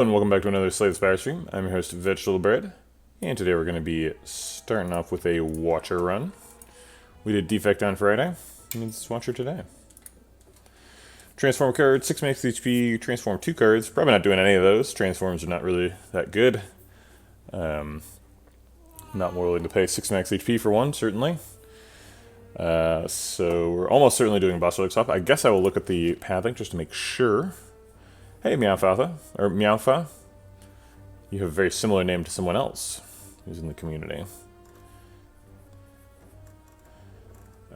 And welcome back to another Slay the Spire stream. I'm your host, Vegetablebread, and today we're going to be starting off with a Watcher run. We did Defect on Friday, and it's Watcher today. Transform a card, 6 max HP, transform 2 cards. Probably not doing any of those. Transforms are not really that good. Not more willing to pay 6 max HP for one, certainly. So we're almost certainly doing Boss Relic Swap. I guess I will look at the pathing just to make sure. Hey, Meowfatha, or Meowfa. You have a very similar name to someone else who's in the community.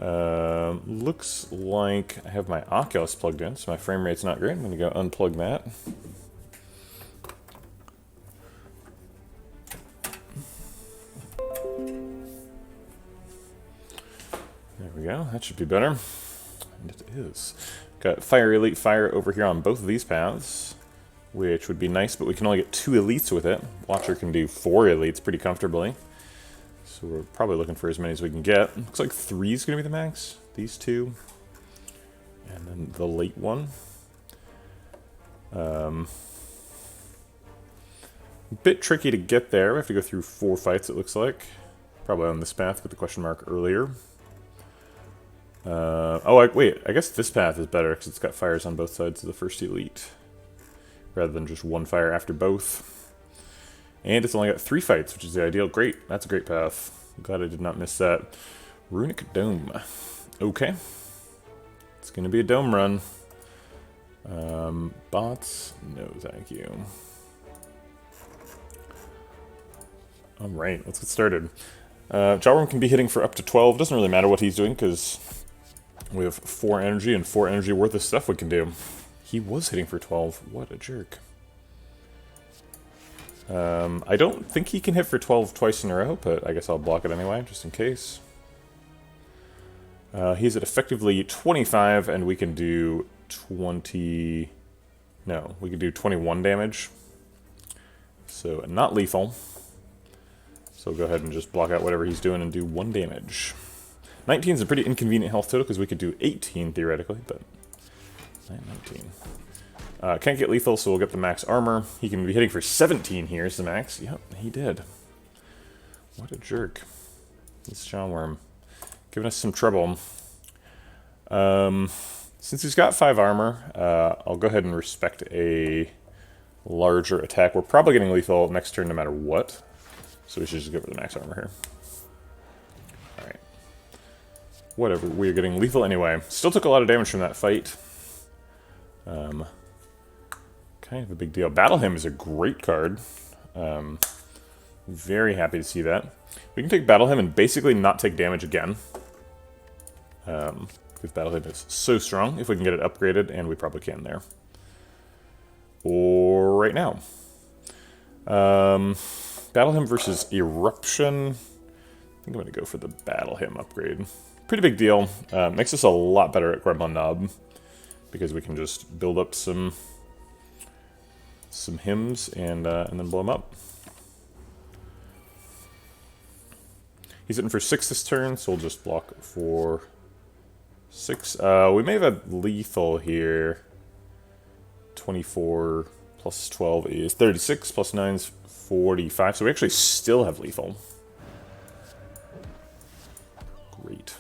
Looks like I have my Oculus plugged in, so my frame rate's not great. I'm going to go unplug that. There we go. That should be better. And it is. Got Fire Elite Fire over here on both of these paths, which would be nice, but we can only get 2 elites with it. Watcher can do 4 elites pretty comfortably. So we're probably looking for as many as we can get. Looks like 3 is going to be the max. These 2. And then the late one. Bit tricky to get there. We have to go through 4 fights, it looks like. Probably on this path with the question mark earlier. Wait, I guess this path is better because it's got fires on both sides of the first elite. Rather than just 1 fire after both. And it's only got 3 fights, which is the ideal. Great, that's a great path. I'm glad I did not miss that. Runic Dome. Okay. It's going to be a dome run. Bots? No, thank you. Alright, let's get started. Jalworm can be hitting for up to 12. Doesn't really matter what he's doing because we have 4 energy and 4 energy worth of stuff we can do. He was hitting for 12. What a jerk. I don't think he can hit for 12 twice in a row, but I guess I'll block it anyway, just in case. He's at effectively 25, and we can do 20... No, we can do 21 damage. So, not lethal. So we'll go ahead and just block out whatever he's doing and do 1 damage. 19 is a pretty inconvenient health total because we could do 18 theoretically, but 19. Can't get lethal, so we'll get the max armor. He can be hitting for 17 here is the max. Yep, he did. What a jerk. This Jalworm. Giving us some trouble. Since he's got 5 armor, I'll go ahead and respect a larger attack. We're probably getting lethal next turn no matter what. So we should just go for the max armor here. Alright. Whatever, we're getting lethal anyway. Still took a lot of damage from that fight. Kind of a big deal. Battle Hymn is a great card. Very happy to see that. We can take Battle Hymn and basically not take damage again. Because Battle Hymn is so strong. If we can get it upgraded, and we probably can there. Or right now. Battle Hymn versus Eruption. I think I'm going to go for the Battle Hymn upgrade. Pretty big deal. Makes us a lot better at Gremlin Knob. Because we can just build up some hymns and then blow them up. He's hitting for 6 this turn, so we'll just block for 6. We may have had lethal here. 24 plus 12 is 36, plus 9 is 45, so we actually still have lethal. Great.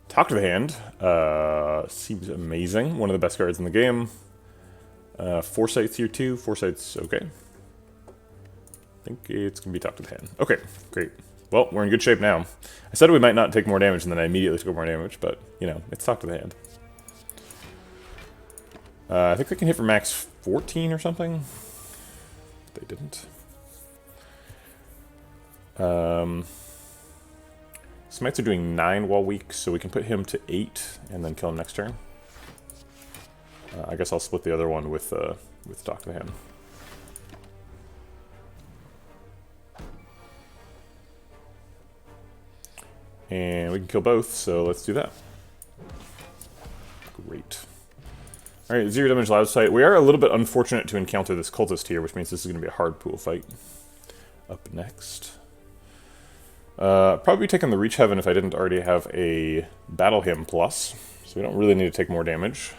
Talk to the Hand seems amazing. One of the best cards in the game. Foresight's here too. Foresight's okay. I think it's going to be Talk to the Hand. Okay, great. Well, we're in good shape now. I said we might not take more damage, and then I immediately took more damage, but, you know, it's Talk to the Hand. I think they can hit for max 14 or something. They didn't. Smites are doing 9 while weak, so we can put him to 8 and then kill him next turn. I guess I'll split the other one with Talk to the Hand. And we can kill both, so let's do that. Great. Alright, 0 damage Loud Sight. We are a little bit unfortunate to encounter this cultist here, which means this is going to be a hard pool fight. Up next. Probably taking the Reach Heaven if I didn't already have a Battle Hymn plus. So we don't really need to take more damage.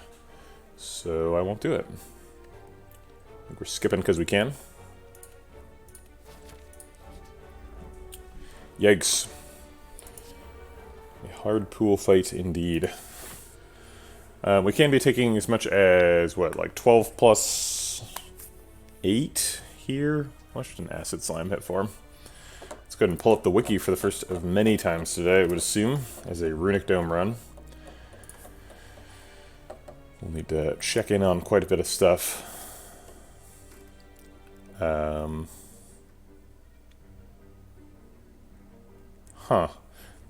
So I won't do it. I think we're skipping because we can. Yikes. A hard pool fight indeed. We can be taking as much as, what, like 12 plus 8 here? How much did an acid slime hit for? Let's go ahead and pull up the wiki for the first of many times today, I would assume, as a Runic Dome run. We'll need to check in on quite a bit of stuff.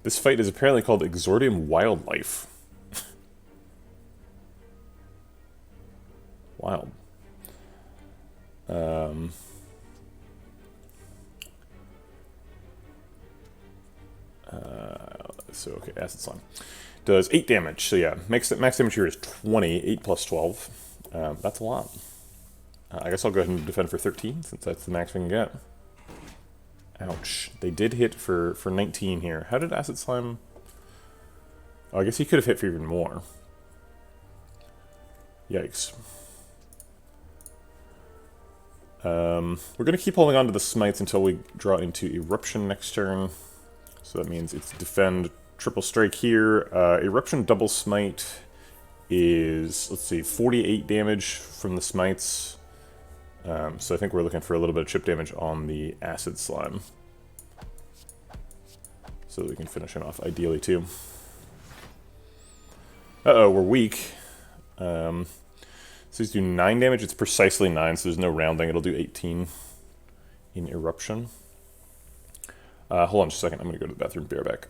This fight is apparently called Exordium Wildlife. Wild. So, okay, acid slime. Does 8 damage, so yeah, max damage here is 20, 8 plus 12. That's a lot. I guess I'll go ahead and defend for 13, since that's the max we can get. Ouch. They did hit for 19 here. How did acid slime... Oh, I guess he could have hit for even more. Yikes. We're going to keep holding on to the smites until we draw into Eruption next turn. So that means it's defend, triple strike here. Eruption double smite is, let's see, 48 damage from the smites. So I think we're looking for a little bit of chip damage on the acid slime. So that we can finish him off ideally too. Uh-oh, we're weak. So these do 9 damage. It's precisely 9, so there's no rounding. It'll do 18 in Eruption. Hold on just a second. I'm going to go to the bathroom. Be right back.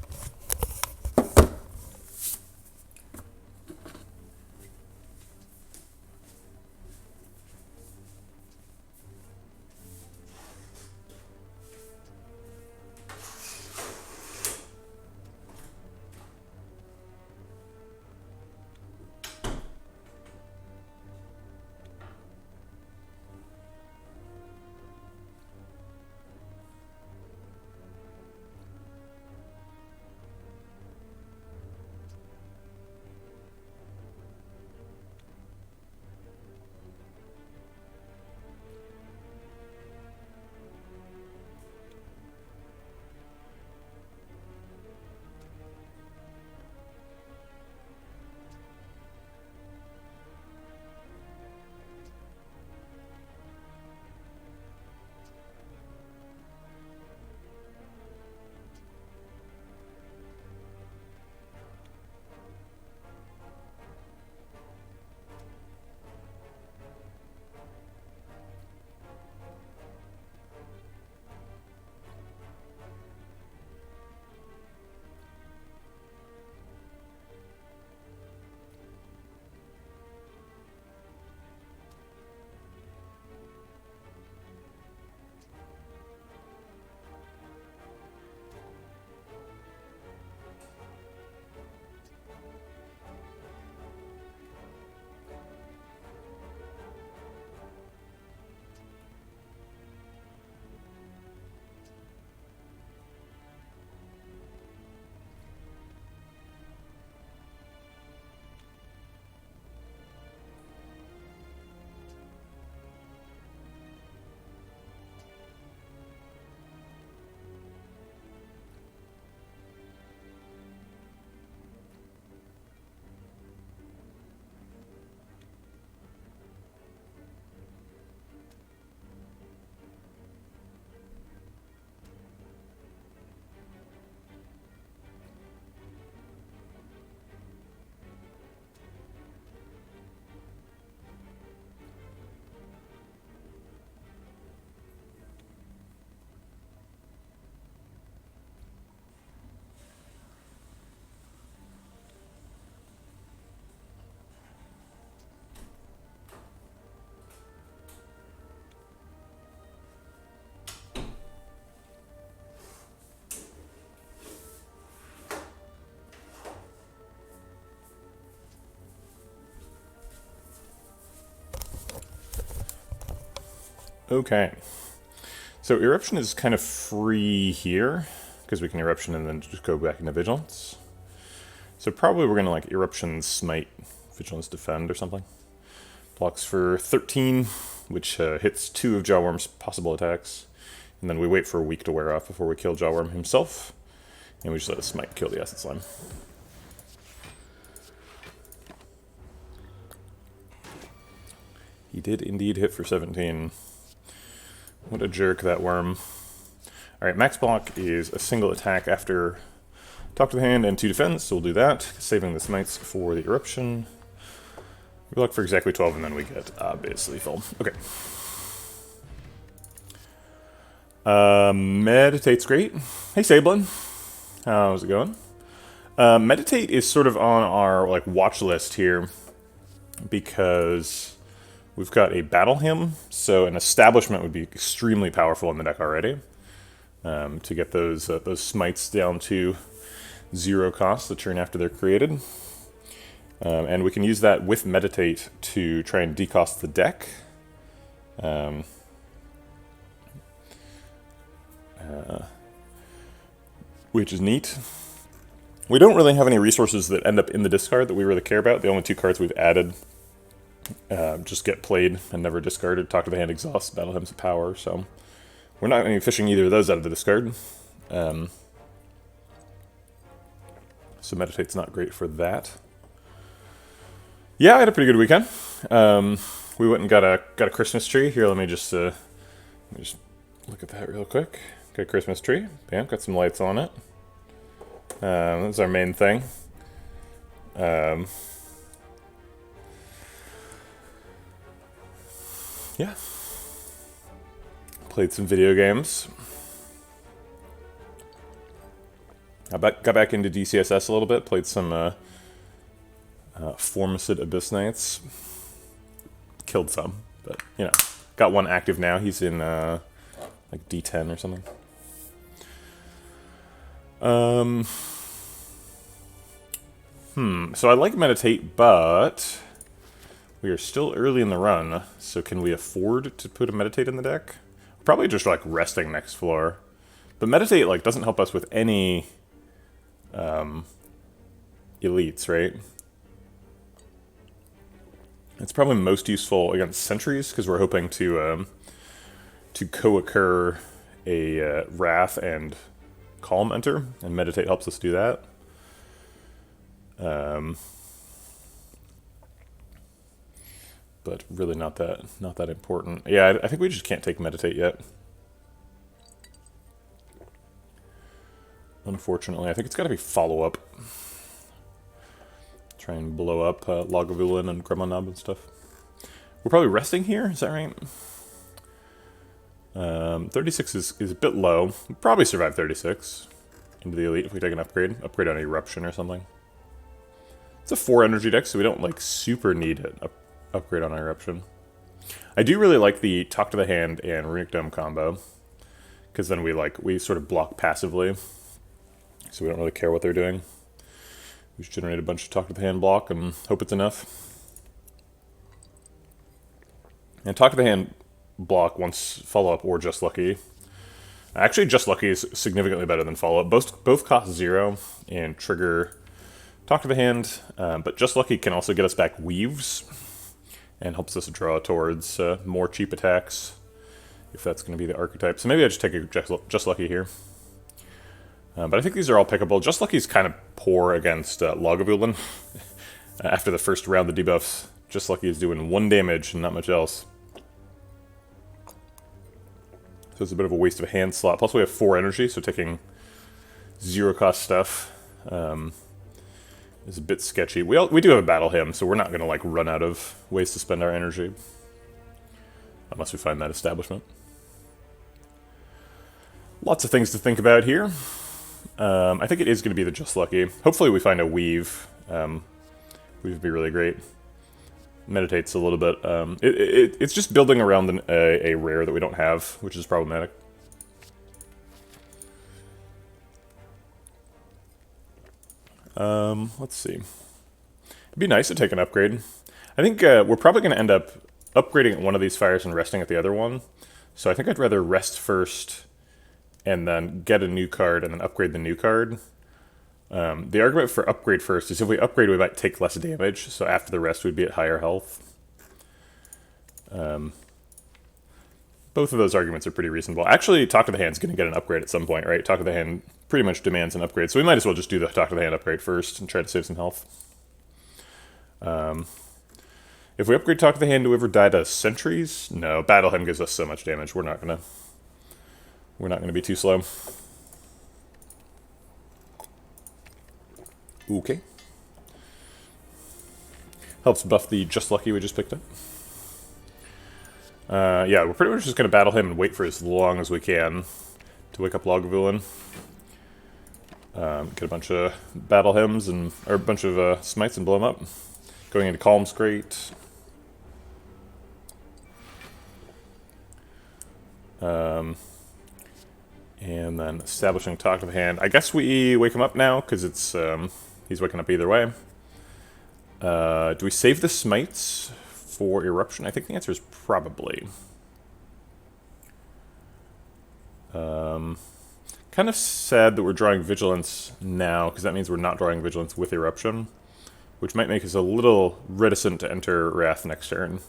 Okay. So Eruption is kind of free here, because we can Eruption and then just go back into Vigilance. So probably we're going to like Eruption Smite, Vigilance Defend or something. Blocks for 13, which hits 2 of Jawworm's possible attacks. And then we wait for a week to wear off before we kill Jawworm himself. And we just let a smite kill the Acid Slime. He did indeed hit for 17. What a jerk, that worm. Alright, max block is a single attack after Talk to the Hand and 2 defense, so we'll do that. Saving the smites for the Eruption. We look for exactly 12, and then we get base lethal. Okay. Meditate's great. Hey, Sablin. How's it going? Meditate is sort of on our like watch list here because we've got a Battle Hymn, so an Establishment would be extremely powerful in the deck already to get those smites down to 0 cost the turn after they're created. And we can use that with Meditate to try and decost the deck. Which is neat. We don't really have any resources that end up in the discard that we really care about. The only 2 cards we've added just get played and never discarded. Talk to the Hand, Exhaust, Battle Hymns of Power, so we're not going to be fishing either of those out of the discard. So Meditate's not great for that. Yeah, I had a pretty good weekend. We went and got a Christmas tree. Here, let me just look at that real quick. Got a Christmas tree. Bam, got some lights on it. That's our main thing. Yeah. Played some video games. I got back into DCSS a little bit. Played some Formicid Abyss Knights. Killed some, but you know, got one active now. He's in like D10 or something. So I like Meditate, but we are still early in the run, so can we afford to put a Meditate in the deck? Probably just like resting next floor. But Meditate like doesn't help us with any elites, right? It's probably most useful against sentries because we're hoping to co-occur a Wrath and Calm enter, and Meditate helps us do that. But really not that important. Yeah, I think we just can't take Meditate yet. Unfortunately, I think it's got to be follow-up. Try and blow up Lagavulin and Gremlin and stuff. We're probably resting here, is that right? 36 is a bit low. We'll probably survive 36 into the elite if we take an upgrade. Upgrade on Eruption or something. It's a 4 energy deck, so we don't like super need an upgrade on Eruption. I do really like the Talk to the Hand and Runic Dome combo, because then we sort of block passively, so we don't really care what they're doing. We just generate a bunch of Talk to the Hand block and hope it's enough. And Talk to the Hand block once Follow Up or Just Lucky. Actually, Just Lucky is significantly better than Follow Up. Both cost 0 and trigger Talk to the Hand, but Just Lucky can also get us back Weaves and helps us draw towards more cheap attacks if that's going to be the archetype. So maybe I just take a Just Lucky here. But I think these are all pickable. Just Lucky's kind of poor against Lagavulin. After the first round of debuffs, Just Lucky is doing 1 damage and not much else. So it's a bit of a waste of a hand slot. Plus we have 4 energy, so taking 0 cost stuff is a bit sketchy. We do have a Battle Hymn, so we're not going to like run out of ways to spend our energy. Unless we find that establishment. Lots of things to think about here. I think it is going to be the Just Lucky. Hopefully we find a Weave. Weave would be really great. Meditates a little bit. It's just building around a rare that we don't have, which is problematic. Let's see. It'd be nice to take an upgrade. I think we're probably going to end up upgrading at one of these fires and resting at the other one. So I think I'd rather rest first and then get a new card and then upgrade the new card. The argument for upgrade first is if we upgrade, we might take less damage. So after the rest, we'd be at higher health. Both of those arguments are pretty reasonable. Actually, Talk to the Hand's going to get an upgrade at some point, right? Talk to the Hand pretty much demands an upgrade, so we might as well just do the Talk to the Hand upgrade first and try to save some health. If we upgrade Talk to the Hand, do we ever die to sentries? No, Battle Hymn gives us so much damage. We're not gonna be too slow. Okay. Helps buff the Just Lucky we just picked up. Yeah, we're pretty much just going to Battle Him and wait for as long as we can to wake up Lagavulin. Get a bunch of Battle Hymns or a bunch of Smites and blow them up. Going into Calm's great. And then establishing Talk to the Hand. I guess we wake him up now because it's he's waking up either way. Do we save the Smites for Eruption? I think the answer is probably. Kind of sad that we're drawing Vigilance now, because that means we're not drawing Vigilance with Eruption, which might make us a little reticent to enter Wrath next turn.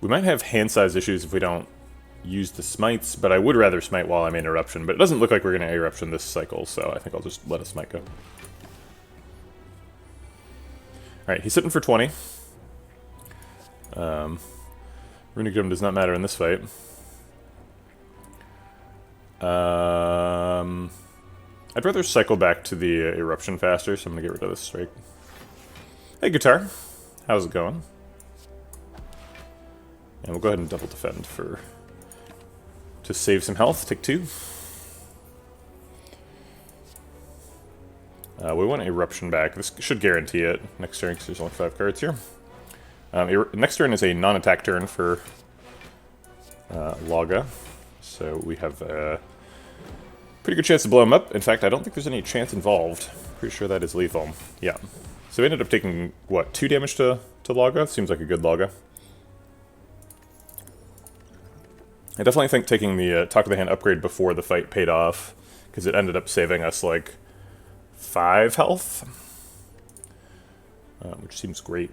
We might have hand size issues if we don't use the Smites, but I would rather Smite while I'm in Eruption, but it doesn't look like we're going to Eruption this cycle, so I think I'll just let a Smite go. Alright, he's sitting for 20. Runic Dome does not matter in this fight. I'd rather cycle back to the Eruption faster, so I'm going to get rid of this strike. Hey, Guitar. How's it going? And we'll go ahead and double defend to save some health. Take 2. We want Eruption back. This should guarantee it next turn because there's only 5 cards here. Next turn is a non-attack turn for Laga, so we have a pretty good chance to blow him up. In fact, I don't think there's any chance involved. Pretty sure that is lethal. Yeah. So we ended up taking, what, 2 damage to Laga? Seems like a good Laga. I definitely think taking the Talk of the Hand upgrade before the fight paid off, because it ended up saving us, like, 5 health, which seems great.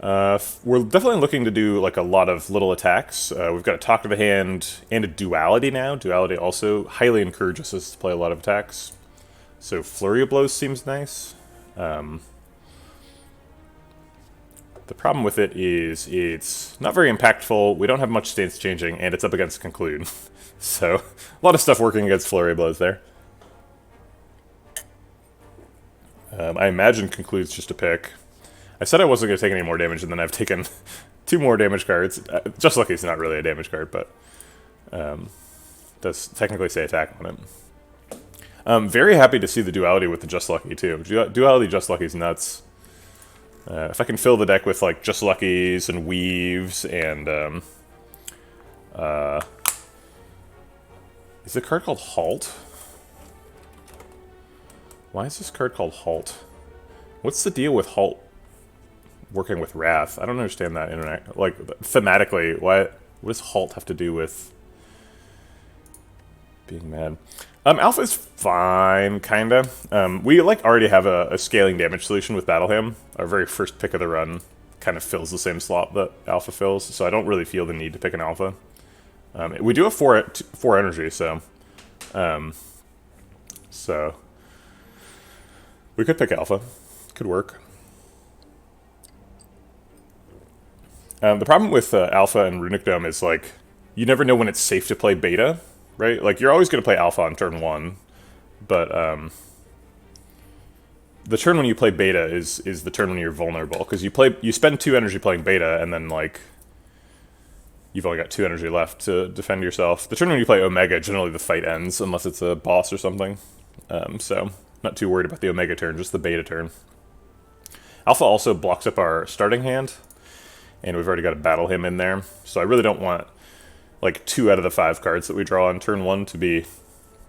We're definitely looking to do, like, a lot of little attacks. We've got a Talk of the Hand and a Duality now. Duality also highly encourages us to play a lot of attacks. So Flurry of Blows seems nice. The problem with it is it's not very impactful, we don't have much stance changing, and it's up against Conclude. So, a lot of stuff working against Flurry Blows there. I imagine Conclude's just a pick. I said I wasn't going to take any more damage, and then I've taken 2 more damage cards. Just Lucky's not really a damage card, but does technically say attack on it. I'm very happy to see the Duality with the Just Lucky, too. Duality Just Lucky's nuts. If I can fill the deck with, like, Just Luckies and Weaves and, is the card called Halt? Why is this card called Halt? What's the deal with Halt working with Wrath? I don't understand that like, thematically, what does Halt have to do with being mad? Alpha's fine, kinda. We, like, already have a scaling damage solution with Battle Hymn. Our very first pick of the run kind of fills the same slot that Alpha fills, so I don't really feel the need to pick an Alpha. We do have 4 energy, so... so... we could pick Alpha. Could work. The problem with Alpha and Runic Dome is, like, you never know when it's safe to play Beta. Right? Like, you're always going to play Alpha on turn 1, but the turn when you play Beta is the turn when you're vulnerable, because you spend 2 energy playing Beta, and then, like, you've only got 2 energy left to defend yourself. The turn when you play Omega, generally the fight ends, unless it's a boss or something. So, not too worried about the Omega turn, just the Beta turn. Alpha also blocks up our starting hand, and we've already got a Battle Hymn in there, so I really don't want, like, 2 out of the 5 cards that we draw on turn 1 to be,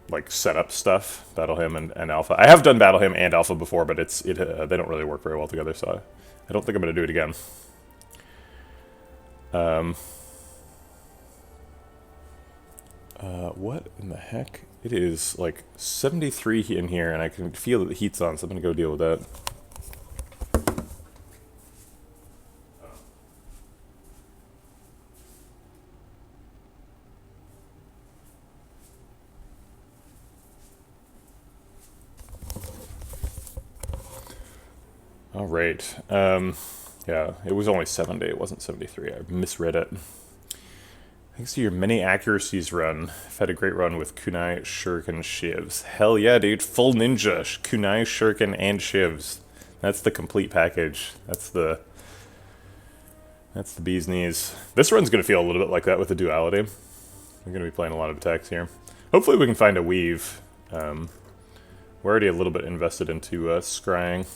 like, setup stuff, Battle Hymn and Alpha. I have done Battle Hymn and Alpha before, but they don't really work very well together, so I don't think I'm going to do it again. What in the heck It is like 73 in here, and I can feel that the heat's on, so I'm going to go deal with that. All right. Yeah, it was only 70. It wasn't 73. I misread it. Thanks to your many accuracies run, I've had a great run with kunai, shuriken, shivs. Hell yeah, dude. Full ninja. Kunai, shuriken, and shivs. That's the complete package. That's the bee's knees. This run's going to feel a little bit like that with the duality. We're going to be playing a lot of attacks here. Hopefully we can find a weave. We're already a little bit invested into scrying.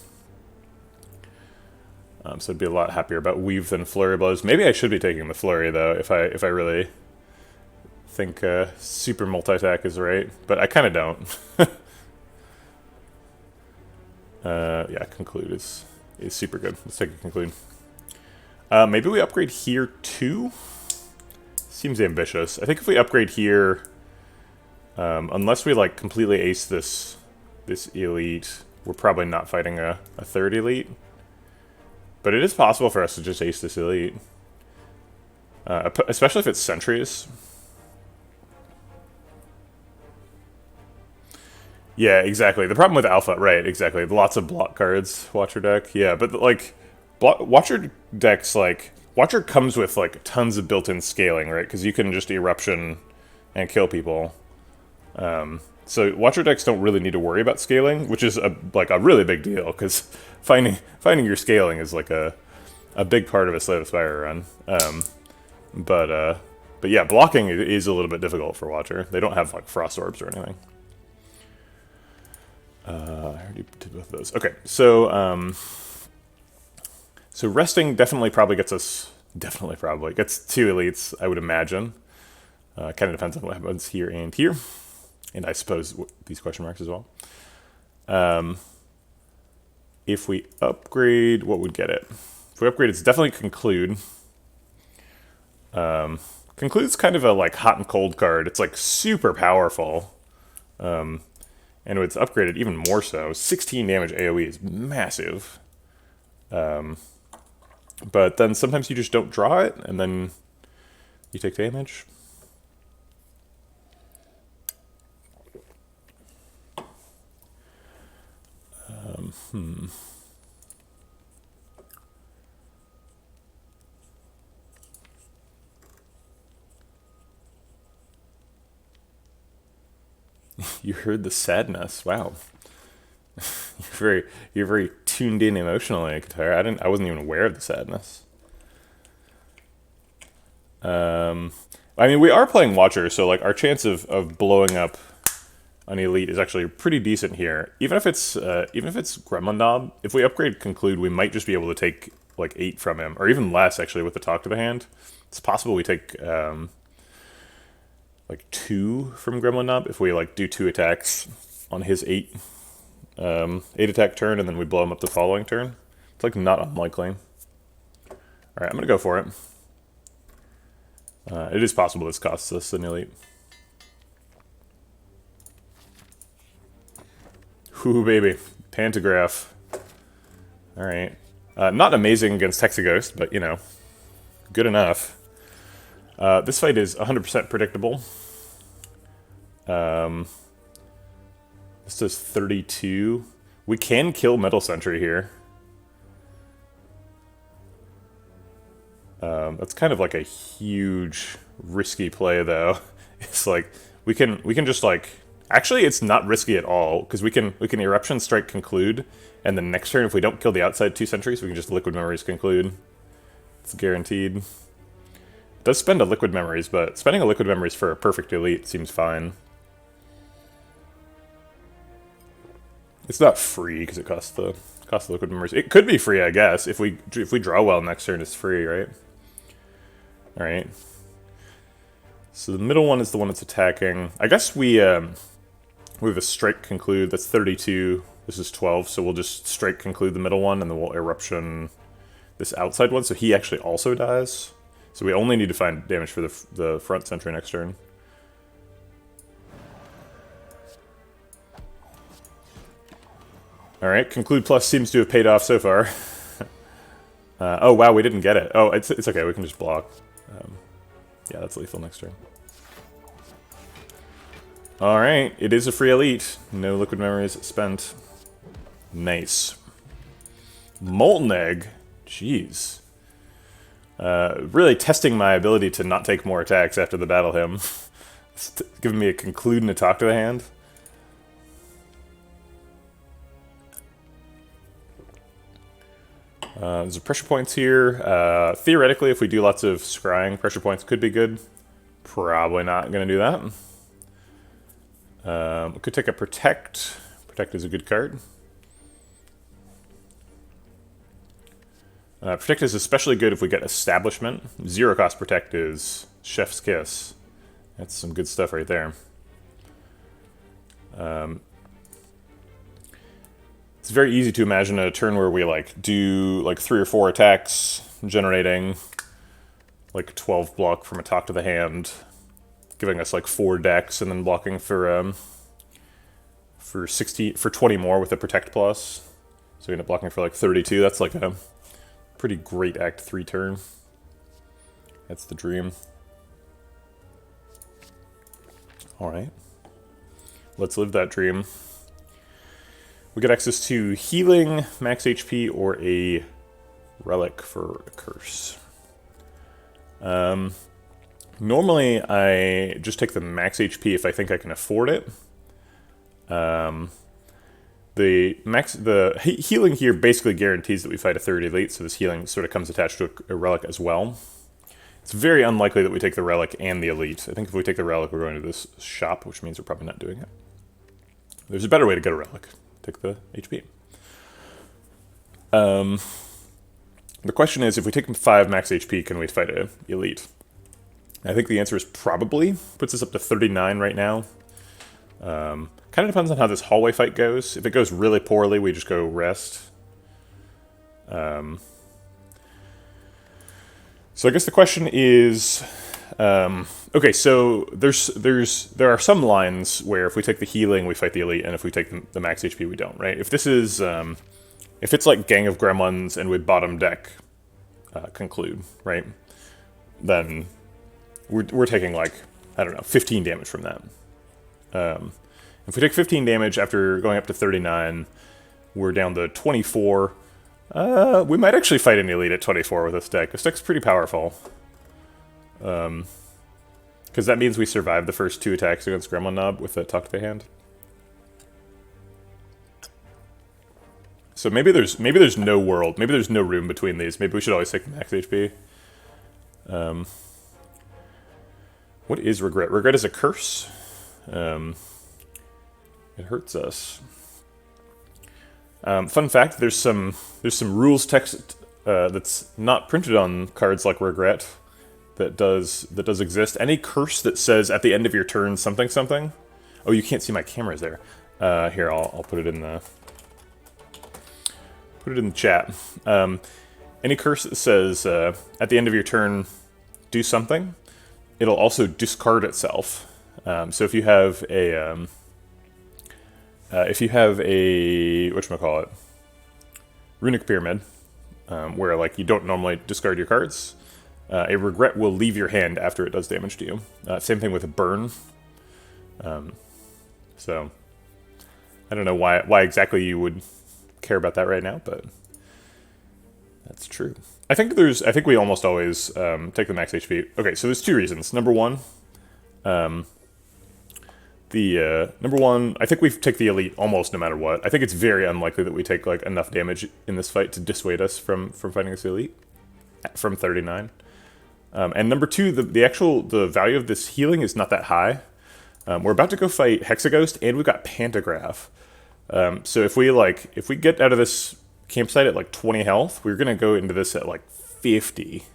So I'd be a lot happier about weave than flurry blows. Maybe I should be taking the flurry though, if I really think super multi-attack is right, but I kind of don't. Yeah, conclude is super good. Let's take a conclude. Maybe we upgrade here too. Seems ambitious. I think if we upgrade here, unless we like completely ace this elite, we're probably not fighting a third elite. But it is possible for us to just ace this elite. Especially if it's sentries. Yeah, exactly. The problem with alpha, right, exactly. Lots of block cards, Watcher deck. Yeah, but like, Watcher decks, like, Watcher comes with like tons of built-in scaling, right? Because you can just eruption and kill people. So Watcher decks don't really need to worry about scaling, which is like a really big deal, because finding your scaling is like a big part of a Slay the Spire run. But yeah, blocking is a little bit difficult for Watcher. They don't have like frost orbs or anything. I already did both of those. Okay, so so resting definitely probably gets us gets 2 elites, I would imagine. Kind of depends on what happens here and here. And I suppose these question marks as well. If we upgrade, what would get it? If we upgrade, it's definitely conclude. Conclude's kind of a like hot and cold card. It's like super powerful. And it's upgraded even more so. 16 damage AoE is massive. But then sometimes you just don't draw it, and then you take damage. You heard the sadness. Wow. You're very tuned in emotionally, Katara. I wasn't even aware of the sadness. I mean, we are playing Watcher, so like our chance of blowing up an elite is actually pretty decent here. Even if it's Gremlin Knob, if we upgrade Conclude, we might just be able to take like 8 from him, or even less actually with the Talk to the Hand. It's possible we take like 2 from Gremlin Knob if we like do 2 attacks on his 8 attack turn, and then we blow him up the following turn. It's like not unlikely. All right, I'm gonna go for it. It is possible this costs us an elite. Ooh, baby. Pantograph. Alright. Not amazing against Hexaghost, but, you know, good enough. This fight is 100% predictable. This does 32. We can kill Metal Sentry here. That's kind of like a huge, risky play, though. It's like, we can just, like... Actually, it's not risky at all, because we can Eruption Strike Conclude, and the next turn, if we don't kill the outside 2 sentries, we can just Liquid Memories Conclude. It's guaranteed. It does spend a Liquid Memories, but spending a Liquid Memories for a perfect elite seems fine. It's not free, because it costs the Liquid Memories. It could be free, I guess. If we draw well next turn, it's free, right? Alright. So the middle one is the one that's attacking. I guess we have a Strike Conclude. That's 32. This is 12, so we'll just Strike Conclude the middle one, and then we'll Eruption this outside one, so he actually also dies. So we only need to find damage for the front sentry next turn. All right, conclude plus seems to have paid off so far. Oh wow, we didn't get it. Oh, it's okay. We can just block. Yeah, that's lethal next turn. All right, it is a free elite. No liquid memories spent. Nice. Molten Egg. Jeez. Really testing my ability to not take more attacks after the battle hymn. It's giving me a conclude and a talk to the hand. There's pressure points here. Theoretically, if we do lots of scrying, pressure points could be good. Probably not going to do that. We could take a Protect. Protect is a good card. Protect is especially good if we get Establishment. 0 cost Protect is Chef's Kiss. That's some good stuff right there. It's very easy to imagine a turn where we like do like 3 or 4 attacks, generating like 12 block from a talk to the hand, giving us like 4 decks, and then blocking for 20 more with a Protect plus. So we end up blocking for like 32. That's like a pretty great Act 3 turn. That's the dream. Alright. Let's live that dream. We get access to healing, max HP, or a relic for a curse. Normally, I just take the max HP if I think I can afford it. The healing here basically guarantees that we fight a 3rd elite, so this healing sort of comes attached to a relic as well. It's very unlikely that we take the relic and the elite. I think if we take the relic, we're going to this shop, which means we're probably not doing it. There's a better way to get a relic. Take the HP. The question is, if we take 5 max HP, can we fight an elite? I think the answer is probably. Puts us up to 39 right now. Kind of depends on how this hallway fight goes. If it goes really poorly, we just go rest. So I guess the question is, okay, so there are some lines where if we take the healing, we fight the elite, and if we take the max HP, we don't, right? If this is, if it's like Gang of Gremlins and we bottom deck conclude, right? Then we're taking like, I don't know, 15 damage from that. If we take 15 damage after going up to 39, we're down to 24. We might actually fight an elite at 24 with this deck. This deck's pretty powerful. Because that means we survive the first 2 attacks against Gremlin Knob with a Talk to the Hand. So maybe there's no world. Maybe there's no room between these. Maybe we should always take the max HP. What is regret? Regret is a curse. It hurts us. Fun fact: there's some rules text that's not printed on cards like Regret that does exist. Any curse that says at the end of your turn something something. Oh, you can't see my cameras there. Here, I'll put it in the chat. Any curse that says at the end of your turn do something, it'll also discard itself. So if you have a whatchamacallit, Runic Pyramid, where like you don't normally discard your cards, a regret will leave your hand after it does damage to you. Same thing with a burn. So I don't know why exactly you would care about that right now, but that's true. I think we almost always take the max HP. Okay, so there's 2 reasons. Number one, I think we take the elite almost no matter what. I think it's very unlikely that we take like enough damage in this fight to dissuade us from fighting this elite from 39. And number 2, the value of this healing is not that high. We're about to go fight Hexaghost, and we've got Pantograph. So if we get out of this campsite at like 20 health, we're gonna go into this at like 50.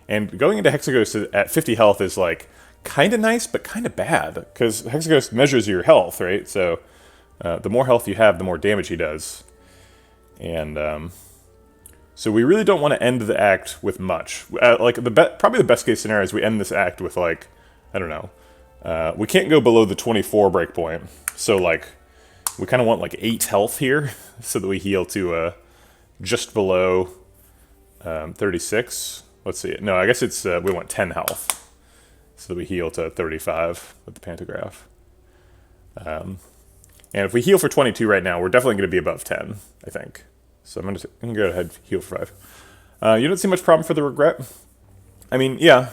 And going into Hexaghost at 50 health is like kind of nice, but kind of bad, because Hexaghost measures your health, right? So the more health you have, the more damage he does. And so we really don't want to end the act with much. Like probably the best case scenario is we end this act with like, I don't know, we can't go below the 24 breakpoint. So like we kind of want like 8 health here. so that we heal to just below 36. Let's see. No, I guess it's we want 10 health, so that we heal to 35 with the pantograph. And if we heal for 22 right now, we're definitely going to be above 10, I think. So I'm going to go ahead and heal for 5. You don't see much problem for the regret? I mean, yeah.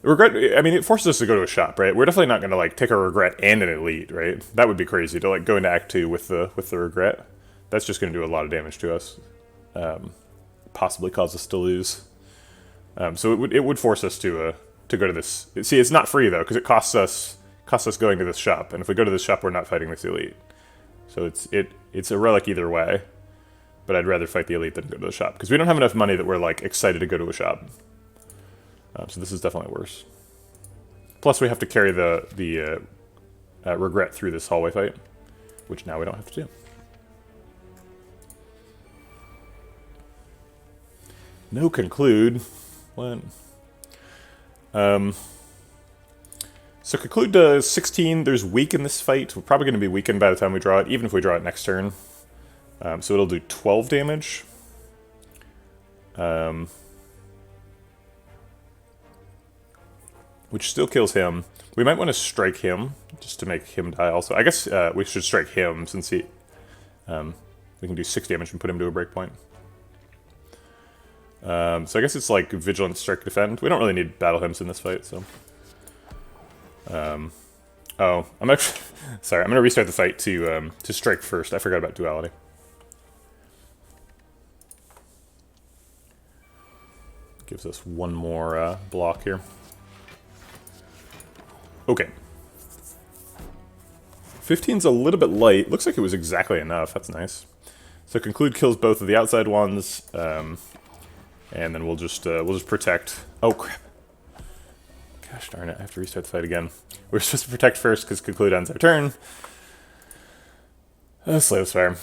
Regret, I mean, it forces us to go to a shop, right? We're definitely not going to, like, take a regret and an elite, right? That would be crazy to, like, go into Act 2 with the regret. That's just going to do a lot of damage to us. Possibly cause us to lose. So it would force us to go to this. See, it's not free, though, because it costs us going to this shop. And if we go to this shop, we're not fighting this elite. So it's a relic either way. But I'd rather fight the elite than go to the shop, because we don't have enough money that we're, like, excited to go to a shop. So this is definitely worse. Plus, we have to carry the regret through this hallway fight, which now we don't have to do. No conclude. What? So conclude does 16. There's weak in this fight. We're probably going to be weakened by the time we draw it, even if we draw it next turn. So it'll do 12 damage. Which still kills him. We might want to strike him, just to make him die also. I guess we should strike him, since we can do 6 damage and put him to a breakpoint. So I guess it's like Vigilant, Strike, Defend. We don't really need Battle Hymns in this fight, so... oh, I'm actually... Sorry, I'm going to restart the fight to strike first. I forgot about duality. Gives us one more block here. Okay. 15's a little bit light. Looks like it was exactly enough. That's nice. So conclude kills both of the outside ones, and then we'll just protect. Oh crap! Gosh darn it! I have to restart the fight again. We're supposed to protect first because conclude ends our turn. Slay the Spire.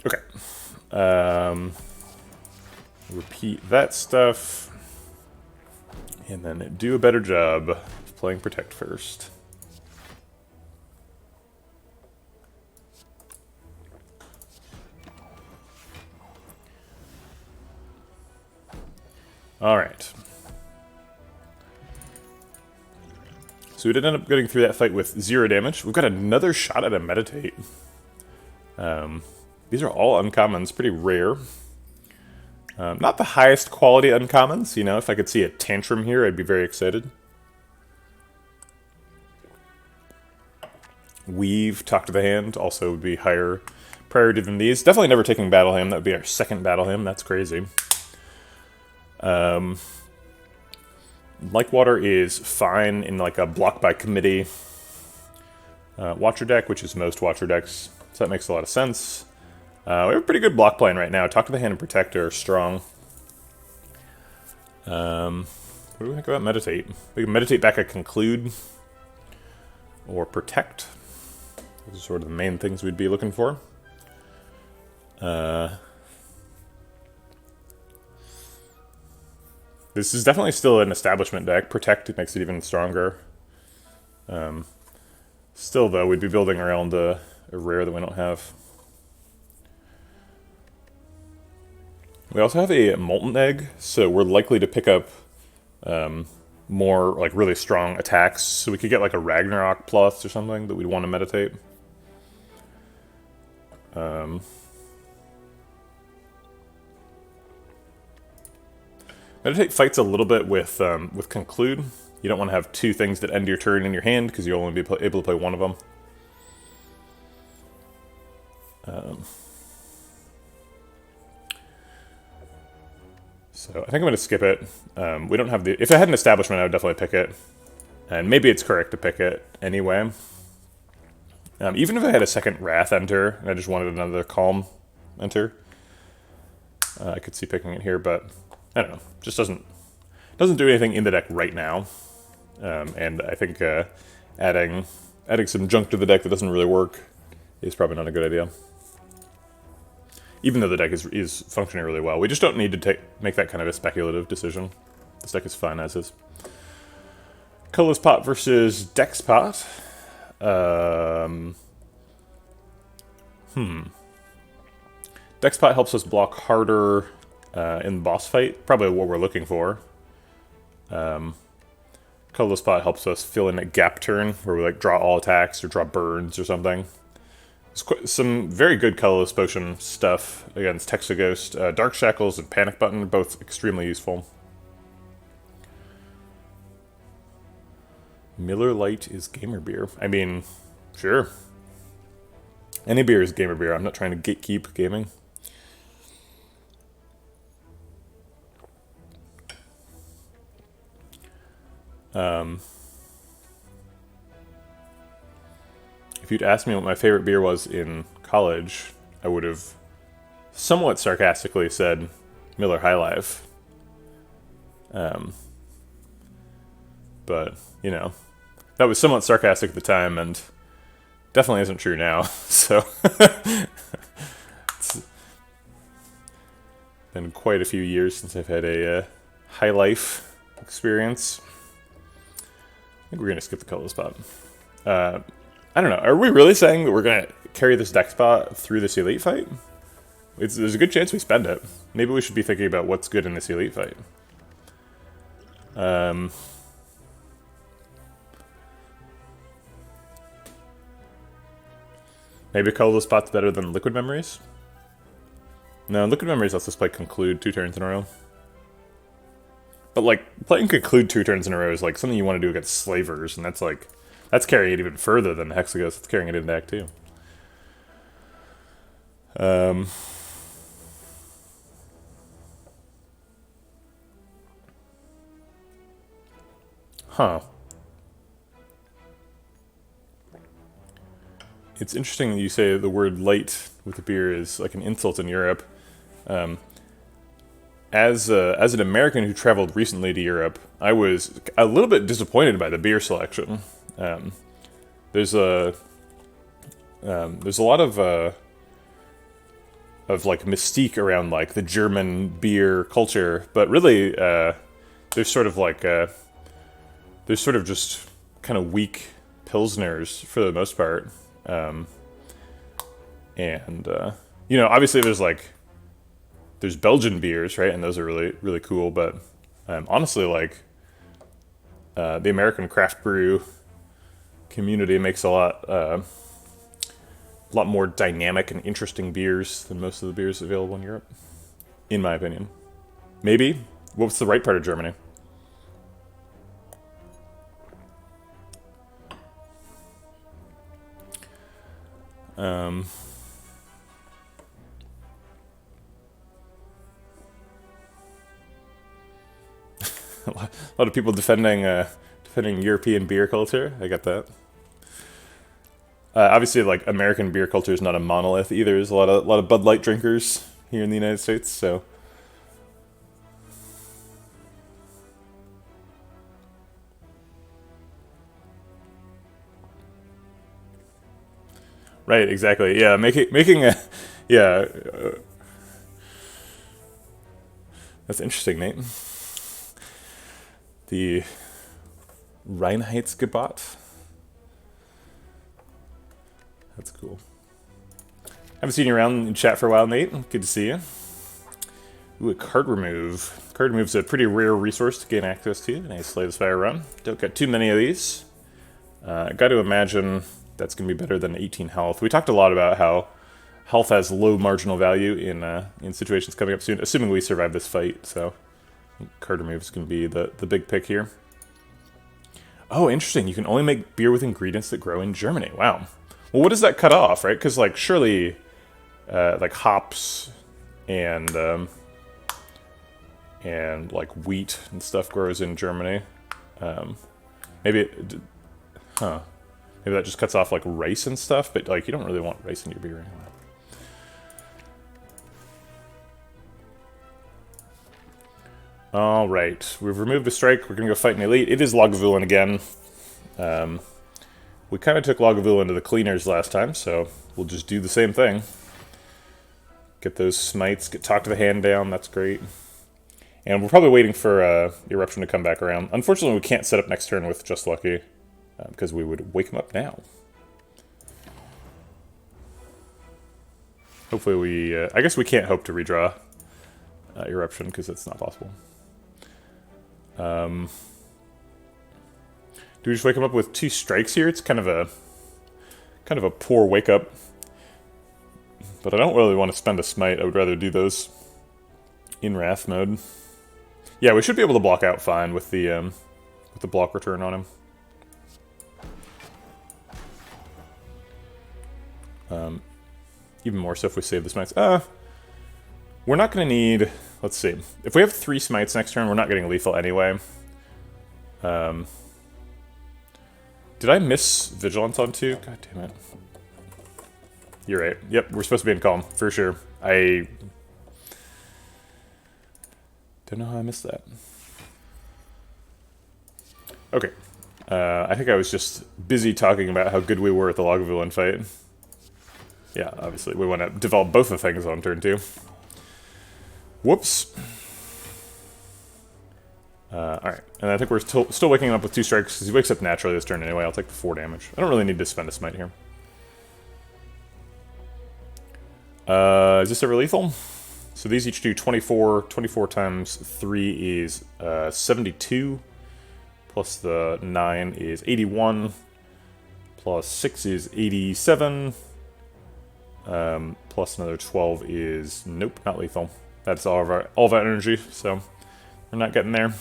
Okay. Repeat that stuff, and then do a better job of playing protect first. Alright. So we did end up getting through that fight with 0 damage. We've got another shot at a Meditate. These are all uncommons, pretty rare. Not the highest quality uncommons, you know, if I could see a Tantrum here, I'd be very excited. Weave, Talk to the Hand, also would be higher priority than these. Definitely never taking Battle Hymn, that would be our second Battle Hymn, that's crazy. Like Water is fine in like a block by committee Watcher deck, which is most Watcher decks, so that makes a lot of sense. We have a pretty good block plan right now. Talk to the Hand and Protect are strong. What do we think about Meditate? We can Meditate back a Conclude or Protect. Those are sort of the main things we'd be looking for. This is definitely still an establishment deck. Protect, it makes it even stronger. Still, though, we'd be building around a rare that we don't have. We also have a Molten Egg, so we're likely to pick up more, like, really strong attacks. So we could get, like, a Ragnarok plus or something that we'd want to meditate. Meditate fights a little bit with Conclude. You don't want to have two things that end your turn in your hand, because you'll only be able to play one of them. So I think I'm going to skip it. We don't have the... If I had an establishment, I would definitely pick it. And maybe it's correct to pick it anyway. Even if I had a second Wrath enter, and I just wanted another Calm enter, I could see picking it here, but I don't know. Just doesn't do anything in the deck right now. And I think adding some junk to the deck that doesn't really work is probably not a good idea. Even though the deck is functioning really well. We just don't need to make that kind of a speculative decision. This deck is fine as is. Colorless Pot versus Dex Pot. Dex Pot helps us block harder in the boss fight. Probably what we're looking for. Colorless Pot helps us fill in a gap turn where we like draw all attacks or draw burns or something. There's some very good colorless potion stuff against Texaghost. Dark Shackles and Panic Button are both extremely useful. Miller Lite is gamer beer. I mean, sure. Any beer is gamer beer. I'm not trying to gatekeep gaming. If you'd asked me what my favorite beer was in college, I would have somewhat sarcastically said Miller High Life. But, you know, that was somewhat sarcastic at the time and definitely isn't true now. So, it's been quite a few years since I've had a High Life experience. I think we're going to skip the color spot. I don't know. Are we really saying that we're going to carry this deck spot through this elite fight? There's a good chance we spend it. Maybe we should be thinking about what's good in this elite fight. Maybe colorless spot's better than Liquid Memories? No, Liquid Memories lets us play Conclude 2 turns in a row. But, like, playing Conclude 2 turns in a row is, like, something you want to do against Slavers, and that's, like, that's carrying it even further than the Hexaghost. It's carrying it into Act 2. Huh. It's interesting that you say the word light with a beer is like an insult in Europe. As an American who traveled recently to Europe, I was a little bit disappointed by the beer selection. There's a lot of like mystique around like the German beer culture, but really there's sort of like there's sort of just kind of weak pilsners for the most part. You know, obviously there's Belgian beers, right? And those are really, really cool. But honestly, like the American craft brew community makes a lot more dynamic and interesting beers than most of the beers available in Europe, in my opinion. Maybe. What's the right part of Germany? A lot of people defending European beer culture. I get that. Obviously, like American beer culture is not a monolith either. There's a lot of Bud Light drinkers here in the United States. So, right, exactly. Yeah, making a yeah. That's interesting, Nate. The Reinheitsgebot. That's cool. Haven't seen you around in chat for a while, Nate. Good to see you. Ooh, a card remove. Card remove's a pretty rare resource to gain access to in a Slay the Spire run. Don't get too many of these. Got to imagine that's going to be better than 18 health. We talked a lot about how health has low marginal value in situations coming up soon, assuming we survive this fight. So card remove is going to be the big pick here. Oh, interesting. You can only make beer with ingredients that grow in Germany. Wow. Well, what does that cut off, right? Because, like, surely, like, hops and like, wheat and stuff grows in Germany. Maybe that just cuts off, like, rice and stuff, but, like, you don't really want rice in your beer anyway. All right, we've removed a strike. We're going to go fight an elite. It is Lagavulin again. We kind of took Lagavulin to the cleaners last time, so we'll just do the same thing. Get those smites, talk to the hand down, that's great. And we're probably waiting for Eruption to come back around. Unfortunately, we can't set up next turn with Just Lucky, because we would wake him up now. Hopefully we... I guess we can't hope to redraw Eruption, because it's not possible. Do we just wake him up with 2 strikes here? It's kind of a poor wake up. But I don't really want to spend a smite. I would rather do those in Wrath mode. Yeah, we should be able to block out fine with the block return on him. Even more so if we save the smites. We're not going to need... Let's see. If we have 3 smites next turn, we're not getting lethal anyway. Did I miss Vigilance on 2? God damn it. You're right. Yep, we're supposed to be in Calm, for sure. I don't know how I missed that. Okay. I think I was just busy talking about how good we were at the Lagavulin fight. Yeah, obviously. We want to develop both the things on turn 2. Whoops. Alright, and I think we're still waking him up with 2 strikes, because he wakes up naturally this turn anyway. I'll take the 4 damage. I don't really need to spend a smite here. Is this ever lethal? So these each do 24. 24 times 3 is 72. Plus the 9 is 81. Plus 6 is 87. Plus another 12 is... Nope, not lethal. That's all of our energy, so we're not getting there.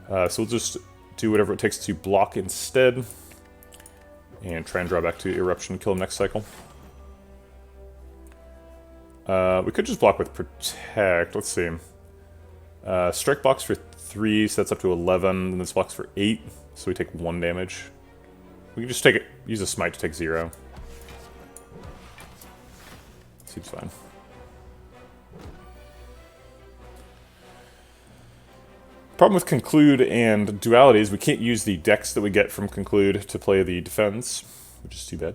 So we'll just do whatever it takes to block instead. And try and draw back to Eruption, kill him next cycle. We could just block with Protect. Let's see. Strike blocks for 3, so that's up to 11. And this blocks for 8, so we take 1 damage. We can just take it, use a smite to take 0. Seems fine. Problem with Conclude and Duality is we can't use the dex that we get from Conclude to play the defense, which is too bad.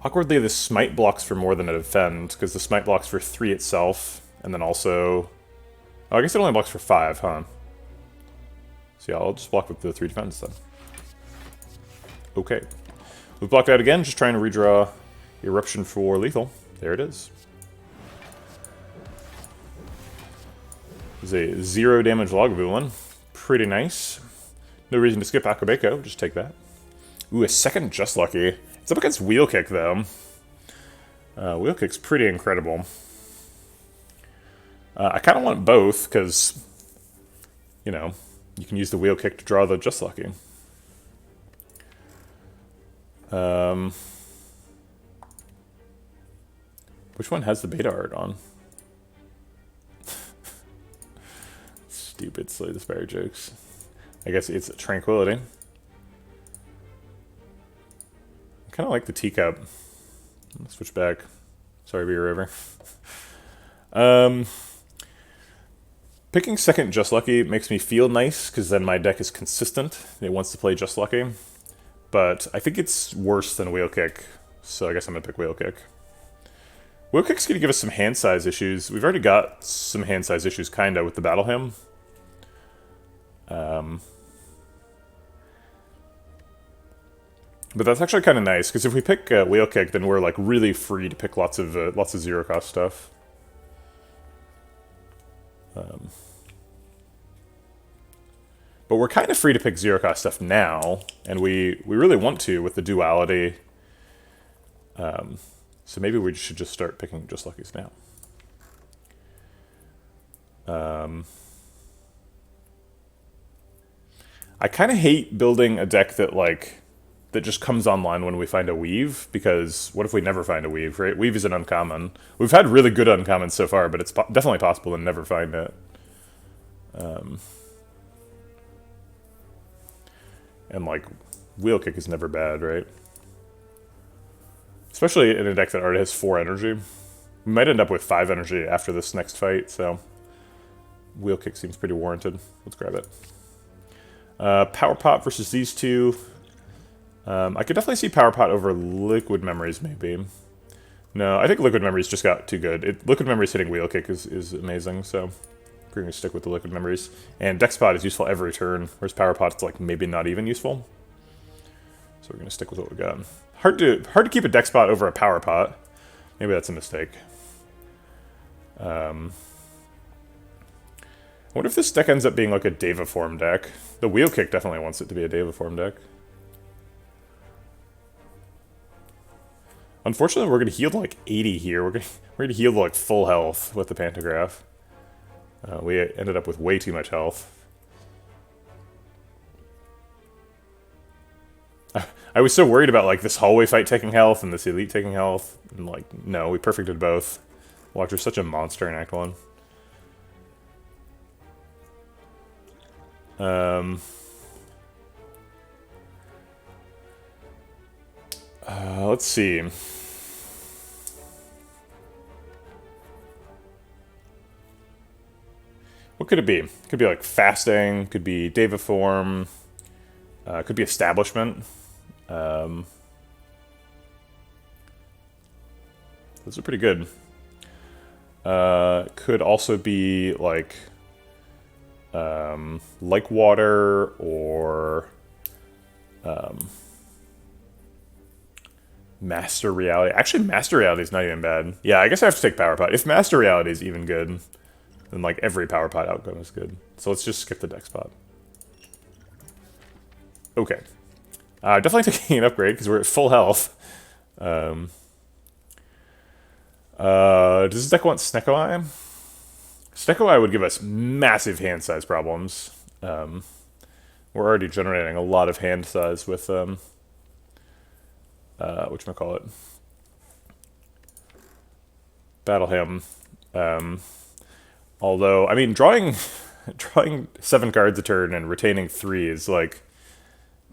Awkwardly, the smite blocks for more than a defend, because the smite blocks for 3 itself, and then also... Oh, I guess it only blocks for 5, huh? So yeah, I'll just block with the 3 defense then. Okay. We've blocked out again, just trying to redraw Eruption for lethal. There it is. There's a 0 damage Lagavulin. Pretty nice. No reason to skip Akabeko, just take that. Ooh, a second Just Lucky. It's up against Wheel Kick, though. Wheel Kick's pretty incredible. I kind of want both, because, you know, you can use the Wheel Kick to draw the Just Lucky. Which one has the beta art on? Stupid Slay the Spire jokes. I guess it's Tranquility. I kind of like the teacup. I'll switch back. Sorry, be a river. Picking second Just Lucky makes me feel nice, because then my deck is consistent. It wants to play Just Lucky. But I think it's worse than Wheel Kick, so I guess I'm going to pick Wheel Kick. Wheel Kick's going to give us some hand size issues. We've already got some hand size issues, kinda, with the Battle Hymn. But that's actually kind of nice, because if we pick Wheel Kick, then we're like really free to pick lots of 0-cost stuff. But we're kind of free to pick 0-cost stuff now, and we really want to with the Duality. So maybe we should just start picking Just Luckies now. I kind of hate building a deck that just comes online when we find a Weave, because what if we never find a Weave, right? Weave is an uncommon. We've had really good uncommons so far, but it's definitely possible to never find it. And, like, Wheel Kick is never bad, right? Especially in a deck that already has 4 energy. We might end up with 5 energy after this next fight, so... Wheel Kick seems pretty warranted. Let's grab it. Power Pot versus these two. I could definitely see Power Pot over Liquid Memories, maybe. No, I think Liquid Memories just got too good. Liquid Memories hitting Wheel Kick is amazing, so... We're going to stick with the Liquid Memories. And Dex Pot is useful every turn, whereas Power Pot's like maybe not even useful. So we're gonna stick with what we got. Hard to keep a deck spot over a power pot. Maybe that's a mistake. I wonder if this deck ends up being like a Deva form deck. The Wheel Kick definitely wants it to be a Deva form deck. Unfortunately, we're gonna heal to like 80 here. We're gonna heal to like full health with the Pantograph. We ended up with way too much health. I was so worried about like this hallway fight taking health and this elite taking health, and like no, we perfected both. Walker's such a monster in Act 1. Let's see. What could it be? Could be like fasting, could be Deva form, could be establishment. Those are pretty good. Could also be like water or Master Reality. Actually, Master Reality is not even bad. Yeah, I guess I have to take Power Pot. If Master Reality is even good, then like every Power Pot outcome is good. So let's just skip the deck spot. Okay. Definitely taking an upgrade because we're at full health. Does this deck want Snecko Eye? Snecko Eye would give us massive hand size problems. We're already generating a lot of hand size with whatchamacallit? Battle Hymn. Although, I mean, drawing 7 cards a turn and retaining 3 is like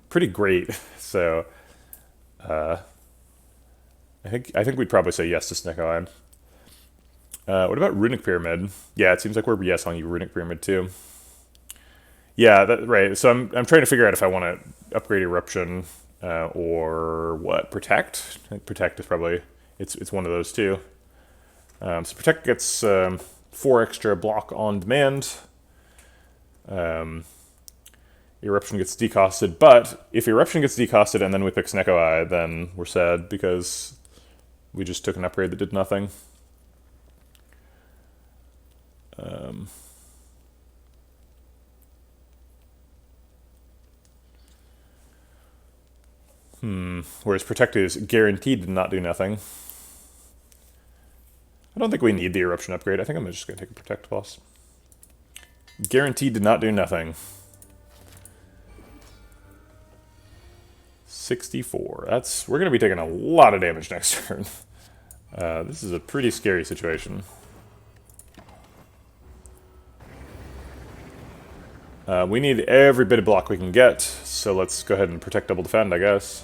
pretty great. So, I think we'd probably say yes to Snecko Eye. What about Runic Pyramid? Yeah, it seems like we're yes on you Runic Pyramid too. Yeah, right. So I'm trying to figure out if I want to upgrade Eruption or what? Protect? I think Protect is probably it's one of those two. So Protect gets 4 extra block on demand. Eruption gets decosted, but if Eruption gets decosted and then we pick Snecko Eye, then we're sad because we just took an upgrade that did nothing. Whereas Protect is guaranteed to not do nothing. I don't think we need the Eruption upgrade. I think I'm just going to take a Protect plus. Guaranteed to not do nothing. 64. We're going to be taking a lot of damage next turn. This is a pretty scary situation. We need every bit of block we can get, so let's go ahead and Protect Double Defend, I guess.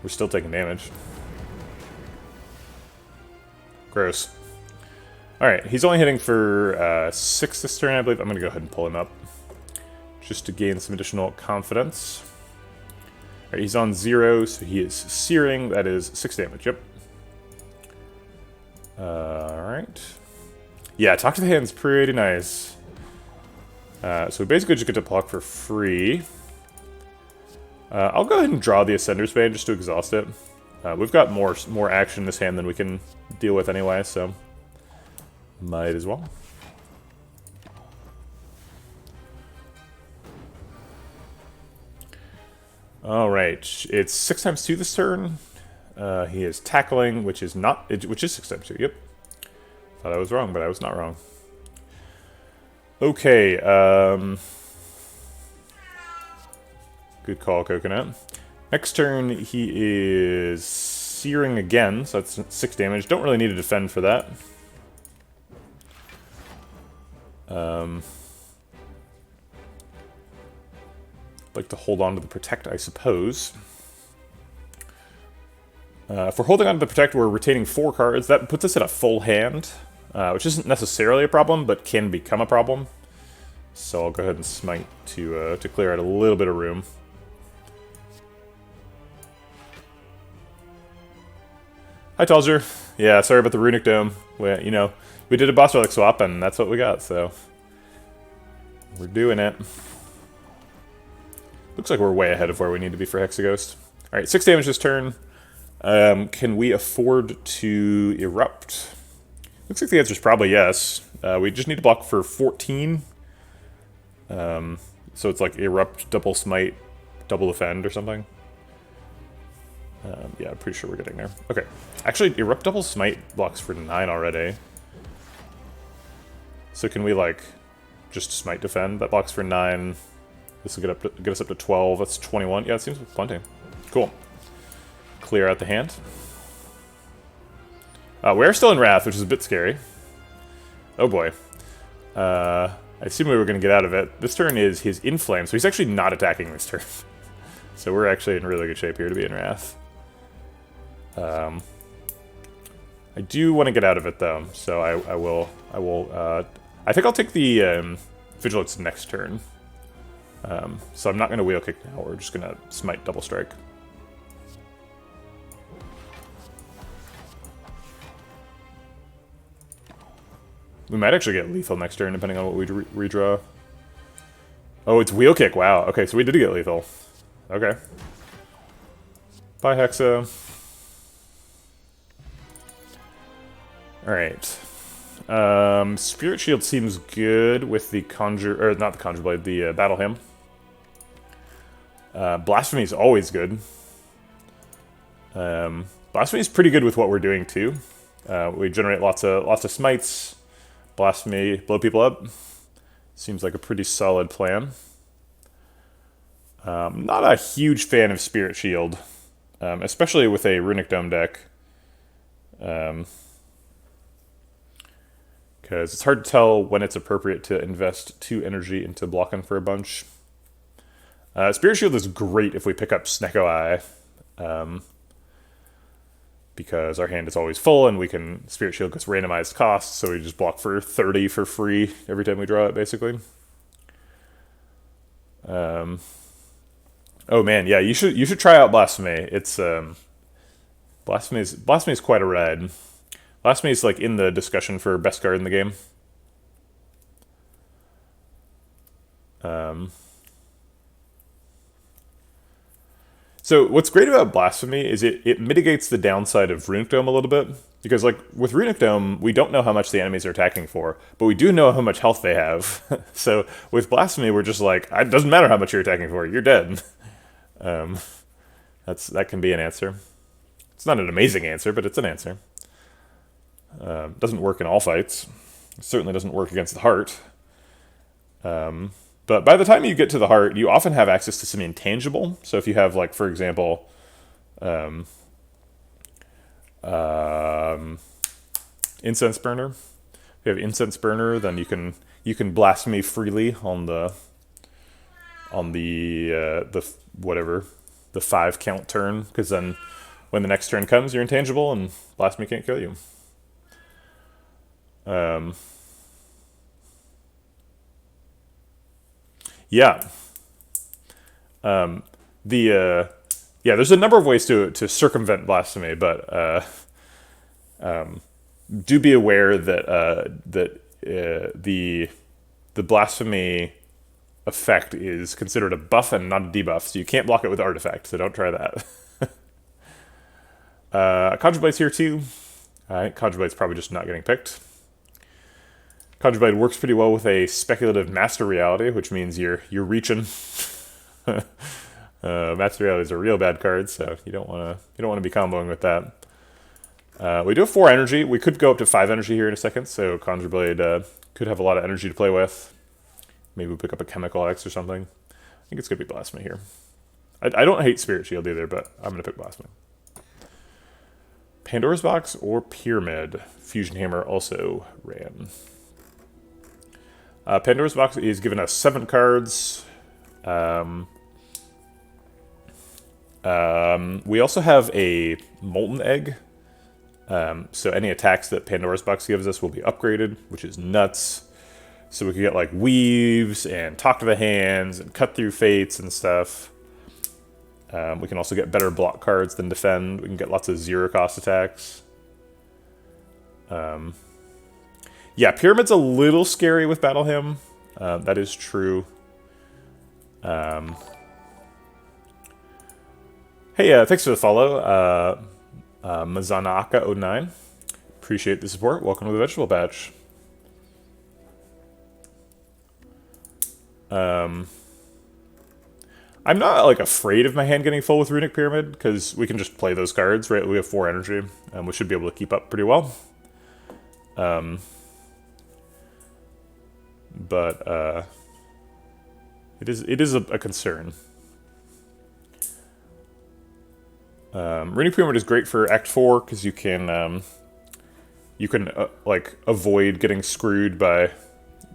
We're still taking damage. Gross. Alright, he's only hitting for 6 this turn, I believe. I'm going to go ahead and pull him up. Just to gain some additional confidence. Alright, he's on 0, so he is Searing. That is 6 damage, yep. Alright. Yeah, Talk to the Hand's pretty nice. So we basically just get to block for free. I'll go ahead and draw the Ascender's Bane just to exhaust it. We've got more action in this hand than we can deal with anyway, so might as well. Alright, it's 6 times 2 this turn. He is tackling, which is 6 times 2, yep. Thought I was wrong, but I was not wrong. Okay, good call, Coconut. Next turn, he is Searing again, so that's 6 damage. Don't really need to defend for that. Like to hold on to the Protect, I suppose. If we're holding on to the Protect, we're retaining 4 cards. That puts us at a full hand, which isn't necessarily a problem, but can become a problem. So I'll go ahead and Smite to clear out a little bit of room. Hi, Talzer. Yeah, sorry about the Runic Dome. We did a boss relic swap, and that's what we got, so We're doing it. Looks like we're way ahead of where we need to be for Hexaghost. Alright, 6 damage this turn. Can we afford to erupt? Looks like the answer is probably yes. We just need to block for 14. So it's like erupt, double smite, double defend or something. Yeah, I'm pretty sure we're getting there. Okay. Actually, erupt double smite blocks for 9 already. So can we like just smite defend? That blocks for 9. This will get us up to 12. That's 21. Yeah, it seems plenty. Cool. Clear out the hand. We're still in Wrath, which is a bit scary. Oh boy. I assume we were going to get out of it. This turn is his Inflame, so he's actually not attacking this turn. So we're actually in really good shape here to be in Wrath. I do want to get out of it though, so I will. I think I'll take the Vigilance next turn. So I'm not going to Wheel Kick now. We're just going to Smite Double Strike. We might actually get lethal next turn, depending on what we redraw. Oh, it's Wheel Kick. Wow. Okay, so we did get lethal. Okay. Bye, Hexa. Alright. Spirit Shield seems good with the Conjure... Or, not the Conjure Blade, the Battle Hymn. Blasphemy is always good. Blasphemy is pretty good with what we're doing, too. We generate lots of smites. Blasphemy, blow people up. Seems like a pretty solid plan. Not a huge fan of Spirit Shield, especially with a Runic Dome deck. Because it's hard to tell when it's appropriate to invest 2 energy into blocking for a bunch. Spirit Shield is great if we pick up Snecko Eye. Because our hand is always full, and we can... Spirit Shield gets randomized costs, so we just block for 30 for free every time we draw it, basically. Oh man, yeah, you should try out Blasphemy. It's Blasphemy is quite a ride. Blasphemy is like in the discussion for best card in the game. So what's great about Blasphemy is it mitigates the downside of Runic Dome a little bit. Because like with Runic Dome, we don't know how much the enemies are attacking for, but we do know how much health they have. So with Blasphemy, we're just like, it doesn't matter how much you're attacking for, you're dead. That can be an answer. It's not an amazing answer, but it's an answer. Doesn't work in all fights. It certainly doesn't work against the heart. But by the time you get to the heart, you often have access to some intangible. So if you have, like, for example, Incense Burner. If you have Incense Burner, then you can blasphemy freely on the whatever, the 5 count turn, because then when the next turn comes, you're intangible and blasphemy can't kill you. Yeah. There's a number of ways to circumvent blasphemy, but do be aware that the blasphemy effect is considered a buff and not a debuff, so you can't block it with artifact, so don't try that. Conjure Blade's here too. Conjure Blade's probably just not getting picked. Conjure Blade works pretty well with a speculative Master Reality, which means you're reaching. Master Reality is a real bad card, so you don't want to be comboing with that. We do have 4 energy. We could go up to 5 energy here in a second, so Conjure Blade could have a lot of energy to play with. Maybe we pick up a Chemical X or something. I think it's going to be Blasphemy here. I don't hate Spirit Shield either, but I'm going to pick Blasphemy. Pandora's Box or Pyramid. Fusion Hammer also ran. Pandora's Box is giving us 7 cards. We also have a Molten Egg. So any attacks that Pandora's Box gives us will be upgraded, which is nuts. So we can get like Weaves and Talk to the Hands and Cut Through Fates and stuff. We can also get better block cards than defend. We can get lots of 0-cost attacks. Yeah, Pyramid's a little scary with Battle Hymn. That is true. Hey, thanks for the follow, Mazanaka09. Appreciate the support. Welcome to the Vegetable Batch. I'm not like afraid of my hand getting full with Runic Pyramid because we can just play those cards, right? We have 4 energy, and we should be able to keep up pretty well. But it is a concern. Runic Pyramid is great for Act 4 because you can like avoid getting screwed by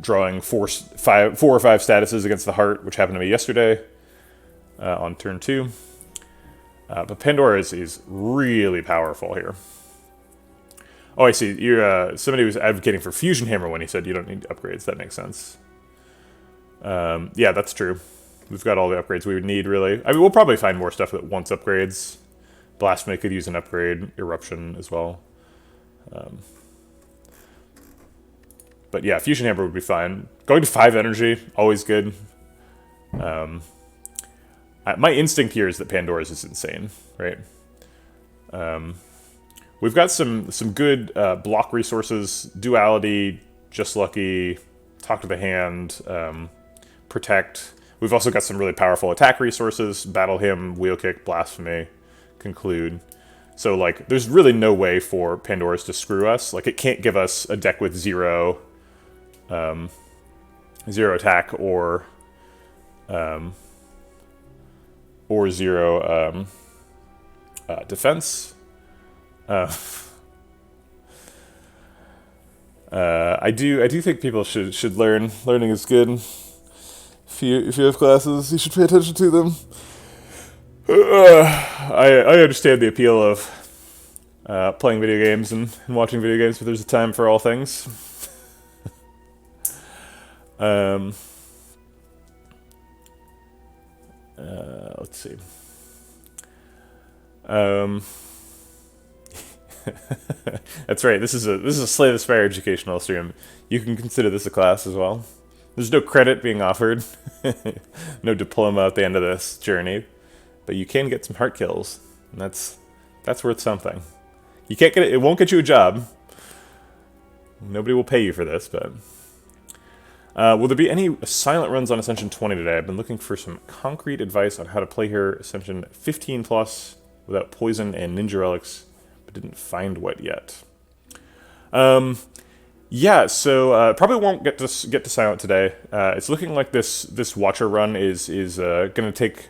drawing 4 or 5 statuses against the heart, which happened to me yesterday on turn 2. But Pandora is really powerful here. Oh, I see. You're somebody was advocating for Fusion Hammer when he said you don't need upgrades. That makes sense. Yeah, that's true. We've got all the upgrades we would need, really. I mean, we'll probably find more stuff that wants upgrades. Blasphemy could use an upgrade. Eruption as well. But yeah, Fusion Hammer would be fine. Going to 5 energy, always good. My instinct here is that Pandora's is insane, right? We've got some good block resources. Duality, Just Lucky, Talk to the Hand, Protect. We've also got some really powerful attack resources. Battle Hymn, Wheel Kick, Blasphemy, Conclude. So, like, there's really no way for Pandora's to screw us. Like, it can't give us a deck with 0 attack or 0 defense. I do think people should learn. Learning is good. If you have classes, you should pay attention to them. I understand the appeal of playing video games and watching video games, but there's a time for all things. Let's see. That's right. This is a Slay the Spire educational stream. You can consider this a class as well. There's no credit being offered, no diploma at the end of this journey, but you can get some heart kills, and that's worth something. You can't get it. It won't get you a job. Nobody will pay you for this, but will there be any silent runs on Ascension 20 today? I've been looking for some concrete advice on how to play here Ascension 15 plus without poison and ninja relics, but didn't find what yet. Yeah, so probably won't get to silent today. It's looking like this Watcher run is going to take,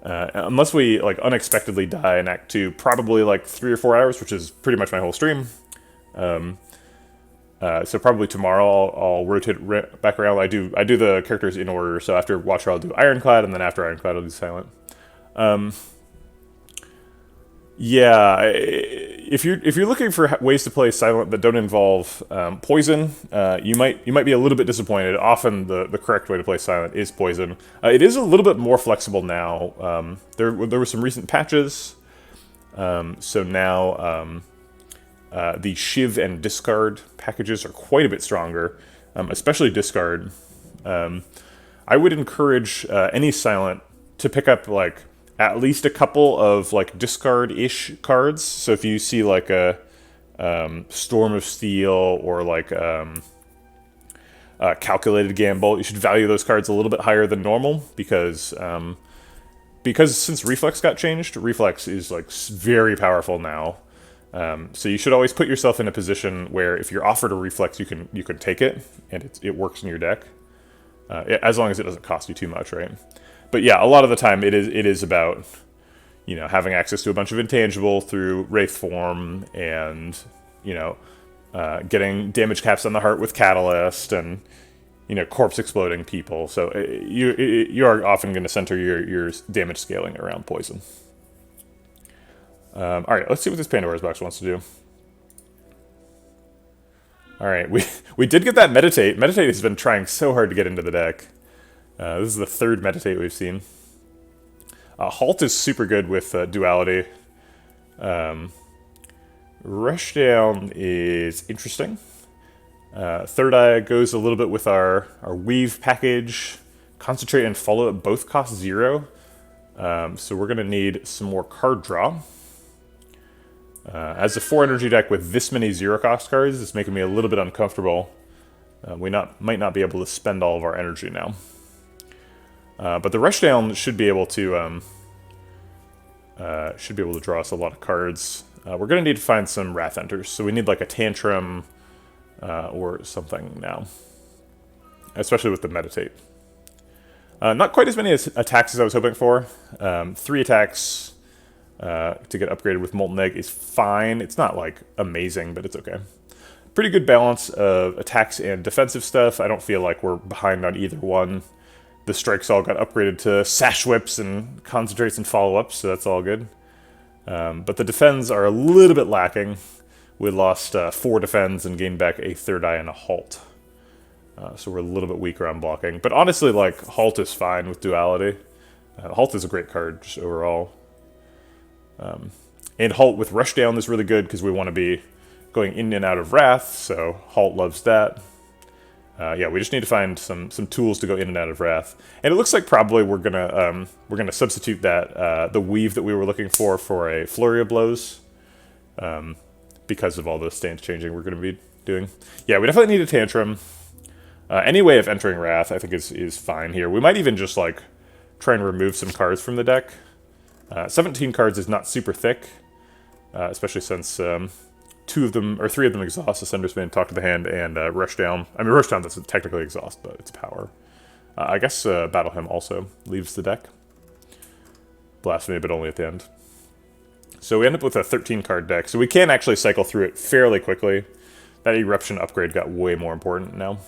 unless we like unexpectedly die in Act 2, probably like 3 or 4 hours, which is pretty much my whole stream. So probably tomorrow I'll rotate back around. I do the characters in order. So after Watcher I'll do Ironclad, and then after Ironclad I'll do Silent. Yeah, if you're looking for ways to play Silent that don't involve poison, you might be a little bit disappointed. Often the correct way to play Silent is poison. It is a little bit more flexible now. There were some recent patches, so now the Shiv and Discard packages are quite a bit stronger, especially Discard. I would encourage any Silent to pick up like at least a couple of like discard-ish cards. So if you see like a Storm of Steel or like Calculated Gamble, you should value those cards a little bit higher than normal because since Reflex got changed, Reflex is like very powerful now. So you should always put yourself in a position where if you're offered a Reflex, you can take it and it works in your deck, as long as it doesn't cost you too much, right? But yeah, a lot of the time it is about, you know, having access to a bunch of intangible through Wraith form and, you know, getting damage caps on the heart with Catalyst and, you know, corpse exploding people. So you are often going to center your damage scaling around poison. All right, let's see what this Pandora's box wants to do. All right, we did get that Meditate. Meditate has been trying so hard to get into the deck. This is the 3rd Meditate we've seen. Halt is super good with Duality. Rushdown is interesting. Third Eye goes a little bit with our Weave package. Concentrate and Follow Up both cost 0. So we're going to need some more card draw. As a 4 energy deck with this many 0-cost cards, it's making me a little bit uncomfortable. We might not be able to spend all of our energy now. But the Rushdown should be able to draw us a lot of cards. We're going to need to find some Wrath Enters, so we need like a Tantrum or something now, especially with the Meditate. Not quite as many attacks as I was hoping for. 3 attacks to get upgraded with Molten Egg is fine. It's not like amazing, but it's okay. Pretty good balance of attacks and defensive stuff. I don't feel like we're behind on either one. The strikes all got upgraded to Sash Whips and Concentrates and Follow-Ups, so that's all good. But the defends are a little bit lacking. We lost 4 defends and gained back a Third Eye and a Halt. So we're a little bit weaker on blocking. But honestly, like, Halt is fine with Duality. Halt is a great card, just overall. And Halt with Rushdown is really good because we want to be going in and out of Wrath, so Halt loves that. Yeah, we just need to find some tools to go in and out of Wrath. And it looks like probably we're gonna substitute that the Weave that we were looking for a Flurry of Blows. Because of all the stance changing we're gonna be doing. Yeah, we definitely need a Tantrum. Any way of entering Wrath I think is fine here. We might even just like try and remove some cards from the deck. 17 cards is not super thick, especially since 2 of them, or 3 of them exhaust, Ascender's Bane, Talk to the Hand, and Rushdown. I mean, Rushdown doesn't technically exhaust, but it's power. I guess Battle Hymn also leaves the deck. Blasphemy, but only at the end. So we end up with a 13-card deck, so we can actually cycle through it fairly quickly. That Eruption upgrade got way more important now.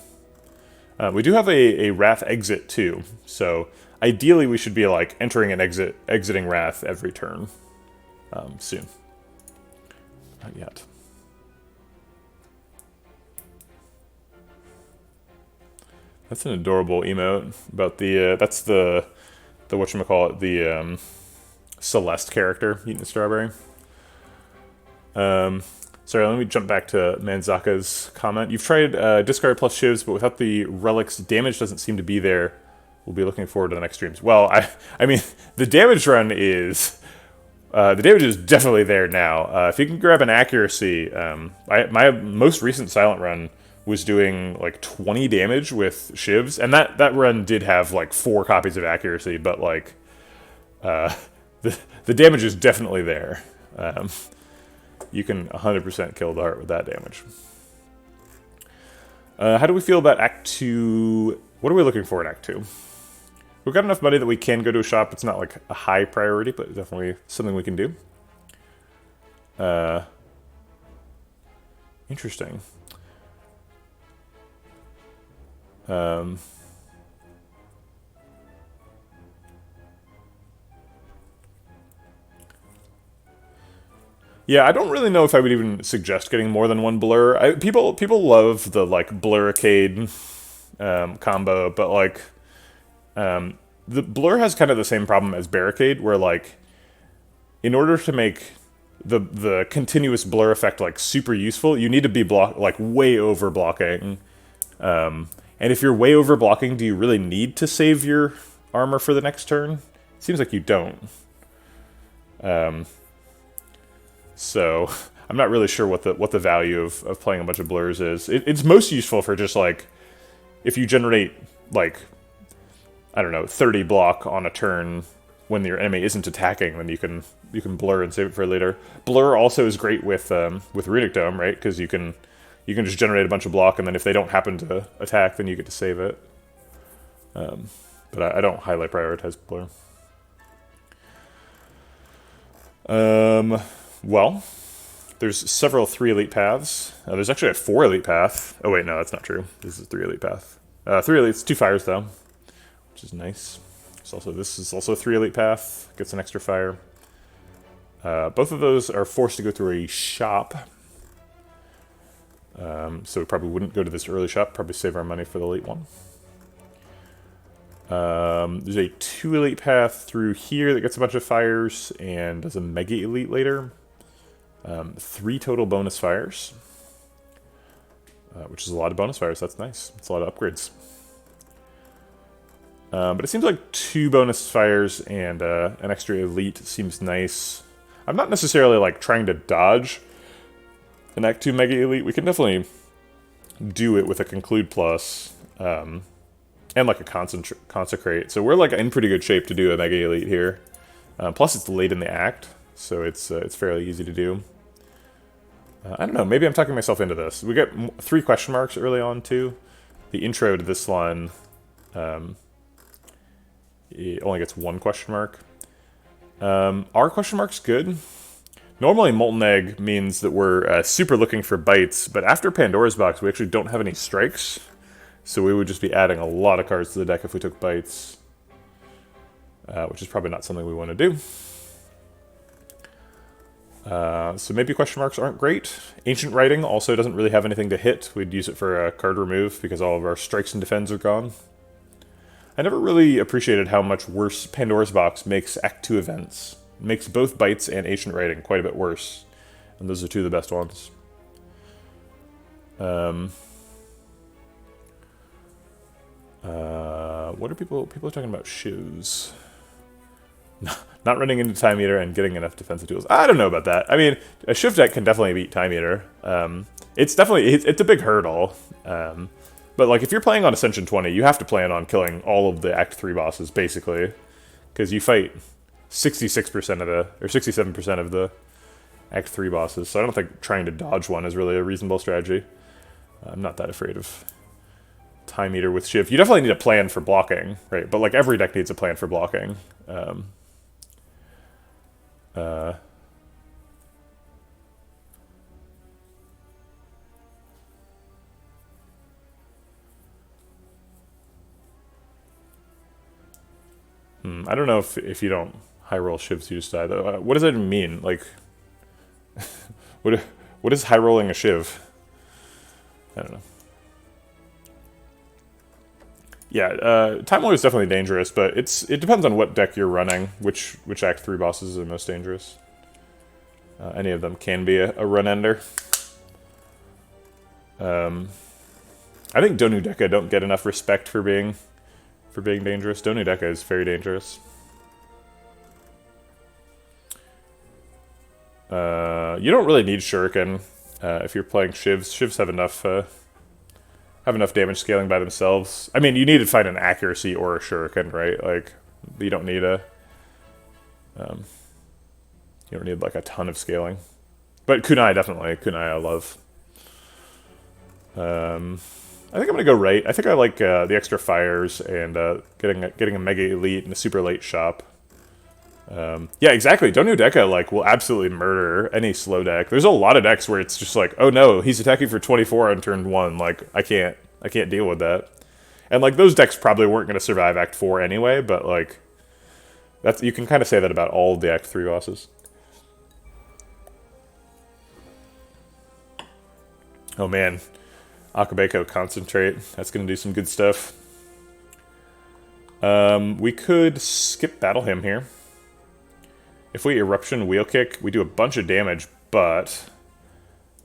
We do have a Wrath exit, too, so ideally we should be like entering and exiting Wrath every turn soon. Not yet. That's an adorable emote about the that's the whatchamacallit, the Celeste character eating a strawberry. Sorry, let me jump back to Manzaka's comment. You've tried discard plus shivs, but without the relics, damage doesn't seem to be there. We'll be looking forward to the next streams. Well, I mean, the damage run is the damage is definitely there now. If you can grab an accuracy, my most recent silent run was doing like 20 damage with shivs, and that run did have like 4 copies of accuracy, but like the damage is definitely there. You can 100% kill the heart with that damage. How do we feel about Act 2? What are we looking for in Act 2? We've got enough money that we can go to a shop. It's not like a high priority, but definitely something we can do. Interesting. Yeah, I don't really know if I would even suggest getting more than 1 blur. People love the like blurricade combo, but like the blur has kind of the same problem as barricade, where like in order to make the continuous blur effect like super useful, you need to be like way over blocking. And if you're way over blocking, do you really need to save your armor for the next turn? Seems like you don't. So I'm not really sure what the value of playing a bunch of blurs is. It's most useful for just like if you generate like, I don't know, 30 block on a turn when your enemy isn't attacking, then you can blur and save it for later. Blur also is great with Runic Dome, right? Because you can just generate a bunch of block, and then if they don't happen to attack, then you get to save it. But I don't highly prioritize blur. Well, there's several 3 elite paths. There's actually a 4 elite path. Oh wait, no, that's not true. This is a 3 elite path. 3 elites, 2 fires though, which is nice. This is also a 3 elite path. Gets an extra fire. Both of those are forced to go through a shop. So we probably wouldn't go to this early shop. Probably save our money for the late one. There's a 2 elite path through here that gets a bunch of fires and does a mega elite later. 3 total bonus fires. which is a lot of bonus fires. That's nice. It's a lot of upgrades. But it seems like 2 bonus fires and an extra elite seems nice. I'm not necessarily like trying to dodge an Act 2 Mega Elite. We can definitely do it with a Conclude Plus and like a Consecrate. So we're like in pretty good shape to do a Mega Elite here. Plus it's late in the act, so it's fairly easy to do. I don't know, maybe I'm talking myself into this. We get 3 question marks early on too. The intro to this one it only gets 1 question mark. Our question mark's good. Normally Molten Egg means that we're super looking for bites, but after Pandora's Box we actually don't have any strikes. So we would just be adding a lot of cards to the deck if we took bites. Which is probably not something we want to do. So maybe question marks aren't great. Ancient Writing also doesn't really have anything to hit. We'd use it for a card remove because all of our strikes and defends are gone. I never really appreciated how much worse Pandora's Box makes Act 2 events. It makes both bites and Ancient Writing quite a bit worse. And those are 2 of the best ones. What are people are talking about shivs? Not running into Time Eater and getting enough defensive tools. I don't know about that. I mean, a shiv deck can definitely beat Time Eater. It's a big hurdle. But like if you're playing on Ascension 20, you have to plan on killing all of the Act 3 bosses basically, because you fight 66% of the or 67% of the Act 3 bosses. So I don't think trying to dodge one is really a reasonable strategy. I'm not that afraid of Time Eater with Shiv. You definitely need a plan for blocking, right? But like every deck needs a plan for blocking. I don't know if you don't high roll Shivs, you just die though. What does that even mean? Like, what is high rolling a Shiv? I don't know. Yeah, Time Lord is definitely dangerous, but it depends on what deck you're running, which Act 3 bosses are most dangerous. Any of them can be a run ender. I think Donu Deka don't get enough respect for being dangerous. Donu Deka is very dangerous. You don't really need Shuriken if you're playing Shivs. Shivs have enough damage scaling by themselves. I mean, you need to find an accuracy or a Shuriken, right? Like, you don't need like a ton of scaling. But Kunai definitely. Kunai I love. I think I'm gonna go right. I think I like the extra fires and getting a Mega Elite and a super late shop. Yeah, exactly. Donu Deka like will absolutely murder any slow deck. There's a lot of decks where it's just like, oh no, he's attacking for 24 on turn 1. Like I can't deal with that. And like those decks probably weren't going to survive Act 4 anyway. But like you can kind of say that about all of the Act 3 bosses. Oh man, Akabeko Concentrate. That's going to do some good stuff. We could skip Battle Hymn here. If we Eruption Wheel Kick, we do a bunch of damage, but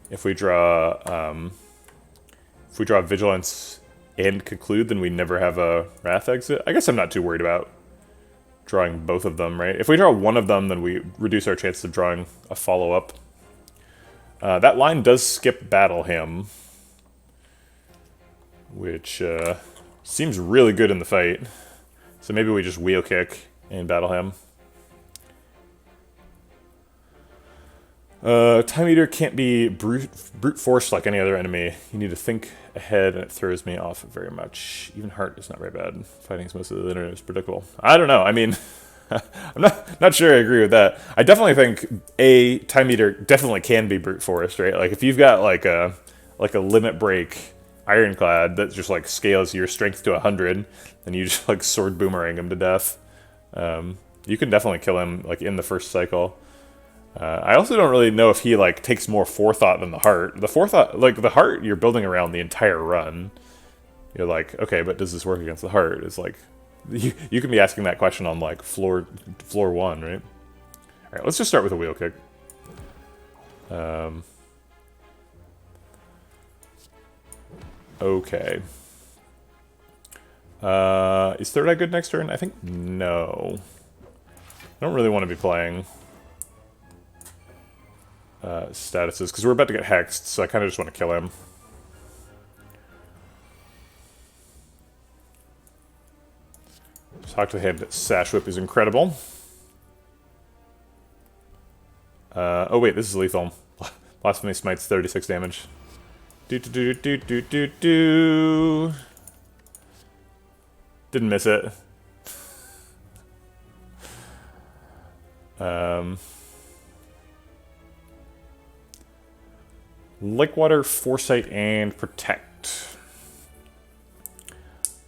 if we draw Vigilance and Conclude, then we never have a Wrath exit. I guess I'm not too worried about drawing both of them, right? If we draw one of them, then we reduce our chances of drawing a follow-up. That line does skip Battle Hymn, which seems really good in the fight. So maybe we just Wheel Kick and Battle Hymn. Time Eater can't be brute force like any other enemy. You need to think ahead, and it throws me off very much. Even Heart is not very bad. Fighting is most of the internet is predictable. I don't know. I mean, I'm not sure I agree with that. I definitely think Time Eater definitely can be brute force, right? Like if you've got like a limit break Ironclad that just like scales your strength to 100, and you just like sword boomerang him to death. You can definitely kill him like in the first cycle. I also don't really know if he like takes more forethought than the Heart. The Heart you're building around the entire run. You're like, okay, but does this work against the Heart? It's like you can be asking that question on like floor 1, right? All right, let's just start with a Wheel Kick. okay. Is third eye good next turn? I think no. I don't really want to be playing statuses, because we're about to get hexed, so I kind of just want to kill him. Talk to the Hand Sash Whip is incredible. Oh wait, this is lethal. Blasphemy Smite's 36 damage. Do. Didn't miss it. Lickwater, Foresight, and Protect.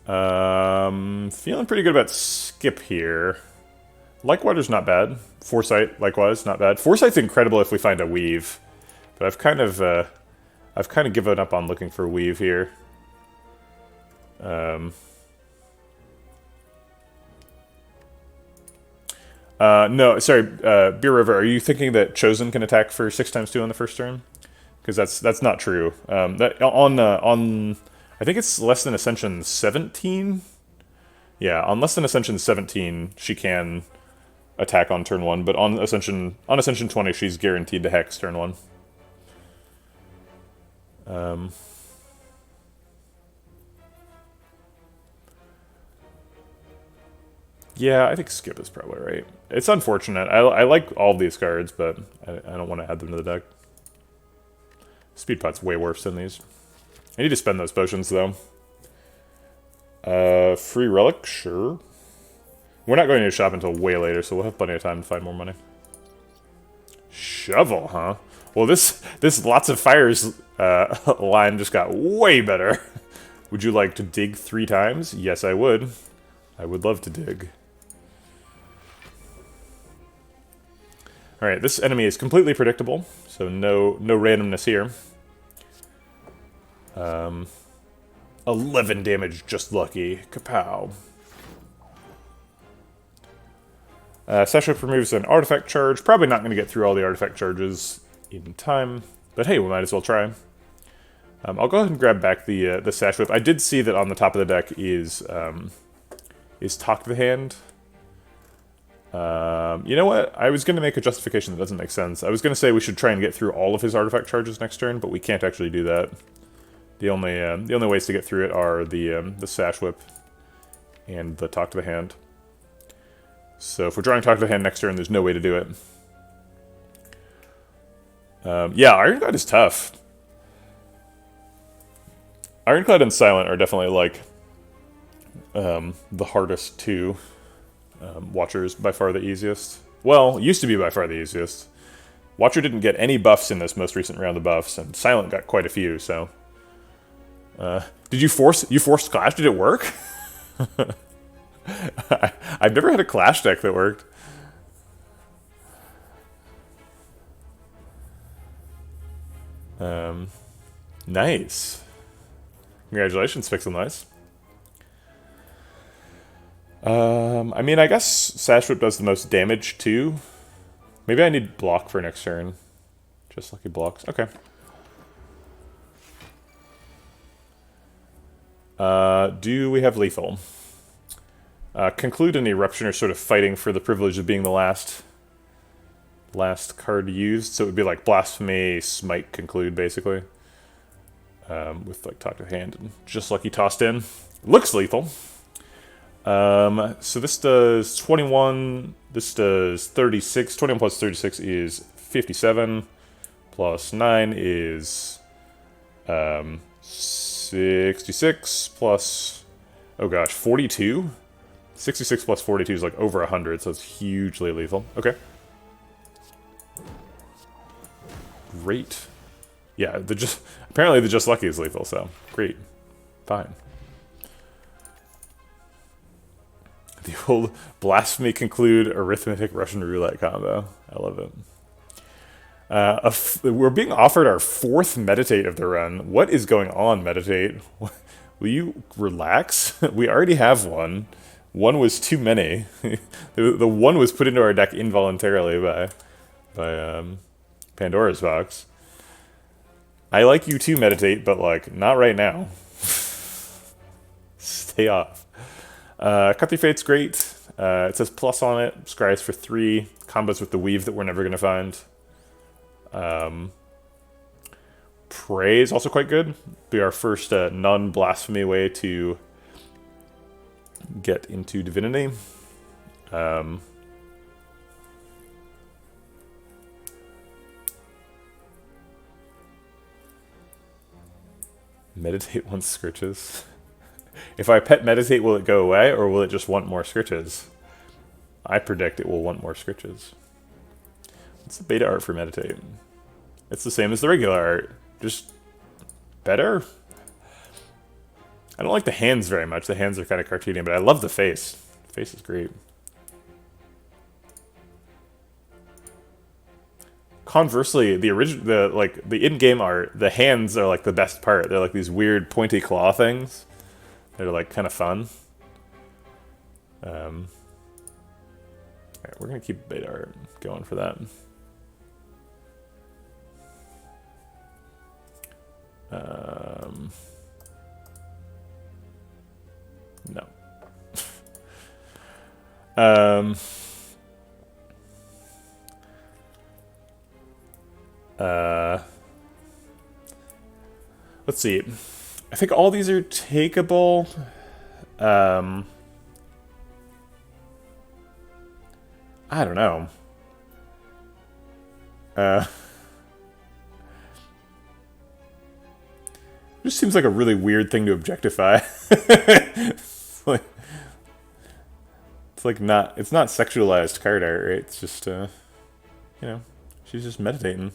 Feeling pretty good about Skip here. Lickwater's not bad. Foresight, likewise, not bad. Foresight's incredible if we find a Weave, but I've kind of given up on looking for Weave here. No, sorry, Beer River. Are you thinking that Chosen can attack for 6x2 on the first turn? Because that's not true. That on I think it's less than Ascension 17. Yeah, on less than Ascension 17, she can attack on turn 1, but on Ascension 20, she's guaranteed to hex turn 1. Yeah, I think Skip is probably right. It's unfortunate. I like all of these cards, but I don't want to add them to the deck. Speed Pot's way worse than these. I need to spend those potions, though. Free Relic? Sure. We're not going to shop until way later, so we'll have plenty of time to find more money. Shovel, huh? Well, this Lots of Fires line just got way better. Would you like to dig 3 times? Yes, I would. I would love to dig. Alright, this enemy is completely predictable, so no randomness here. 11 damage, just lucky. Kapow. Sash Whip removes an artifact charge. Probably not going to get through all the artifact charges in time, but hey, we might as well try. I'll go ahead and grab back the Sash Whip. I did see that on the top of the deck is Talk to the Hand. You know what? I was going to make a justification that doesn't make sense. I was going to say we should try and get through all of his artifact charges next turn, but we can't actually do that. The only ways to get through it are the Sash Whip and the Talk to the Hand. So if we're drawing Talk to the Hand next turn, there's no way to do it. Yeah, Ironclad is tough. Ironclad and Silent are definitely like the hardest two. Watcher's by far the easiest. Well, used to be by far the easiest. Watcher didn't get any buffs in this most recent round of buffs, and Silent got quite a few, so... did you force Clash? Did it work? I've never had a Clash deck that worked. Nice. Congratulations, Pixel Nice. I mean, I guess Sash Whip does the most damage, too. Maybe I need block for next turn. Just lucky blocks. Okay. Do we have lethal? Conclude and Eruption are sort of fighting for the privilege of being the last card used, so it would be like Blasphemy, Smite, Conclude, basically. With like Talk to the Hand and Just Lucky tossed in. Looks lethal. So this does 21, this does 36, 21 plus 36 is 57, plus 9 is 66, plus, oh gosh, 42? 66 plus 42 is like over 100, so it's hugely lethal. Okay. Great. Yeah, apparently the Just Lucky is lethal, so great. Fine. The old Blasphemy Conclude Arithmetic Russian Roulette combo. I love it. We're being offered our 4th Meditate of the run. What is going on, Meditate? Will you relax? We already have one. One was too many. The one was put into our deck involuntarily by Pandora's Box. I like you too, Meditate, but like not right now. Stay off. Cut Through Fate's great. It says plus on it. Scries for 3. Combos with the weave that we're never going to find. Pray is also quite good. Be our first non-blasphemy way to get into divinity. Meditate once scritches. If I pet meditate, will it go away, or will it just want more scritches? I predict it will want more scritches. What's the beta art for meditate? It's the same as the regular art, just better. I don't like the hands very much. The hands are kind of cartoony, but I love the face. The face is great. Conversely, the in-game art, the hands are like the best part. They're like these weird pointy claw things. They're like kind of fun. Alright, we're gonna keep beta art going for that. No. Let's see. I think all these are takeable. I don't know. It just seems like a really weird thing to objectify. it's not sexualized card art, right? It's just you know, she's just meditating.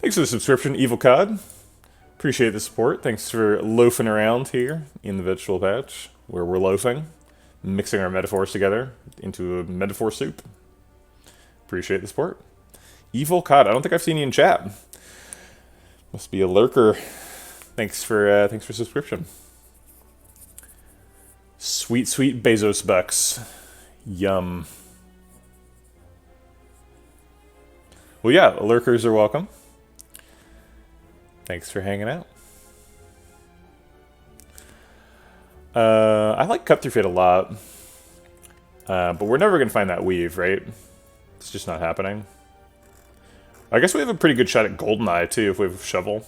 Thanks for the subscription, Evil Cod. Appreciate the support. Thanks for loafing around here in the vegetable patch, where we're loafing, mixing our metaphors together into a metaphor soup. Appreciate the support. Evil Cod, I don't think I've seen you in chat. Must be a lurker. Thanks for subscription. Sweet, sweet Bezos bucks. Yum. Well, yeah, lurkers are welcome. Thanks for hanging out. I like Cut Through Fate a lot. But we're never going to find that weave, right? It's just not happening. I guess we have a pretty good shot at Goldeneye, too, if we have Shovel.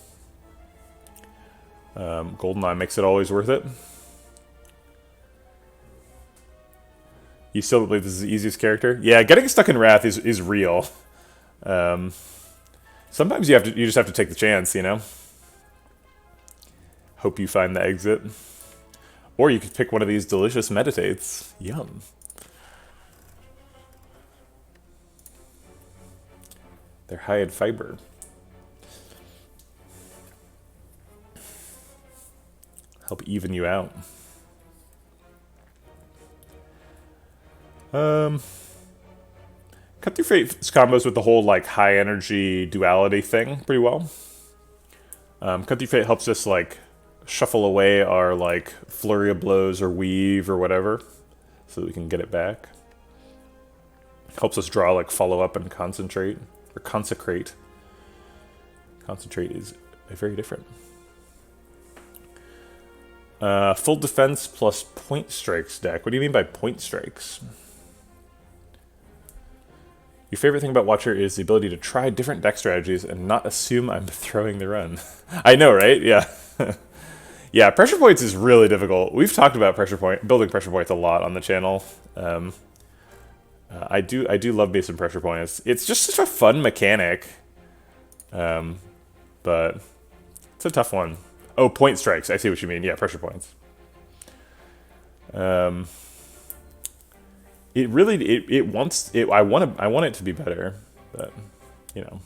Goldeneye makes it always worth it. You still believe this is the easiest character? Yeah, getting stuck in Wrath is real. Sometimes you just have to take the chance, you know? Hope you find the exit. Or you could pick one of these delicious meditates. Yum. They're high in fiber. Help even you out. Cut Through Fate's combos with the whole like high energy duality thing pretty well. Cut Through Fate helps us like shuffle away our like flurry of blows or weave or whatever, so that we can get it back. Helps us draw like follow up and concentrate or consecrate. Concentrate is very different. Full defense plus point strikes deck. What do you mean by point strikes? Your favorite thing about Watcher is the ability to try different deck strategies and not assume I'm throwing the run. I know, right? Yeah. Yeah, pressure points is really difficult. We've talked about building pressure points a lot on the channel. I do love me some pressure points. It's just such a fun mechanic. But it's a tough one. Oh, point strikes. I see what you mean. Yeah, pressure points. It really I want it to be better, but you know.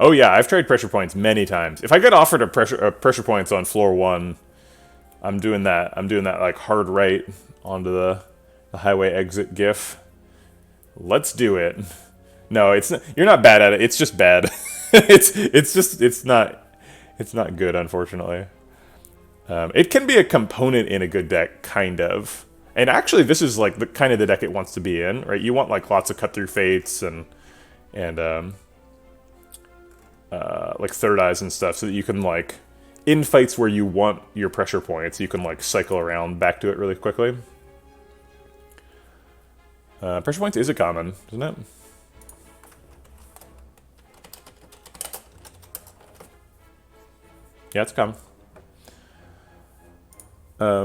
Oh yeah, I've tried pressure points many times. If I get offered a pressure points on floor 1, I'm doing that. I'm doing that like hard right onto the highway exit gif. Let's do it. No, it's not, you're not bad at it. It's just bad. it's not good, unfortunately. It can be a component in a good deck, kind of. And actually, this is like the kind of the deck it wants to be in, right? You want like lots of cut through fates and like third eyes and stuff, so that you can like in fights where you want your pressure points, you can like cycle around back to it really quickly. Pressure points is a common, isn't it? Yeah, it's common. I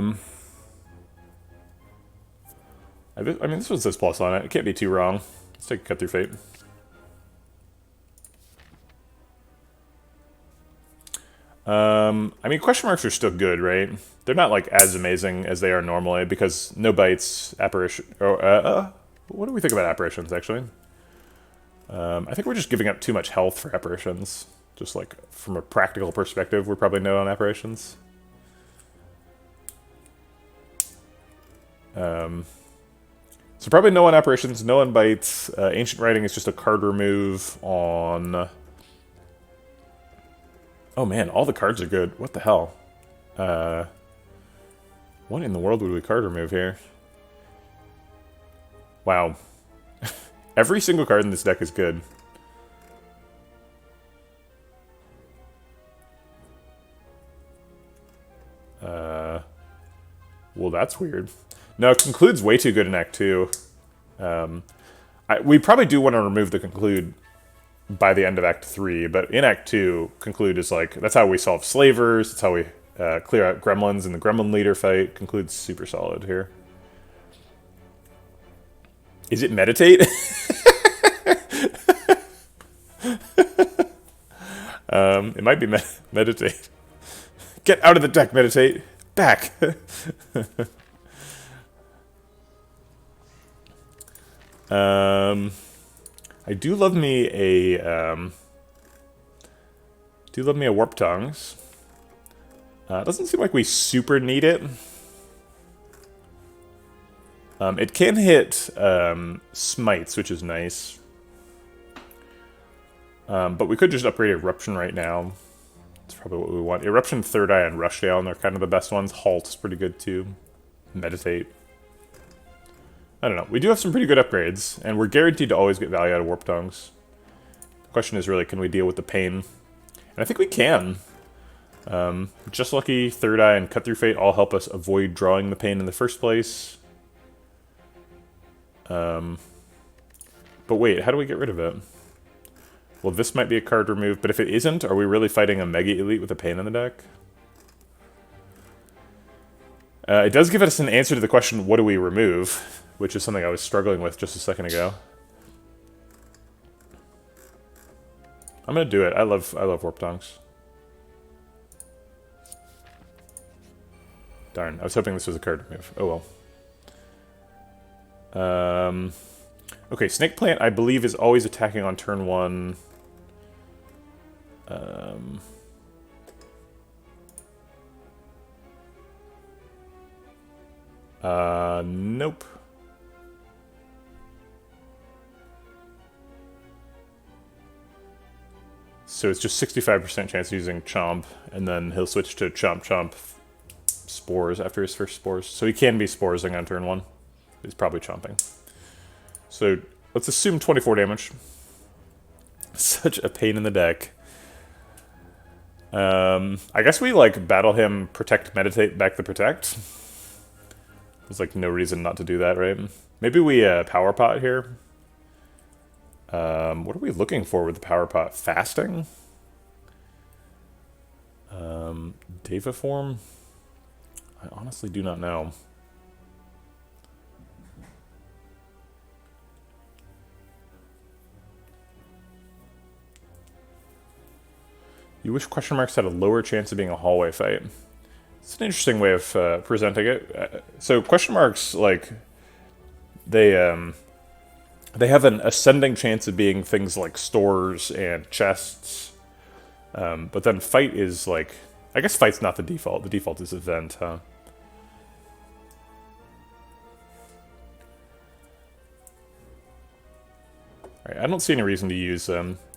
mean, this one says plus on it. It can't be too wrong. Let's take a cut through fate. I mean, question marks are still good, right? They're not like as amazing as they are normally because no bites, apparition. What do we think about apparitions actually? I think we're just giving up too much health for apparitions. Just like from a practical perspective, we're probably no on apparitions. So probably no on apparitions, no on bites. Ancient Writing is just a card remove on... Oh man, all the cards are good. What the hell? What in the world would we card remove here? Wow. Every single card in this deck is good. Well, that's weird. No, Conclude's way too good in Act 2. We probably do want to remove the Conclude by the end of Act 3, but in Act 2, Conclude is like, that's how we solve Slavers, that's how we clear out Gremlins in the Gremlin Leader fight. Conclude's super solid here. Is it Meditate? It might be Meditate. Get out of the deck, Meditate. Back. I do love me a Warp Tongues. Doesn't seem like we super need it. It can hit Smites, which is nice. But we could just upgrade Eruption right now. That's probably what we want. Eruption, Third Eye, and Rushdown are kind of the best ones. Halt is pretty good too. Meditate. I don't know. We do have some pretty good upgrades, and we're guaranteed to always get value out of Warp Tongues. The question is really, can we deal with the pain? And I think we can. Just Lucky, Third Eye, and Cut Through Fate all help us avoid drawing the pain in the first place. But wait, how do we get rid of it? Well, this might be a card remove, but if it isn't, are we really fighting a Mega Elite with a pain in the deck? It does give us an answer to the question, what do we remove? Which is something I was struggling with just a second ago. I'm gonna do it. I love Warp Tongues. Darn, I was hoping this was a card remove. Oh well. Okay, Snake Plant, I believe, is always attacking on turn 1. Nope. So it's just 65% chance of using Chomp, and then he'll switch to Chomp Chomp Spores after his first Spores. So he can be Sporesing on turn 1. He's probably chomping. So let's assume 24 damage. Such a pain in the deck. I guess we like battle him, protect, meditate, back the protect. There's like no reason not to do that, right? Maybe we power pot here. What are we looking for with the power pot? Fasting? Deva form? I honestly do not know. You wish question marks had a lower chance of being a hallway fight. It's an interesting way of presenting it. So question marks, like, they have an ascending chance of being things like stores and chests. But then fight is like, I guess fight's not the default. The default is event, huh? Alright, I don't see any reason to use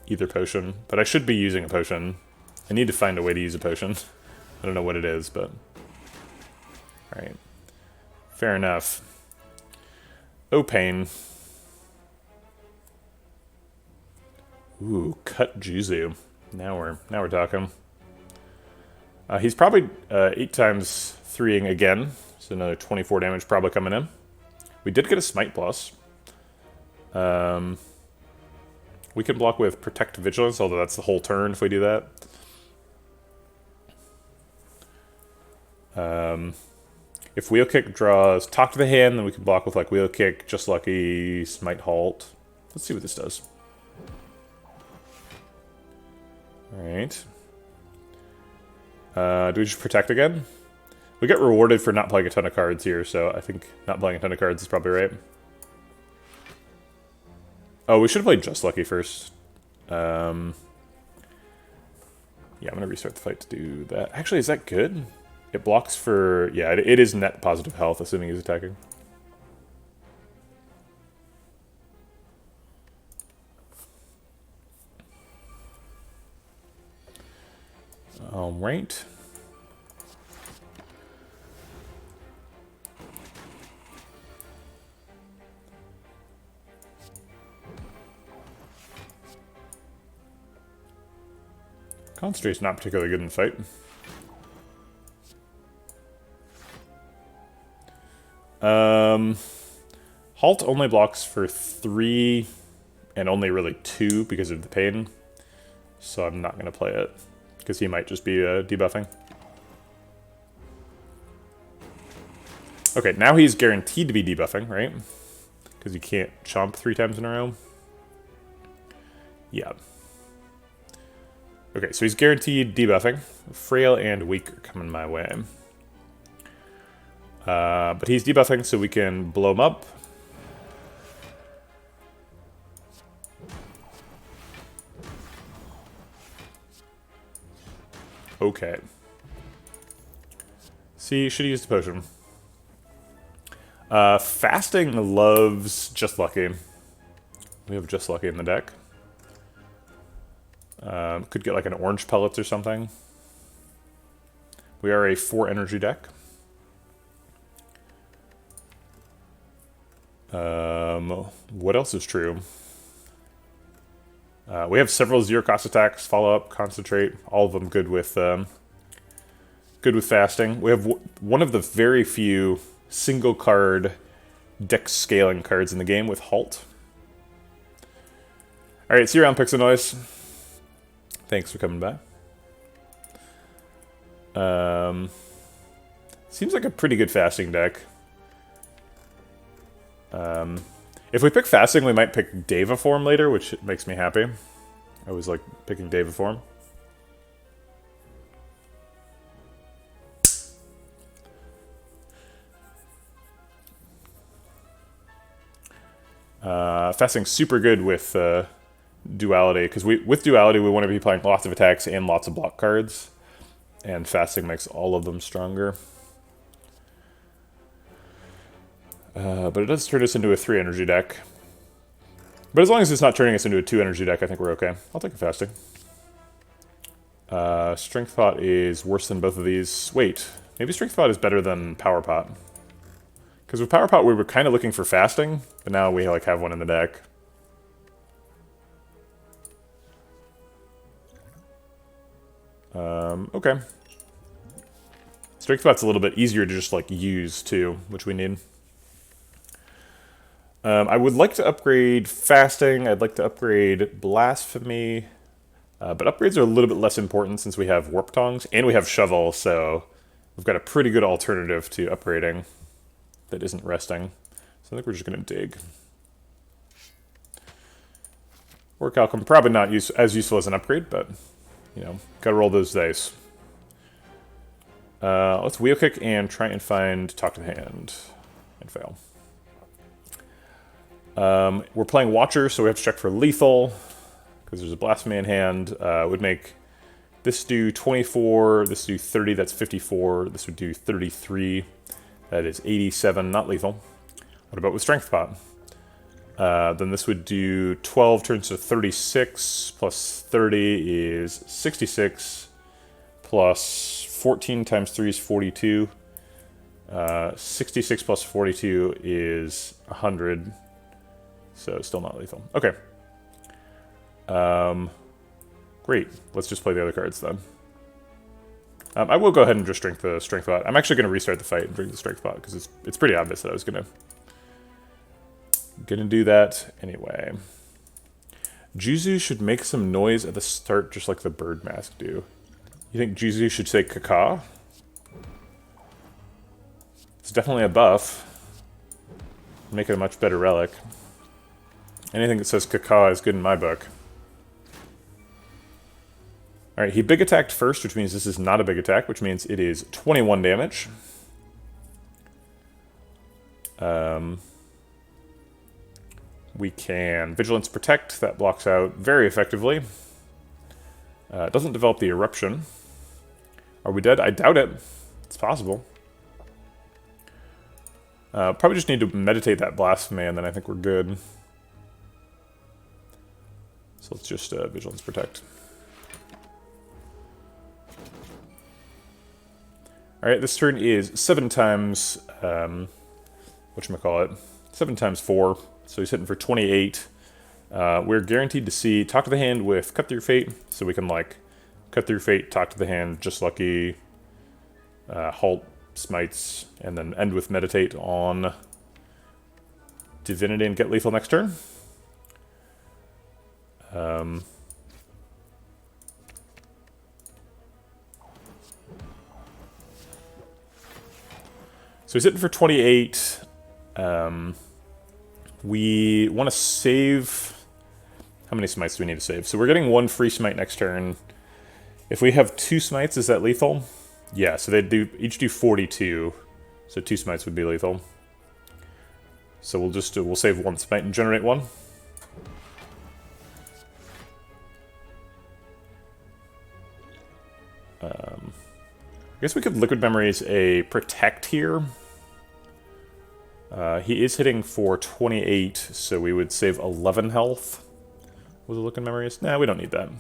either potion, but I should be using a potion. I need to find a way to use a potion. I don't know what it is, but... Alright. Fair enough. Oh, pain. Ooh, Cut Juzu. Now we're talking. He's probably 8 times 3ing again, so another 24 damage probably coming in. We did get a Smite plus. We can block with Protect Vigilance, although that's the whole turn if we do that. If Wheel Kick draws Talk to the Hand, then we can block with like Wheel Kick, Just Lucky, Smite Halt. Let's see what this does. Alright. Do we just Protect again? We get rewarded for not playing a ton of cards here, so I think not playing a ton of cards is probably right. Oh, we should have played Just Lucky first. Yeah, I'm going to restart the fight to do that. Actually, is that good? It blocks for... Yeah, it is net positive health, assuming he's attacking. Alright. Concentrate's not particularly good in the fight. Halt only blocks for 3 and only really 2 because of the pain. So I'm not going to play it because he might just be debuffing. Okay, now he's guaranteed to be debuffing, right? Because he can't chomp 3 times in a row. Yeah. Okay, so he's guaranteed debuffing. Frail and Weak are coming my way. But he's debuffing, so we can blow him up. Okay. See, should have used the potion. Fasting loves Just Lucky. We have Just Lucky in the deck. Could get like an orange pellets or something. We are a 4 energy deck. What else is true? We have several 0-cost attacks, follow up, concentrate, all of them good with fasting. We have one of the very few single card deck scaling cards in the game with halt. All right, see you around, Pixel Noise. Thanks for coming by. Seems like a pretty good fasting deck. If we pick fasting, we might pick Deva form later, which makes me happy. I always like picking Deva form. Fasting's super good with duality, because with duality we want to be playing lots of attacks and lots of block cards, and fasting makes all of them stronger. But it does turn us into a 3 energy deck. But as long as it's not turning us into a 2 energy deck, I think we're okay. I'll take a fasting. Strength Pot is worse than both of these. Wait, maybe Strength Pot is better than Power Pot. Because with Power Pot we were kind of looking for fasting, but now we like have one in the deck. Okay. Strength Pot's a little bit easier to just like use too, which we need. I would like to upgrade fasting. I'd like to upgrade blasphemy. But upgrades are a little bit less important since we have warp tongs and we have shovel, so we've got a pretty good alternative to upgrading that isn't resting. So I think we're just going to dig. Orichalcum, probably not as useful as an upgrade, but, you know, gotta roll those dice. Let's wheel kick and try and find Talk to the Hand. And fail. We're playing Watcher, so we have to check for lethal, because there's a blasphemy in hand. Would make this do 24, this do 30, that's 54, this would do 33, that is 87, not lethal. What about with Strength Pot? Then this would do 12 turns to 36, plus 30 is 66, plus 14 times 3 is 42. 66 plus 42 is 100. So still not lethal. Okay. Great. Let's just play the other cards then. I will go ahead and just drink the strength pot. I'm actually going to restart the fight and drink the strength pot because it's pretty obvious that I was gonna do that anyway. Juzu should make some noise at the start, just like the bird mask do. You think Juzu should say caca? It's definitely a buff. Make it a much better relic. Anything that says caca is good in my book. Alright, he big attacked first, which means this is not a big attack, which means it is 21 damage. We can Vigilance Protect, that blocks out very effectively. Doesn't develop the Eruption. Are we dead? I doubt it. It's possible. Probably just need to meditate that Blasphemy, and then I think we're good. So let's just Vigilance Protect. Alright, this turn is 7 times, whatchamacallit, 7 times 4, so he's hitting for 28. We're guaranteed to see Talk to the Hand with Cut Through Fate, so we can, like, Cut Through Fate, Talk to the Hand, Just Lucky, Halt, Smites, and then end with Meditate on Divinity and get lethal next turn. So he's hitting for 28. We want to save... How many smites do we need to save? So we're getting 1 free smite next turn. If we have 2 smites, is that lethal? Yeah, so they each do 42. So 2 smites would be lethal. So we'll save 1 smite and generate 1. I guess we could Liquid Memories a Protect here. He is hitting for 28, so we would save 11 health with the Liquid Memories. Nah, we don't need that.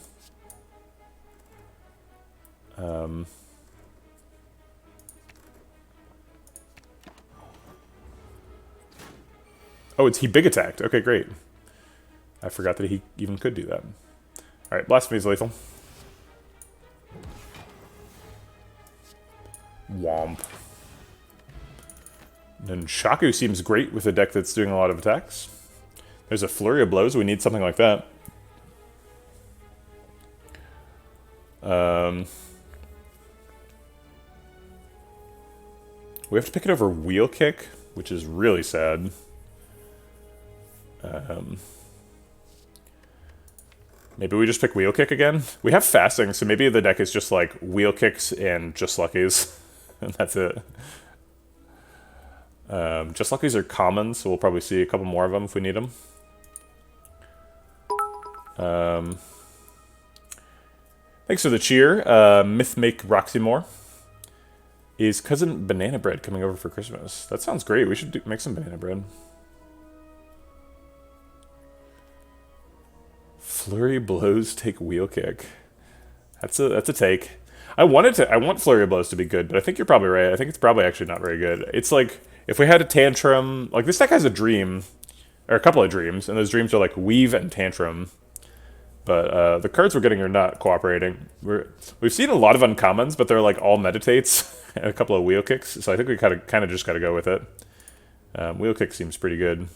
Oh, he big attacked. Okay, great. I forgot that he even could do that. Alright, Blasphemy is lethal. Womp. And Shaku seems great with a deck that's doing a lot of attacks. There's a Flurry of Blows. We need something like that. We have to pick it over Wheel Kick, which is really sad. Maybe we just pick Wheel Kick again? We have Fasting, so maybe the deck is just like Wheel Kicks and Just Luckies. And that's it. Just Luckies are common, so we'll probably see a couple more of them if we need them. Thanks for the cheer. Myth Make Roxymore. Is Cousin Banana Bread coming over for Christmas? That sounds great. We should make some banana bread. Flurry Blows take Wheel Kick. That's a take. I want Flurry of Blows to be good, but I think you're probably right. I think it's probably actually not very good. It's like, if we had a Tantrum... Like, this deck has a Dream, or a couple of Dreams, and those Dreams are like Weave and Tantrum. But the cards we're getting are not cooperating. We've seen a lot of uncommons, but they're like all Meditates and a couple of Wheel Kicks, so I think we kind of just got to go with it. Wheel Kick seems pretty good.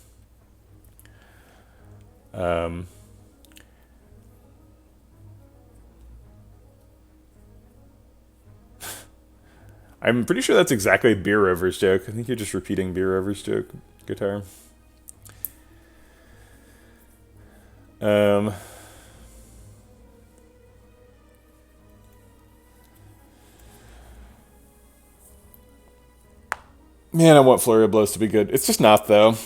I'm pretty sure that's exactly Beer Rover's joke. I think you're just repeating Beer Rover's joke, Guitar. Man, I want Flurry of Blows to be good. It's just not, though.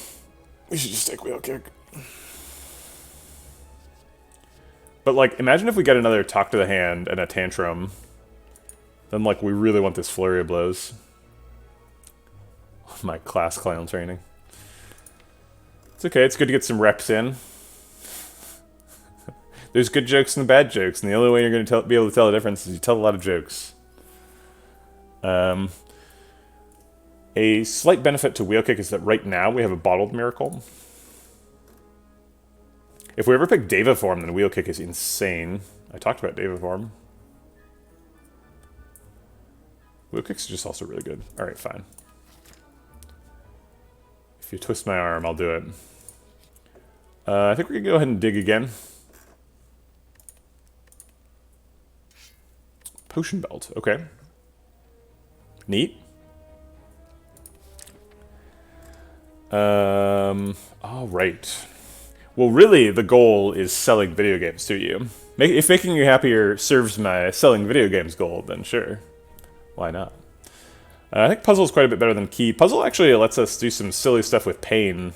We should just take Wheel Kick. But, like, imagine if we get another Talk to the Hand and a Tantrum. Then, like, we really want this Flurry of Blows. My class clown training. It's okay, it's good to get some reps in. There's good jokes and bad jokes, and the only way you're going to be able to tell the difference is you tell a lot of jokes. A slight benefit to Wheel Kick is that right now we have a Bottled Miracle. If we ever pick Deva form, then Wheel Kick is insane. I talked about David Form. Wheel kicks are just also really good. Alright, fine. If you twist my arm, I'll do it. I think we can go ahead and dig again. Potion belt, okay. Neat. Alright. Well, really, the goal is selling video games to you. If making you happier serves my selling video games goal, then sure. Why not? I think puzzle is quite a bit better than key. Puzzle actually lets us do some silly stuff with pain.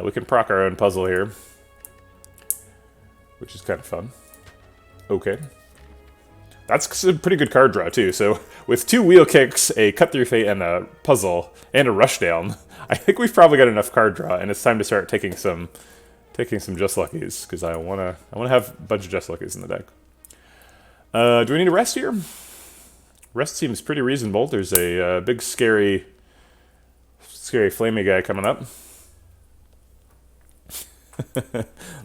We can proc our own puzzle here, which is kind of fun. Okay. That's a pretty good card draw, too. So, with 2 wheel kicks, a cut through fate, and a puzzle, and a rushdown, I think we've probably got enough card draw, and it's time to start taking some Just Luckies, because I wanna have a bunch of Just Luckies in the deck. Do we need a rest here? Rest seems pretty reasonable. There's a big, scary flamey guy coming up.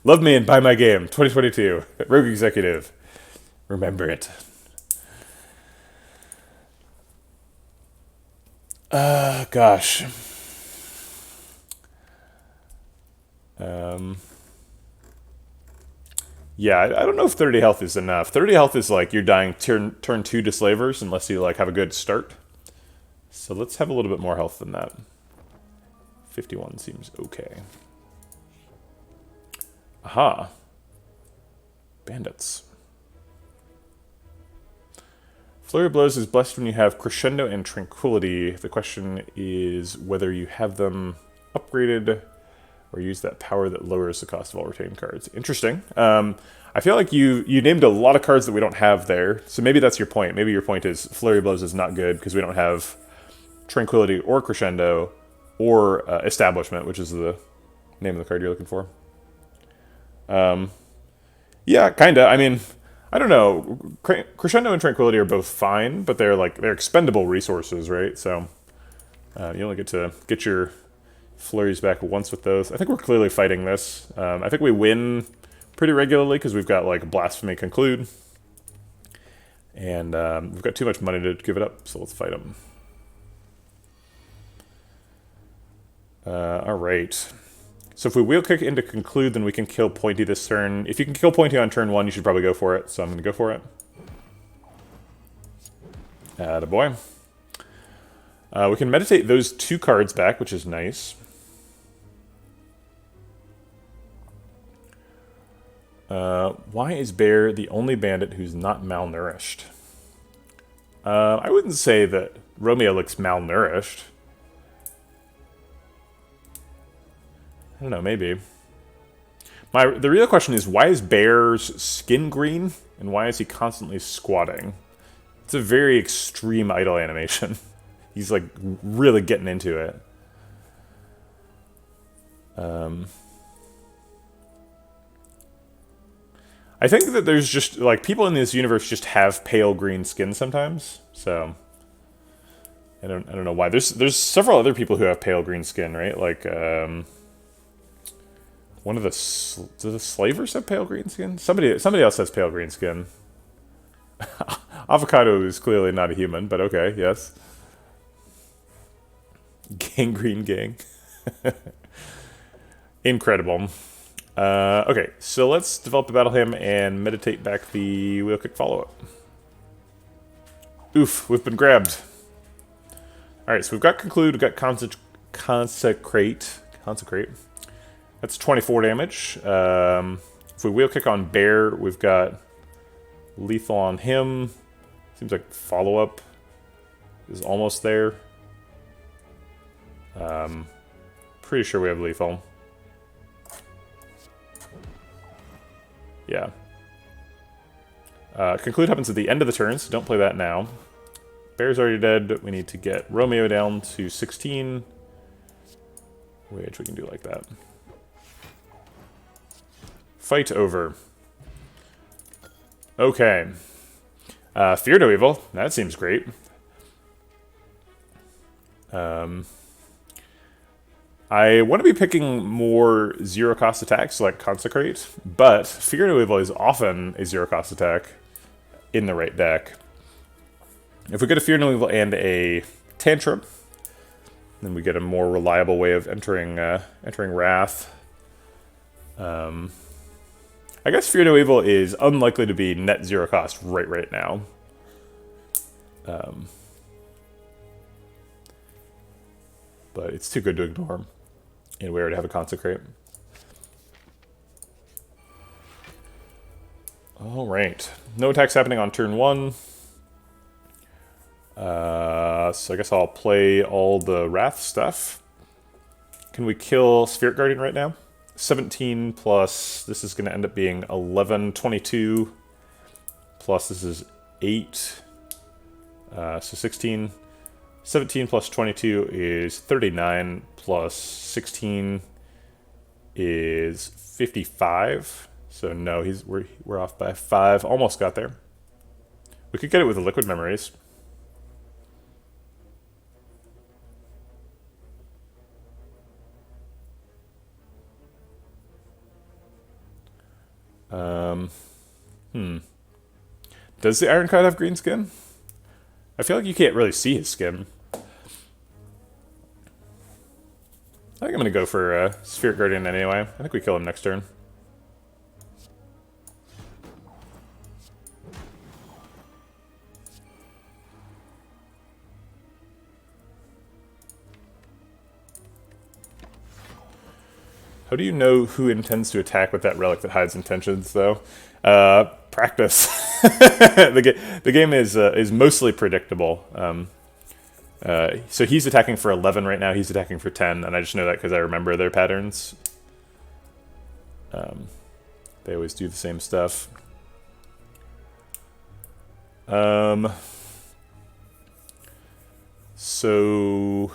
Love me and buy my game, 2022. Rogue Executive. Remember it. Gosh. Yeah, I don't know if 30 health is enough. 30 health is like you're dying turn 2 to Slavers unless you like have a good start. So let's have a little bit more health than that. 51 seems okay. Aha. Bandits. Flurry of Blows is blessed when you have Crescendo and Tranquility. The question is whether you have them upgraded or use that power that lowers the cost of all retained cards. Interesting. I feel like you named a lot of cards that we don't have there, so maybe that's your point. Maybe your point is Flurry of Blows is not good because we don't have Tranquility or Crescendo or Establishment, which is the name of the card you're looking for. Yeah, kinda. I mean, I don't know. Crescendo and Tranquility are both fine, but they're expendable resources, right? So you only get to get your flurries back once with those. I think we're clearly fighting this. I think we win pretty regularly because we've got like Blasphemy Conclude, and we've got too much money to give it up. So let's fight them. All right. So if we wheel kick into Conclude, then we can kill Pointy this turn. If you can kill Pointy on turn 1, you should probably go for it. So I'm going to go for it. Attaboy. We can meditate those 2 cards back, which is nice. Why is Bear the only bandit who's not malnourished? I wouldn't say that Romeo looks malnourished. I don't know, maybe. The real question is, why is Bear's skin green, and why is he constantly squatting? It's a very extreme idle animation. He's, like, really getting into it. I think that there's just, like, people in this universe just have pale green skin sometimes, so... I don't know why. There's several other people who have pale green skin, right? Like, one of the... Do the Slavers have pale green skin? Somebody else has pale green skin. Avocado is clearly not a human, but okay, yes. Gangrene Gang. Incredible. Okay, so let's develop the Battle Hymn and meditate back the Wheel Kick follow-up. Oof, we've been grabbed. Alright, so we've got Conclude, we've got Consecrate. That's 24 damage. If we Wheel Kick on Bear, we've got Lethal on him. Seems like follow-up is almost there. Pretty sure we have Lethal. Yeah. Conclude happens at the end of the turn, so don't play that now. Bear's already dead. We need to get Romeo down to 16. Which we can do like that. Fight over. Okay. Fear no evil. That seems great. I want to be picking more zero-cost attacks like Consecrate, but Fear No Evil is often a zero-cost attack in the right deck. If we get a Fear No Evil and a Tantrum, then we get a more reliable way of entering Wrath. I guess Fear No Evil is unlikely to be net zero cost right now. But it's too good to ignore. And we already have a Consecrate. Alright. No attacks happening on turn 1. So I guess I'll play all the Wrath stuff. Can we kill Spirit Guardian right now? 17 plus, this is going to end up being 11, 22. Plus this is 8. So 16. 17 plus 22 is 39, plus 16 is 55. So no, we're off by 5. Almost got there. We could get it with the Liquid Memories. Does the Ironclad have green skin? I feel like you can't really see his skin. I think I'm going to go for Spirit Guardian anyway. I think we kill him next turn. How do you know who intends to attack with that relic that hides intentions, though? Practice. The game is mostly predictable. So he's attacking for 11 right now. He's attacking for 10, and I just know that because I remember their patterns. They always do the same stuff. So,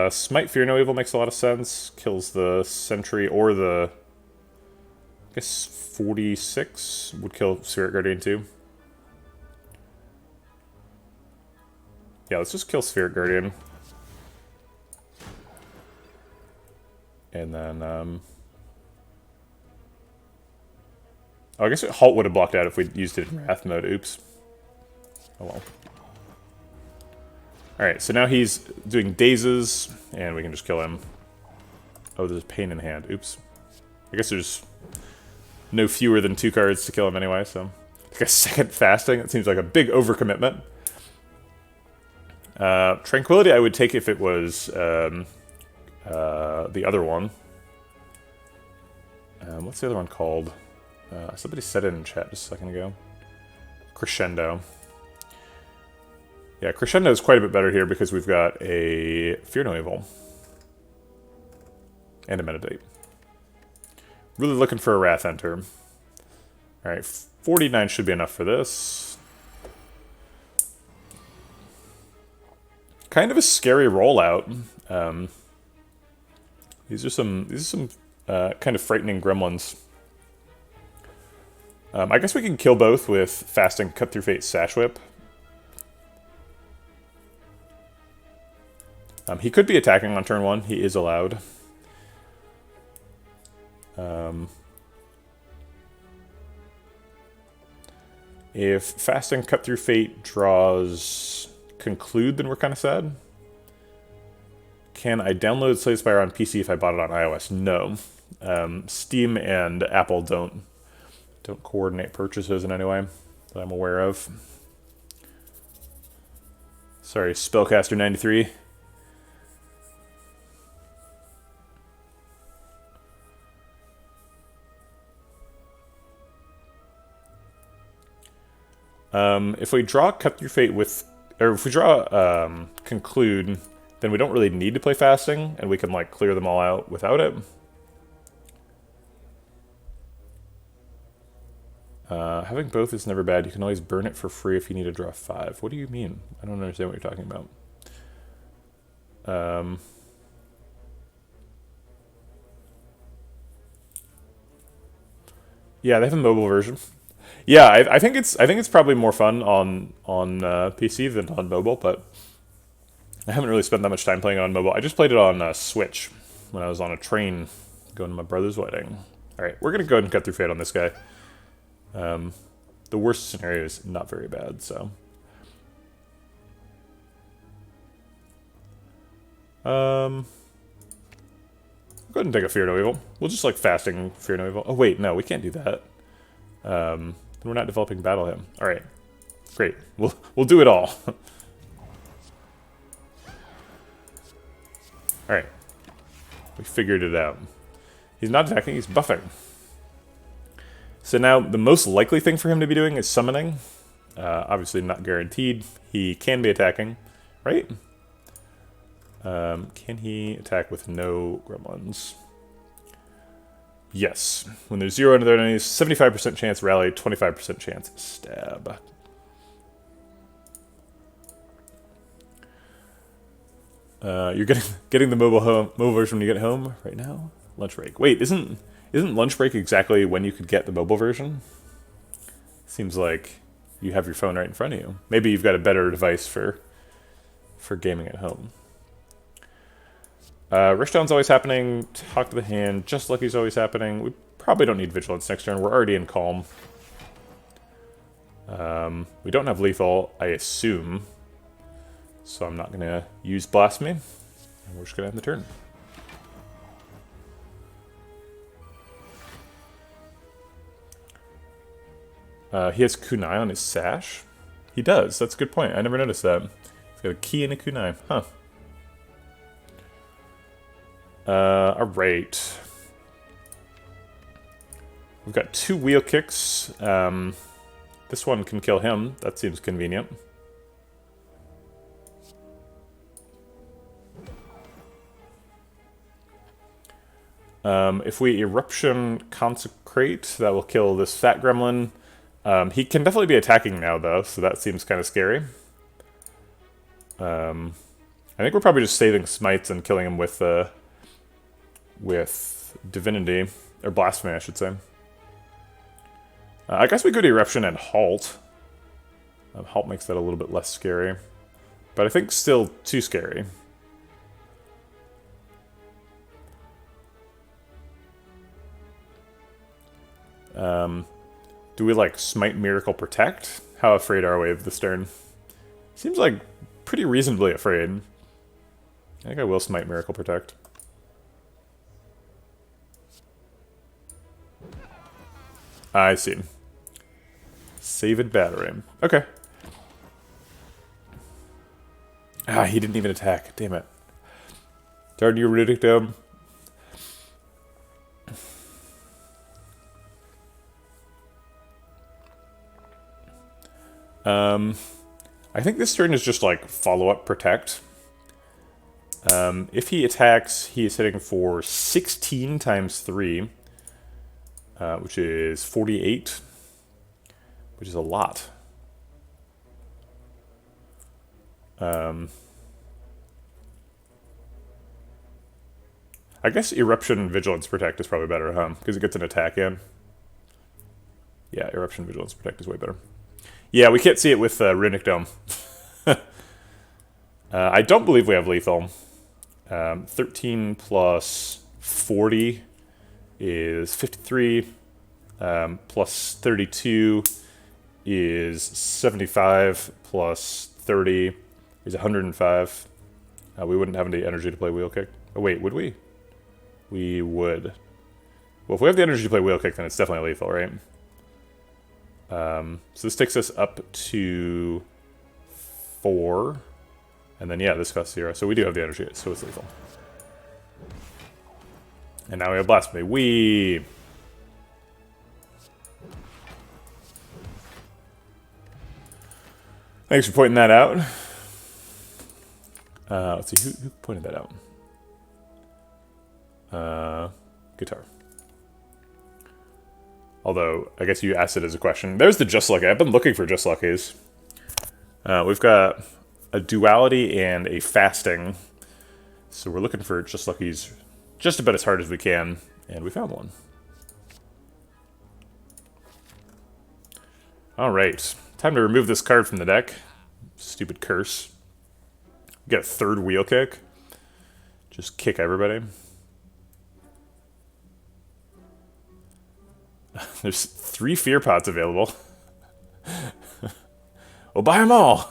Smite Fear No Evil makes a lot of sense. Kills the Sentry or the... I guess 46 would kill Spirit Guardian too. Yeah, let's just kill Spirit Guardian. And then, oh, I guess Halt would have blocked out if we used it in Wrath mode. Oops. Oh well. Alright, so now he's doing Dazes, and we can just kill him. Oh, there's Pain in Hand. Oops. I guess there's no fewer than 2 cards to kill him anyway, so... Like a second Fasting? That seems like a big overcommitment. Tranquility I would take if it was the other one. What's the other one called? Somebody said it in chat just a second ago. Crescendo. Yeah, Crescendo is quite a bit better here because we've got a Fear No Evil. And a Meditate. Really looking for a Wrath Enter. Alright, 49 should be enough for this. Kind of a scary rollout. These are some kind of frightening gremlins. I guess we can kill both with Fasting Cut Through Fate Sash Whip. He could be attacking on turn 1. He is allowed. If Fasting Cut Through Fate draws Conclude, then we're kind of sad. Can I download Slay the Spire on PC if I bought it on iOS? No. Steam and Apple don't coordinate purchases in any way that I'm aware of. Sorry, Spellcaster93. If we draw Cut Through Fate with... Or if we draw Conclude, then we don't really need to play Fasting, and we can, like, clear them all out without it. Having both is never bad. You can always burn it for free if you need to draw 5. What do you mean? I don't understand what you're talking about. Yeah, they have a mobile version. Yeah, I think it's probably more fun on PC than on mobile, but I haven't really spent that much time playing it on mobile. I just played it on Switch when I was on a train going to my brother's wedding. All right, we're gonna go ahead and cut through Fate on this guy. The worst scenario is not very bad, so. Go ahead and take a Fear No Evil. We'll just like fasting Fear No Evil. Oh wait, no, we can't do that. We're not developing Battle Hymn. All right, great. We'll do it all. All right, we figured it out. He's not attacking, he's buffing. So now the most likely thing for him to be doing is summoning. Obviously not guaranteed. He can be attacking, right? Can he attack with no gremlins? Yes. When there's 0 other enemies, 75% chance rally, 25% chance stab. You're getting the mobile version when you get home right now. Lunch break. Wait, isn't lunch break exactly when you could get the mobile version? Seems like you have your phone right in front of you. Maybe you've got a better device for gaming at home. Rishdown's always happening. Talk to the Hand. Just Lucky's always happening. We probably don't need Vigilance next turn. We're already in Calm. We don't have Lethal, I assume. So I'm not going to use Blasphemy. And we're just going to end the turn. He has Kunai on his sash? He does. That's a good point. I never noticed that. He's got a key and a Kunai. Huh. Alright. We've got 2 wheel kicks. This one can kill him. That seems convenient. If we Eruption Consecrate, that will kill this fat gremlin. He can definitely be attacking now, though, so that seems kind of scary. I think we're probably just saving Smites and killing him with Divinity, or Blasphemy, I should say. I guess we could Eruption and Halt. Halt makes that a little bit less scary, but I think still too scary. Do we like Smite Miracle Protect? How afraid are we of this turn? Seems like pretty reasonably afraid. I think I will Smite Miracle Protect. I see. Save it battery. Okay. Ah, he didn't even attack. Damn it. Darn you, Riddick Dome. I think this turn is just like follow-up protect. If he attacks, he is hitting for 16 times 3, which is 48, which is a lot. I guess Eruption Vigilance Protect is probably better, huh? Because it gets an attack in. Yeah, Eruption Vigilance Protect is way better. Yeah, we can't see it with Runic Dome. I don't believe we have Lethal. 13 plus 40 is 53. Plus 32 is 75. Plus 30 is 105. We wouldn't have any energy to play Wheel Kick. Oh, wait, would we? We would. Well, if we have the energy to play Wheel Kick, then it's definitely lethal, right? So this takes us up to 4. And then, yeah, this costs 0. So we do have the energy, so it's lethal. And now we have Blasphemy. Whee! Thanks for pointing that out. Let's see, who pointed that out? Guitar. Although, I guess you asked it as a question. There's the Just Lucky. I've been looking for Just Luckies. We've got a duality and a fasting. So we're looking for Just Luckies just about as hard as we can. And we found one. Alright, time to remove this card from the deck. Stupid curse. Get a third wheel kick. Just kick everybody. There's 3 fear pots available. We'll buy them all!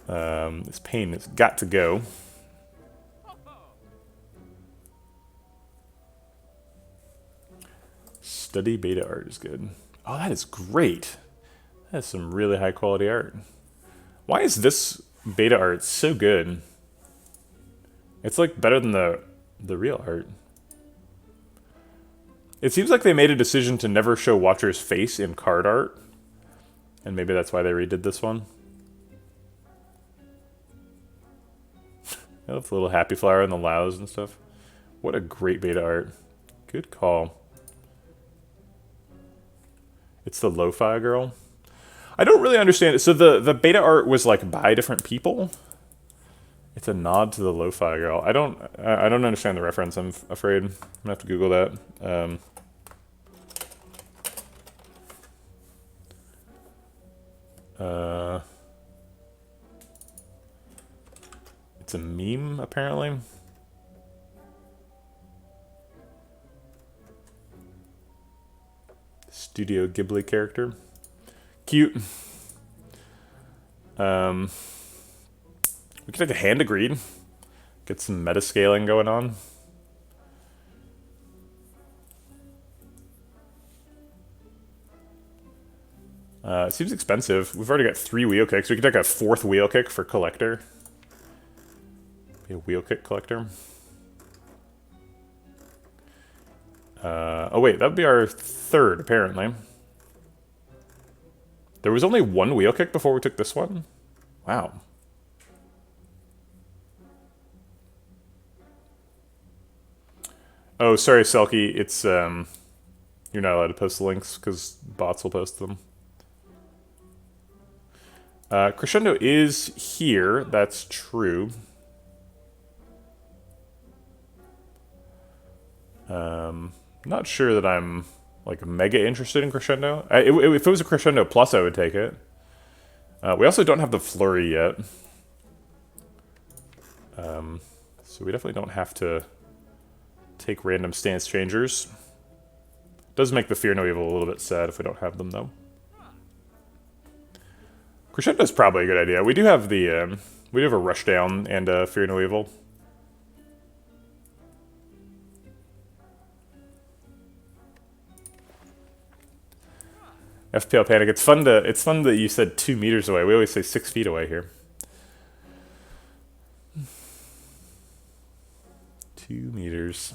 This pain has got to go. Study beta art is good. Oh, that is great. That's some really high quality art. Why is this beta art so good? It's like better than the real art. It seems like they made a decision to never show Watcher's face in card art. And maybe that's why they redid this one. I love the little happy flower and the lows and stuff. What a great beta art. Good call. It's the lo-fi girl. I don't really understand it. So the beta art was like by different people. It's a nod to the lo-fi girl. I don't understand the reference. I'm afraid I'm gonna have to Google that. It's a meme apparently. Studio Ghibli character. Cute. We can take a hand agreed. Get some meta scaling going on. It seems expensive. We've already got 3 wheel kicks. We could take a 4th wheel kick for collector. Be a wheel kick collector. Oh wait, that would be our 3rd, apparently. There was only 1 wheel kick before we took this one? Wow. Oh, sorry, Selkie. It's, you're not allowed to post the links because bots will post them. Crescendo is here. That's true. Not sure that I'm like mega interested in Crescendo. If it was a Crescendo Plus, I would take it. We also don't have the Flurry yet. So we definitely don't have to take random stance changers. Does make the Fear No Evil a little bit sad if we don't have them, though. Crescendo is probably a good idea. We do have the we do have a Rushdown and Fear No Evil. FPL Panic. It's fun that you said 2 meters away. We always say 6 feet away here. 2 meters.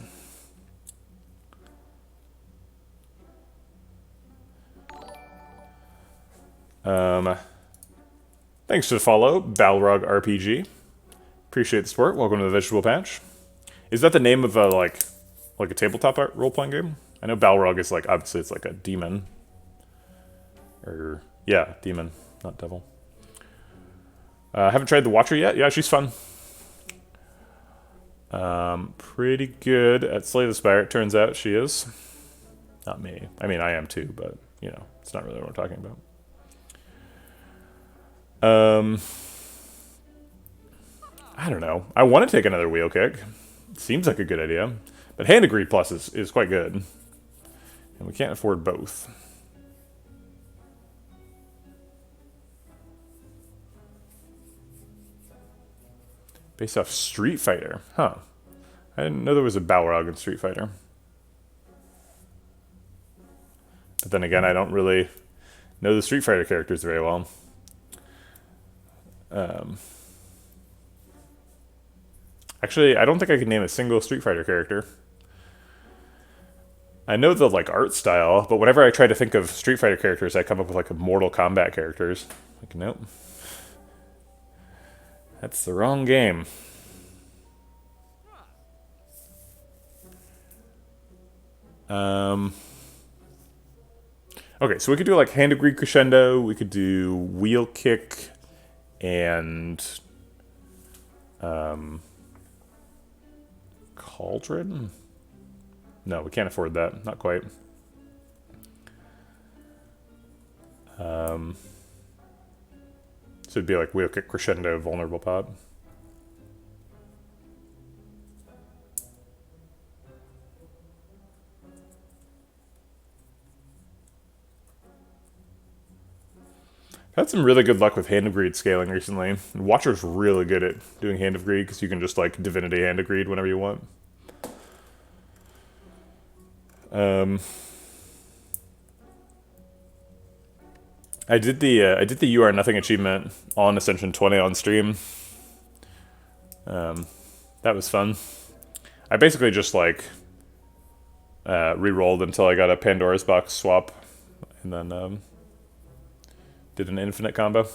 Thanks for the follow, Balrog RPG. Appreciate the support. Welcome to the Vegetable Patch. Is that the name of a like a tabletop role-playing game? I know Balrog is like obviously it's like a demon. Or yeah, demon, not devil. Haven't tried the Watcher yet. Yeah, she's fun. Pretty good at Slay the Spire. It turns out she is. Not me. I mean, I am too, but you know, it's not really what we're talking about. I don't know. I want to take another wheel kick. Seems like a good idea. But Hand Agreed Plus is quite good. And we can't afford both. Based off Street Fighter. Huh. I didn't know there was a Balrog in Street Fighter. But then again, I don't really know the Street Fighter characters very well. Actually, I don't think I can name a single Street Fighter character. I know the like art style, but whenever I try to think of Street Fighter characters, I come up with like Mortal Kombat characters. Like, nope. That's the wrong game. Okay, so we could do like Hand Agreed Crescendo, we could do Wheel Kick, and Cauldron? No, we can't afford that. Not quite. So it'd be like Wheel Kick, Crescendo, Vulnerable Pot. I've had some really good luck with Hand of Greed scaling recently. And Watcher's really good at doing Hand of Greed because you can just like Divinity Hand of Greed whenever you want. I did the You Are Nothing achievement on Ascension 20 on stream. That was fun. I basically just like re-rolled until I got a Pandora's Box swap, and then did an infinite combo.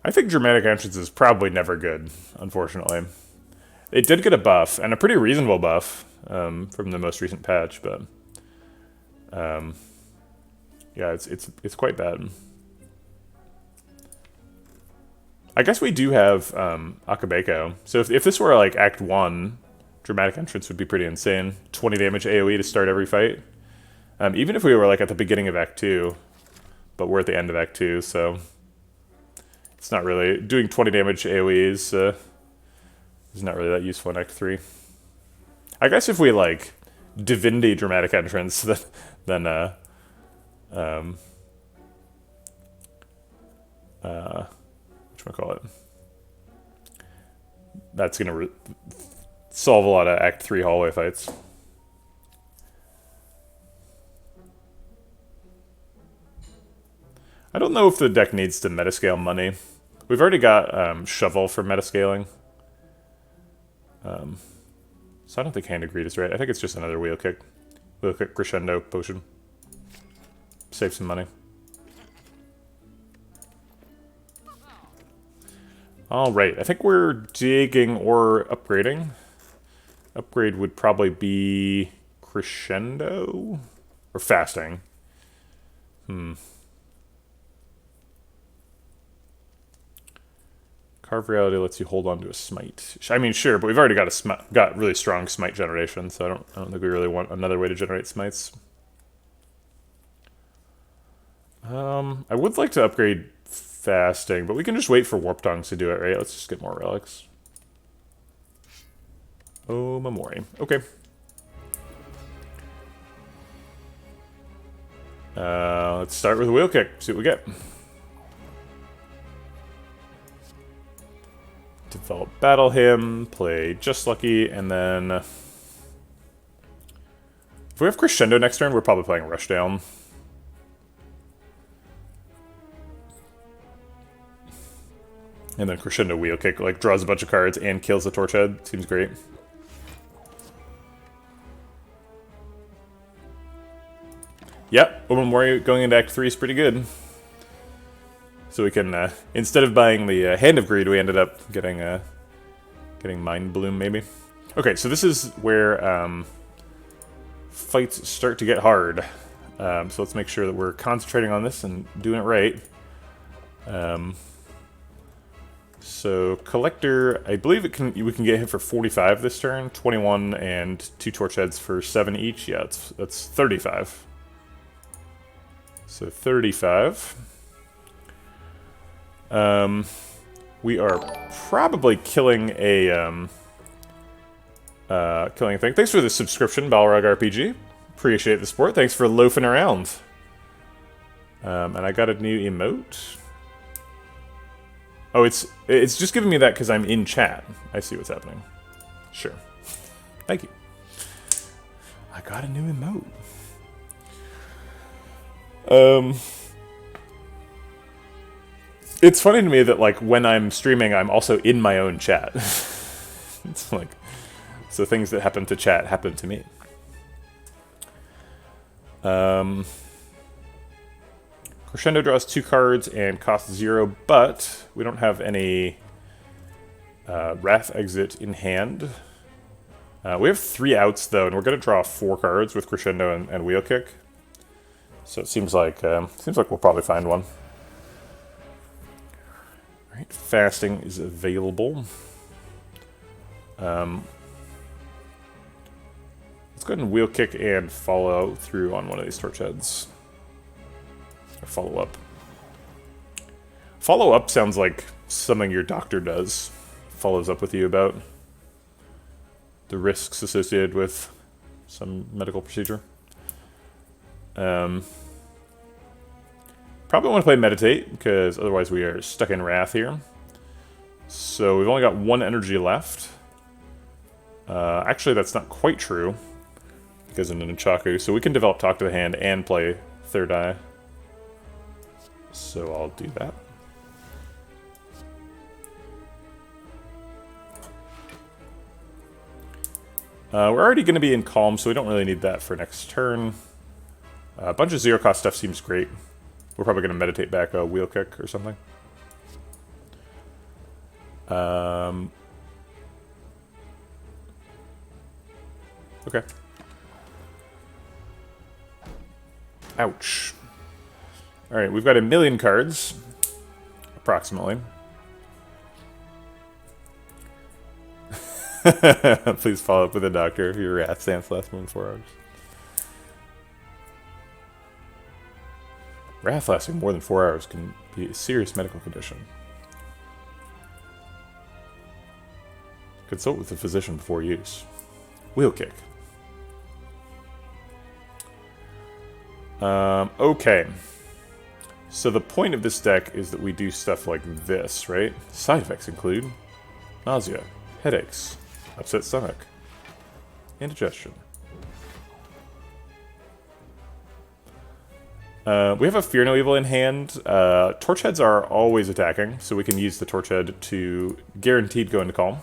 I think Dramatic Entrance is probably never good, unfortunately. It did get a buff, and a pretty reasonable buff from the most recent patch, but yeah, it's quite bad. I guess we do have Akabeko. So if this were like Act 1, Dramatic Entrance would be pretty insane. 20 damage AoE to start every fight. Even if we were like at the beginning of Act 2, but we're at the end of Act 2, so it's not really... Doing 20 damage AoE is not really that useful in Act 3. I guess if we like Divinity Dramatic Entrance, then whatchamacallit, that's gonna solve a lot of Act 3 hallway fights. I don't know if the deck needs to metascale money. We've already got Shovel for metascaling. So I don't think Hand of Greed is right. I think it's just another Wheel Kick. Wheel Kick Crescendo potion. Save some money. Alright, I think we're digging or upgrading. Upgrade would probably be Crescendo? Or Fasting. Carve Reality lets you hold on to a Smite. I mean, sure, but we've already got really strong Smite generation, so I don't think we really want another way to generate Smites. I would like to upgrade Fasting, but we can just wait for Warp Tongues to do it, right? Let's just get more relics. Oh, Memori. Okay. Let's start with a Wheel Kick, see what we get. Develop Battle Hymn, play Just Lucky, and then... if we have Crescendo next turn, we're probably playing Rushdown. And then Crescendo Wheel Kick, like, draws a bunch of cards and kills the Torch Head. Seems great. Yep, Omamori going into Act 3 is pretty good. So we can, instead of buying the Hand of Greed, we ended up getting Mind Bloom, maybe. Okay, so this is where fights start to get hard. So let's make sure that we're concentrating on this and doing it right. So Collector, I believe we can get hit for 45 this turn, 21 and 2 Torch Heads for 7 each. Yeah, that's 35. So 35. We are probably killing a thing. Thanks for the subscription, Balrog RPG. Appreciate the support. Thanks for loafing around. And I got a new emote. Oh, it's just giving me that because I'm in chat. I see what's happening. Sure. Thank you. I got a new emote. It's funny to me that, like, when I'm streaming, I'm also in my own chat. It's like, so things that happen to chat happen to me. Crescendo draws 2 cards and costs 0, but we don't have any Wrath Exit in hand. We have 3 outs, though, and we're going to draw 4 cards with Crescendo and Wheel Kick. So it seems like we'll probably find one. Alright, Fasting is available. Let's go ahead and wheel kick and follow through on one of these torch heads. Or follow up. Follow up sounds like something your doctor does. Follows up with you about the risks associated with some medical procedure. Probably want to play Meditate, because otherwise we are stuck in Wrath here. So we've only got one energy left. Actually, that's not quite true, because in a Nunchaku. So we can develop Talk to the Hand and play Third Eye. So I'll do that. We're already going to be in Calm, so we don't really need that for next turn. A bunch of zero-cost stuff seems great. We're probably going to meditate back a wheel kick or something. Okay. Ouch. Alright, we've got 1,000,000 cards. Approximately. Please follow up with a doctor if your Wrath stance lasts more than 4 hours. Wrath lasting more than 4 hours can be a serious medical condition. Consult with a physician before use. Wheel kick. Okay. So the point of this deck is that we do stuff like this, right? Side effects include nausea, headaches, upset stomach, indigestion. We have a Fear No Evil in hand. Torch heads are always attacking, so we can use the torch head to guaranteed go into Calm.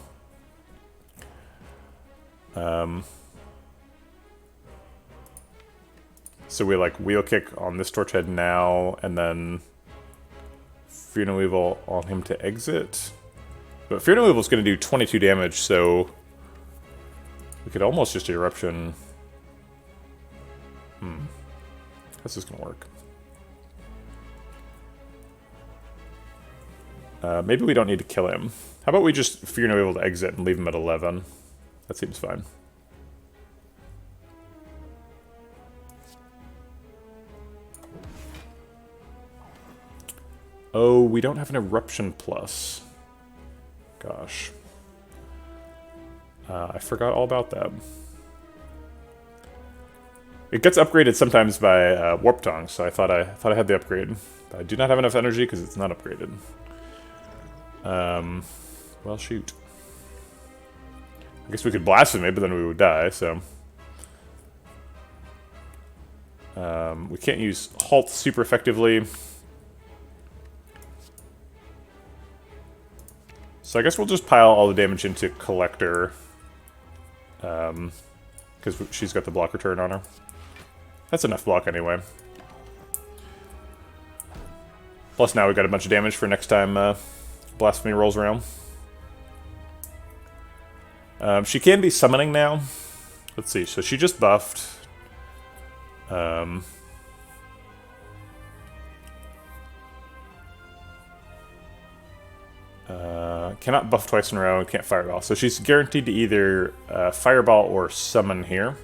So we like wheel kick on this torch head now, and then Fear No Evil on him to exit. But Fear No Evil is going to do 22 damage, so we could almost just Eruption. How's this going to work? Maybe we don't need to kill him. How about we just Fear No Evil to exit and leave him at 11? That seems fine. Oh, we don't have an Eruption plus. Gosh. I forgot all about that. It gets upgraded sometimes by Warp Tongue, so I thought I had the upgrade. But I do not have enough energy because it's not upgraded. Well, shoot. I guess we could blaspheme it, but then we would die, so... we can't use Halt super effectively. So I guess we'll just pile all the damage into Collector. Because she's got the block return on her. That's enough block anyway. Plus now we've got a bunch of damage for next time Blasphemy rolls around. She can be summoning now. Let's see, so she just buffed. Cannot buff twice in a row, can't Fireball. So she's guaranteed to either Fireball or Summon here.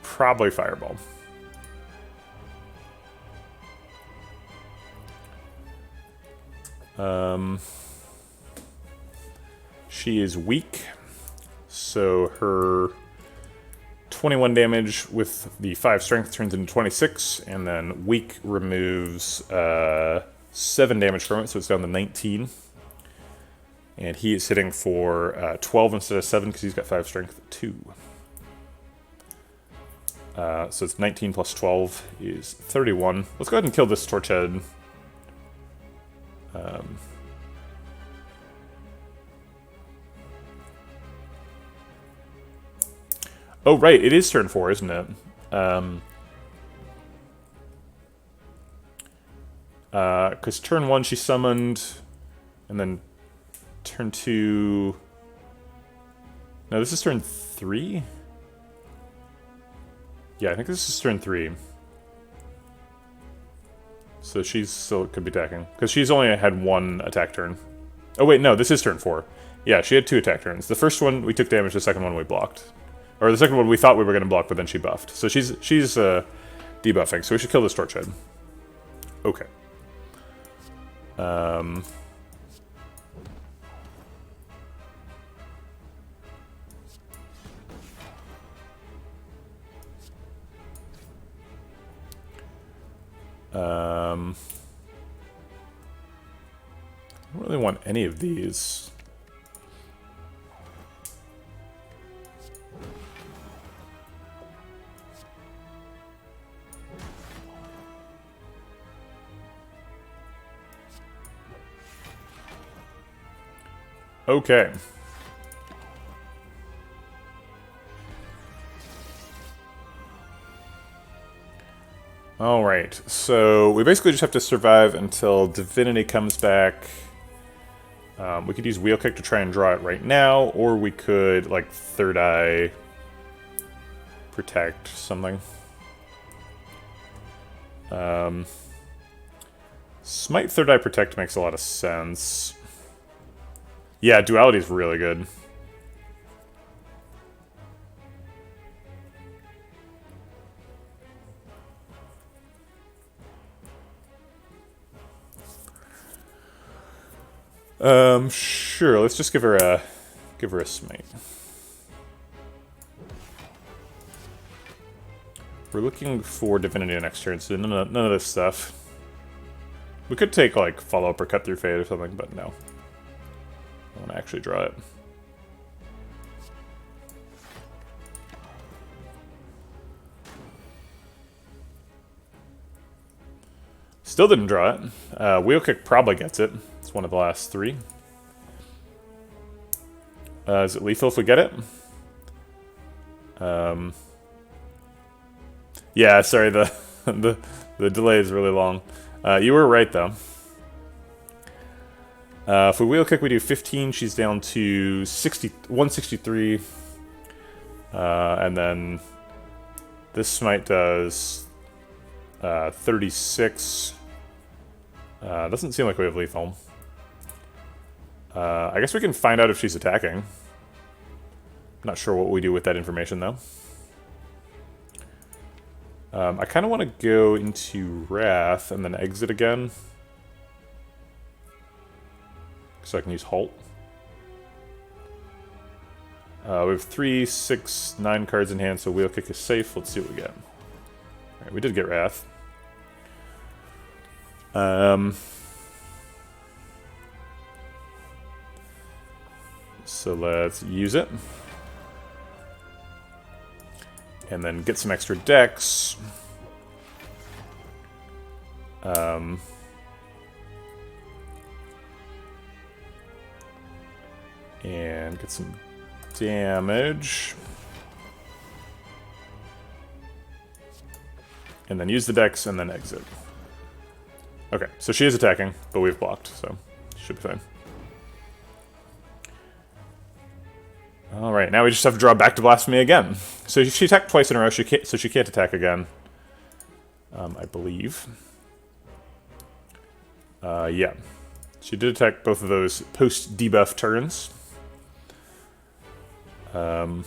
Probably Fireball. She is weak, so her 21 damage with the 5 strength turns into 26, and then weak removes 7 damage from it, so it's down to 19. And he is hitting for 12 instead of 7 because he's got 5 strength 2. So it's 19 plus 12 is 31. Let's go ahead and kill this torch head. Oh, right, it is turn 4, isn't it? Because turn 1 she summoned, and then turn 2... No, this is turn 3? Yeah, I think this is turn 3. So she's still could be attacking. Because she's only had 1 attack turn. Oh wait, no, this is turn 4. Yeah, she had 2 attack turns. The first one we took damage, the second one we blocked. Or the second one we thought we were going to block, but then she buffed. So she's debuffing, so we should kill this Torch Head. Okay. I don't really want any of these. Okay. Alright, so we basically just have to survive until Divinity comes back. We could use Wheel Kick to try and draw it right now, or we could, like, Third Eye protect something. Smite Third Eye Protect makes a lot of sense. Yeah, Duality is really good. Sure, let's just give her a smite. We're looking for Divinity next turn, so none of this stuff. We could take, like, Follow Up or Cut Through Fate or something, but no. I want to actually draw it. Still didn't draw it. Wheel Kick probably gets it. It's one of the last 3. Is it lethal if we get it? Yeah, sorry, the delay is really long. You were right, though. If we Wheel Kick, we do 15. She's down to 163. And then this Smite does 36. Doesn't seem like we have lethal. I guess we can find out if she's attacking. Not sure what we do with that information, though. I kind of want to go into Wrath and then exit again. So I can use Halt. We have 3, 6, 9 cards in hand, so Wheel Kick is safe. Let's see what we get. Alright, we did get Wrath. So let's use it. And then get some extra decks. And get some damage. And then use the decks and then exit. Okay, so she is attacking, but we've blocked, so should be fine. Alright, now we just have to draw back to Blasphemy again. So she attacked twice in a row, so she can't attack again. I believe. Yeah. She did attack both of those post-debuff turns. So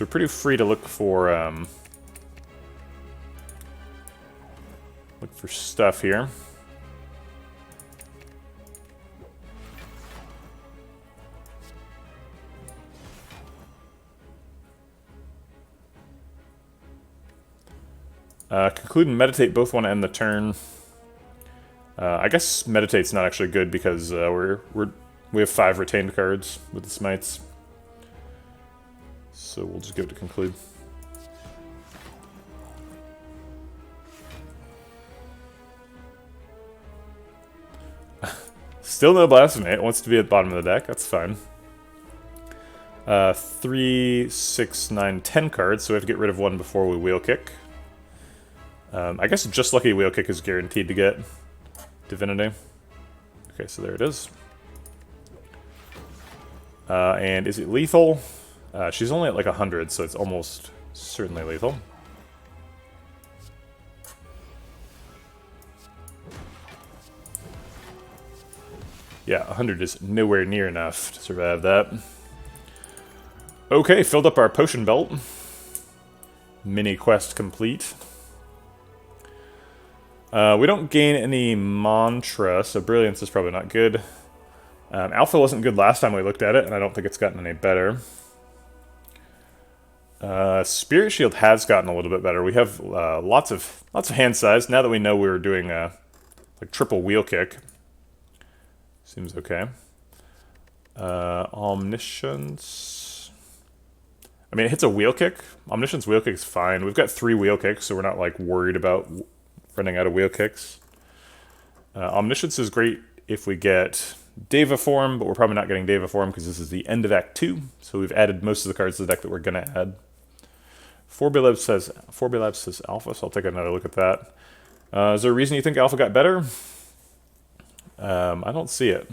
we're pretty free to look for stuff here. Conclude and Meditate both want to end the turn. I guess Meditate's not actually good because we have 5 retained cards with the Smites. So we'll just give it to Conclude. Still no Blasphemy. It wants to be at the bottom of the deck. That's fine. 3, 6, 9, 10 cards, so we have to get rid of one before we Wheel Kick. I guess Just Lucky Wheel Kick is guaranteed to get Divinity. Okay, so there it is. And is it lethal? She's only at like 100, so it's almost certainly lethal. Yeah, 100 is nowhere near enough to survive that. Okay, filled up our potion belt. Mini quest complete. We don't gain any mantra, so brilliance is probably not good. Alpha wasn't good last time we looked at it, and I don't think it's gotten any better. Spirit Shield has gotten a little bit better. We have lots of hand size now that we know we're doing like triple wheel kick. Seems okay. Omniscience. I mean, it hits a wheel kick. Omniscience wheel kick is fine. We've got 3 wheel kicks, so we're not like worried about running out of wheel kicks. Omniscience is great if we get Deva form, but we're probably not getting Deva form because this is the end of Act 2, so we've added most of the cards to the deck that we're going to add. 4B Labs says Alpha, so I'll take another look at that. Is there a reason you think Alpha got better? I don't see it.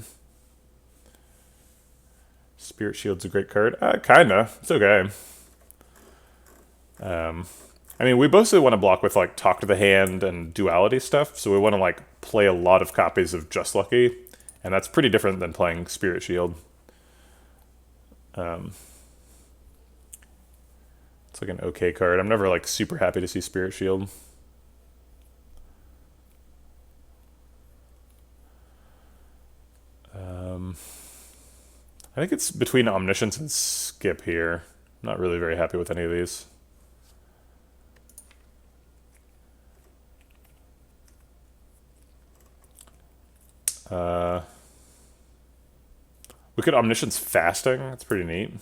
Spirit Shield's a great card. Kinda. It's okay. I mean, we mostly want to block with, like, Talk to the Hand and Duality stuff, so we want to, like, play a lot of copies of Just Lucky, and that's pretty different than playing Spirit Shield. It's like an okay card. I'm never, like, super happy to see Spirit Shield. I think it's between Omniscience and Skip here. I'm not really very happy with any of these. We could Omniscience Fasting. That's pretty neat.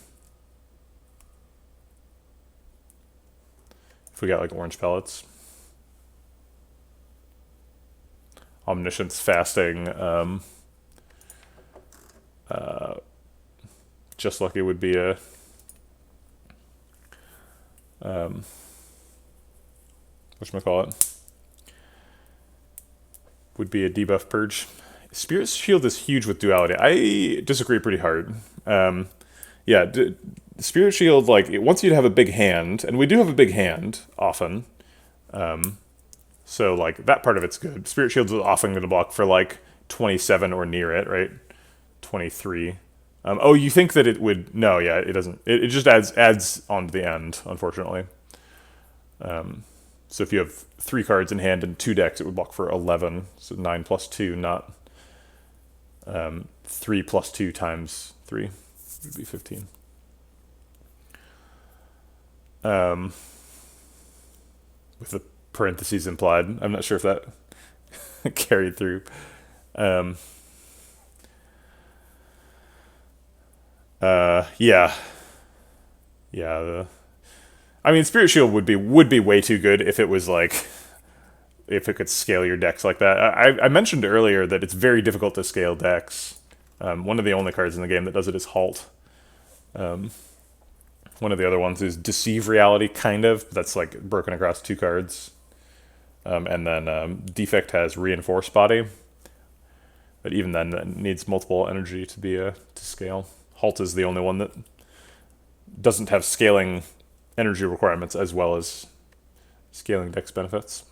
If we got like orange pellets. Omniscience Fasting. Just Lucky would be a whatchamacallit? Would be a debuff purge. Spirit Shield is huge with Duality. I disagree pretty hard. Yeah, Spirit Shield, like, it wants you to have a big hand, and we do have a big hand, often. So, like, that part of it's good. Spirit Shield's often going to block for, like, 27 or near it, right? 23. Oh, you think that it would... No, yeah, it doesn't. It just adds on to the end, unfortunately. So if you have 3 cards in hand and 2 decks, it would block for 11. So 9 plus 2, not 3 plus 2 times 3. It would be 15. With the parentheses implied. I'm not sure if that carried through. Yeah. I mean, Spirit Shield would be way too good if it was like, if it could scale your decks like that. I mentioned earlier that it's very difficult to scale decks. One of the only cards in the game that does it is Halt. One of the other ones is Deceive Reality, kind of. That's like broken across 2 cards. And then Defect has Reinforce Body. But even then, that needs multiple energy to be to scale. Halt is the only one that doesn't have scaling energy requirements as well as scaling dex benefits.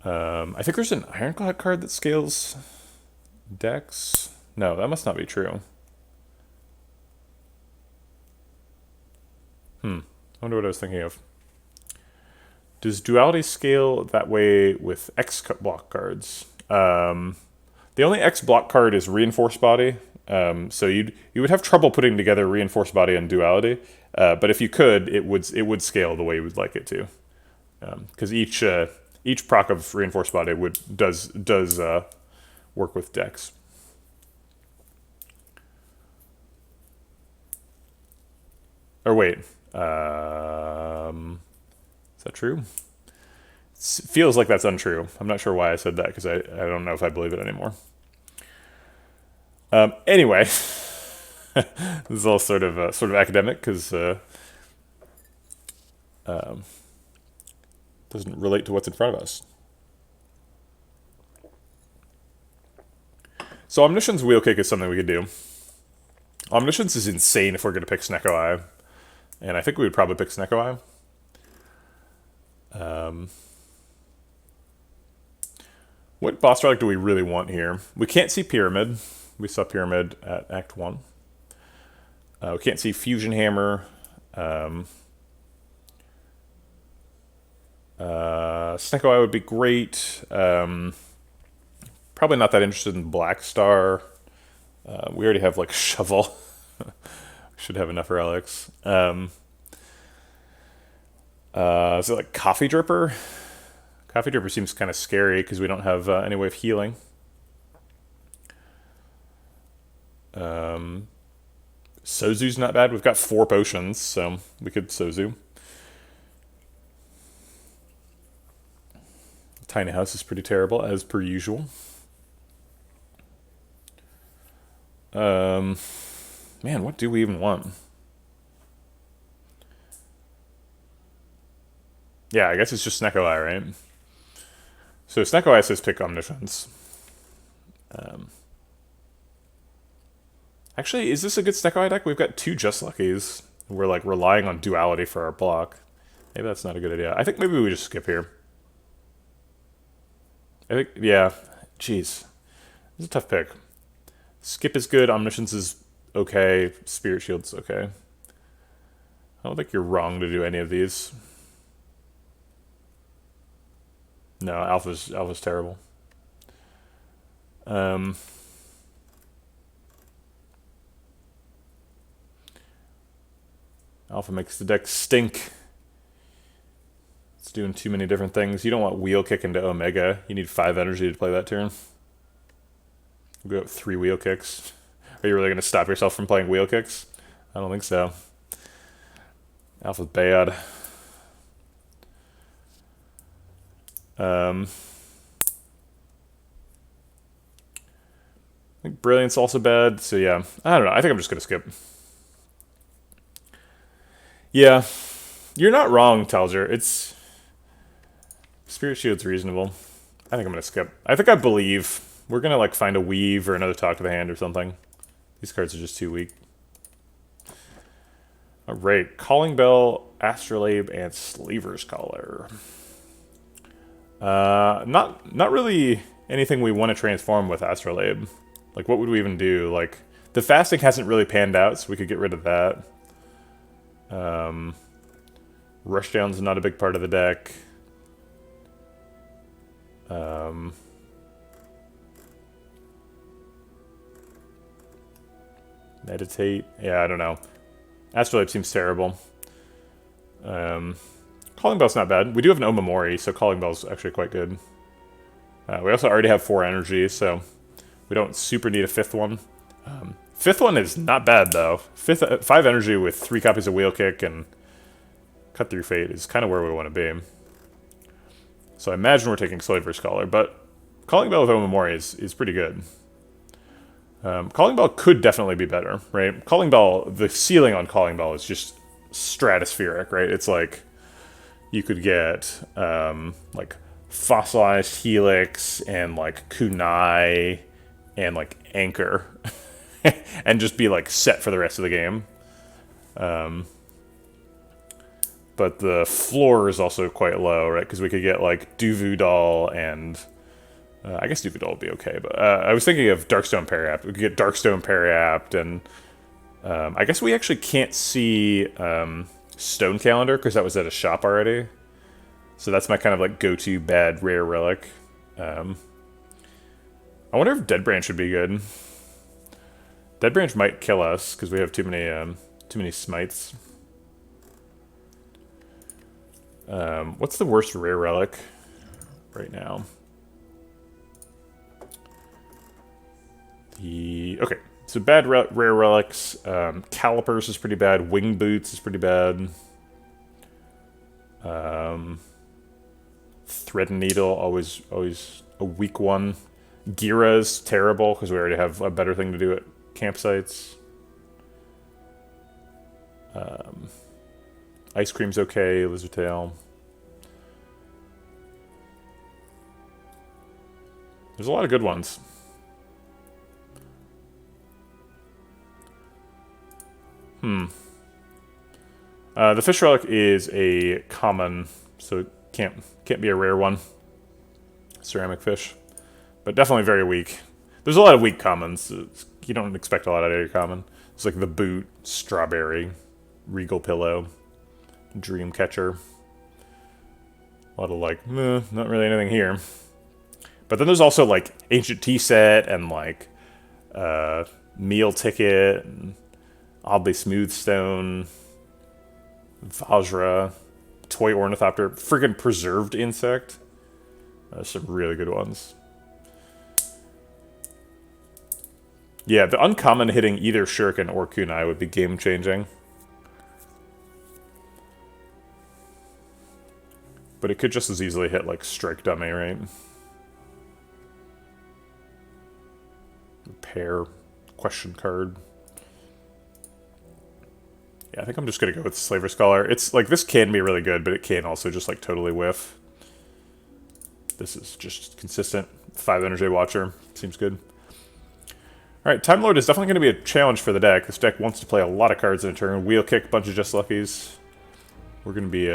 I think there's an Ironclad card that scales dex. No, that must not be true. I wonder what I was thinking of. Does Duality scale that way with X block cards? The only X block card is Reinforce Body, so you would have trouble putting together Reinforce Body and Duality. But if you could, it would scale the way you would like it to, because each proc of Reinforce Body does work with Dex. Or wait, is that true? It feels like that's untrue. I'm not sure why I said that, because I don't know if I believe it anymore. Anyway, this is all sort of academic, because doesn't relate to what's in front of us. So Omniscience Wheel Kick is something we could do. Omniscience is insane if we're going to pick Snecko Eye, and I think we would probably pick Snecko Eye. What boss relic do we really want here? We can't see Pyramid. We saw Pyramid at Act 1. We can't see Fusion Hammer. Snecko Eye would be great. Probably not that interested in Black Star. We already have like Shovel. Should have enough relics. Is it like Coffee Dripper? Coffee Dripper seems kind of scary because we don't have any way of healing. Sozu's not bad. We've got 4 potions, so we could Sozu. Tiny House is pretty terrible, as per usual. Man, what do we even want? Yeah, I guess it's just Snecko Eye, right? So Snecko Eye says pick Omniscience. Actually, is this a good Snecko Eye deck? We've got 2 Just Luckies. We're like relying on duality for our block. Maybe that's not a good idea. I think maybe we just skip here. I think, yeah. Jeez. This is a tough pick. Skip is good. Omniscience is okay. Spirit Shield's okay. I don't think you're wrong to do any of these. No, Alpha's terrible. Alpha makes the deck stink. It's doing too many different things. You don't want Wheel Kick into Omega. You need 5 energy to play that turn. We'll go up 3 Wheel Kicks. Are you really going to stop yourself from playing Wheel Kicks? I don't think so. Alpha's bad. I think Brilliant's also bad, so yeah. I don't know. I think I'm just going to skip. Yeah. You're not wrong, Talzer. It's... Spirit Shield's reasonable. I think I'm going to skip. I think I believe. We're going to like find a Weave or another Talk to the Hand or something. These cards are just too weak. Alright. Calling Bell, Astrolabe, and Slaver's Collar. Not really anything we want to transform with Astrolabe. Like, what would we even do? Like, the fasting hasn't really panned out, so we could get rid of that. Rushdown's not a big part of the deck. Meditate. Yeah, I don't know. Astrolabe seems terrible. Calling Bell's not bad. We do have an Omamori, so Calling Bell's actually quite good. We also already have 4 energy, so we don't super need a 5th one. 5th one is not bad, though. 5 energy with 3 copies of Wheel Kick and Cut Through Fate is kind of where we want to be. So I imagine we're taking Slaver's Collar, but Calling Bell with Omamori is pretty good. Calling Bell could definitely be better, right? Calling Bell, the ceiling on Calling Bell is just stratospheric, right? It's like you could get like Fossilized Helix and like Kunai and like Anchor and just be like set for the rest of the game. But the floor is also quite low, right? Because we could get like Duvudal and I guess Duvudal would be okay. But I was thinking of Darkstone Periapt. We could get Darkstone Periapt, and I guess we actually can't see Stone Calendar because that was at a shop already. So that's my kind of like go-to bad rare relic. I wonder if Dead Branch would be good. Dead Branch might kill us because we have too many smites. What's the worst rare relic right now? Okay, so bad rare relics. Calipers is pretty bad. Wing Boots is pretty bad. Thread and Needle, always a weak one. Gira's terrible because we already have a better thing to do at campsites. Ice Cream's okay. Lizard Tail. There's a lot of good ones. The Fish Relic is a common, so it can't be a rare one. Ceramic Fish. But definitely very weak. There's a lot of weak commons. You don't expect a lot out of your common. It's like the Boot, Strawberry, Regal Pillow, Dreamcatcher. A lot of like, not really anything here. But then there's also like Ancient Tea Set and like Meal Ticket, and Oddly Smooth Stone, Vajra, Toy Ornithopter, friggin' Preserved Insect. Some really good ones. Yeah, the uncommon hitting either Shuriken or Kunai would be game-changing. But it could just as easily hit, like, Strike Dummy, right? Repair. Question card. Yeah, I think I'm just gonna go with Slaver Scholar. It's, like, this can be really good, but it can also just, like, totally whiff. This is just consistent. 5 Energy Watcher. Seems good. Alright, Time Lord is definitely going to be a challenge for the deck. This deck wants to play a lot of cards in a turn. Wheel Kick, bunch of Just Luckies. We're going to be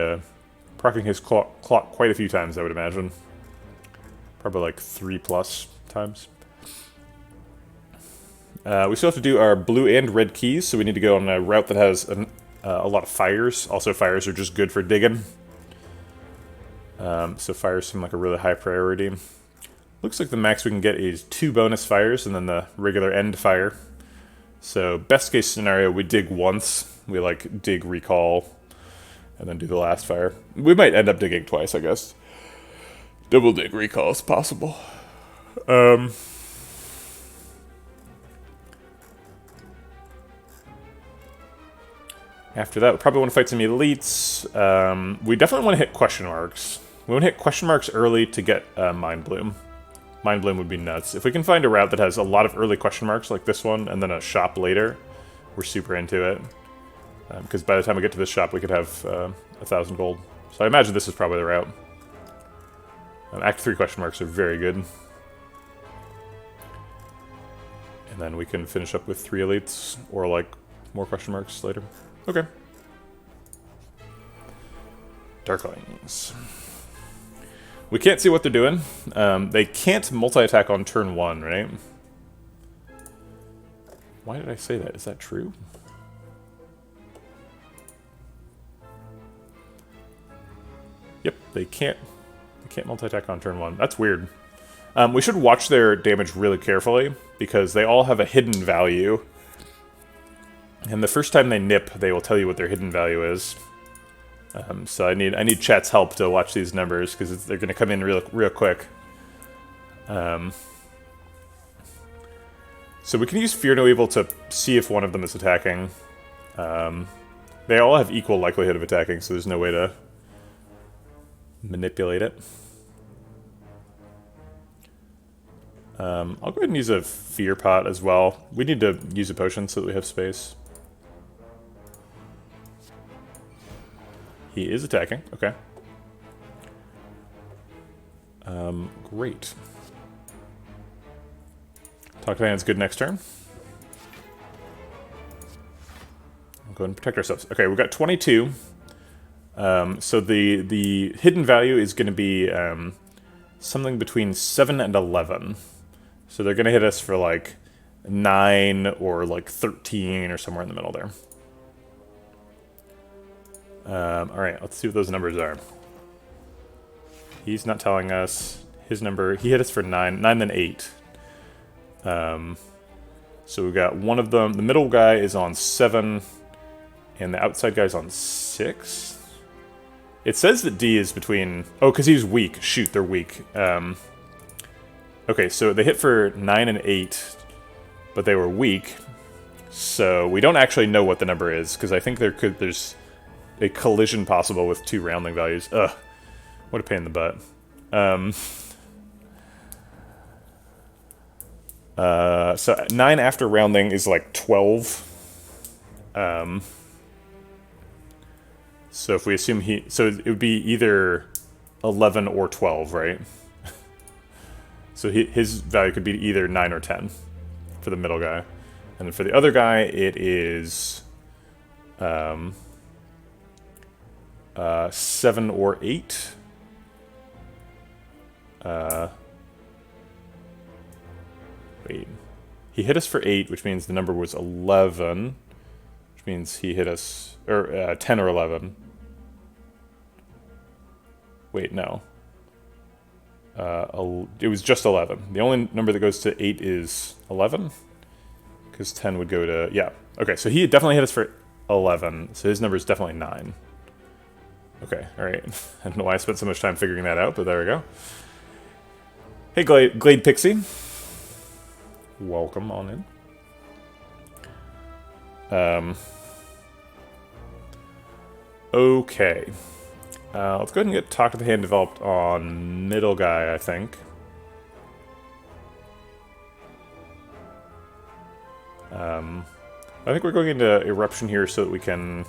proccing his clock quite a few times, I would imagine. Probably like 3+ times. We still have to do our blue and red keys, so we need to go on a route that has a lot of fires. Also, fires are just good for digging. So fires seem like a really high priority. Looks like the max we can get is 2 bonus fires and then the regular end fire. So best case scenario, we dig once. We like dig recall and then do the last fire. We might end up digging twice, I guess. Double dig recall is possible. After that, we probably want to fight some elites. We definitely want to hit question marks. We want to hit question marks early to get Mind Bloom. Mind Bloom would be nuts. If we can find a route that has a lot of early question marks, like this one, and then a shop later, we're super into it. Because by the time we get to this shop, we could have 1,000 gold. So I imagine this is probably the route. Act 3 question marks are very good. And then we can finish up with 3 elites, or like more question marks later. Okay. Darklings. We can't see what they're doing. They can't multi-attack on turn 1, right? Why did I say that? Is that true? Yep, they can't multi-attack on turn 1. That's weird. We should watch their damage really carefully, because they all have a hidden value. And the first time they nip, they will tell you what their hidden value is. So I need chat's help to watch these numbers, because they're going to come in real quick. So we can use Fear No Evil to see if one of them is attacking. They all have equal likelihood of attacking, so there's no way to manipulate it. I'll go ahead and use a Fear Pot as well. We need to use a potion so that we have space. He is attacking. Okay. Great. Talk to the hand's good next turn. I'll go ahead and protect ourselves. Okay, we've got 22. So the hidden value is going to be something between 7 and 11. So they're going to hit us for like 9 or like 13 or somewhere in the middle there. Alright, let's see what those numbers are. He's not telling us his number. He hit us for 9, then 8. So we've got one of them. The middle guy is on 7, and the outside guy's on 6. It says that D is between... Oh, because he's weak. Shoot, they're weak. Okay, so they hit for 9 and 8, but they were weak. So we don't actually know what the number is, because I think there's a collision possible with 2 rounding values. Ugh, what a pain in the butt. So 9 after rounding is like 12. So if we assume so it would be either 11 or 12, right? So his value could be either 9 or 10 for the middle guy. And then for the other guy, it is 7 or 8. Wait. He hit us for 8, which means the number was 11. Which means he hit us... Or 10 or 11. Wait, no. It was just 11. The only number that goes to 8 is 11? Because 10 would go to... Yeah. Okay, so he definitely hit us for 11. So his number is definitely 9. Okay, alright. I don't know why I spent so much time figuring that out, but there we go. Hey, Glade Pixie. Welcome on in. Okay. Let's go ahead and get Talk to the Hand developed on middle guy, I think. I think we're going into Eruption here so that we can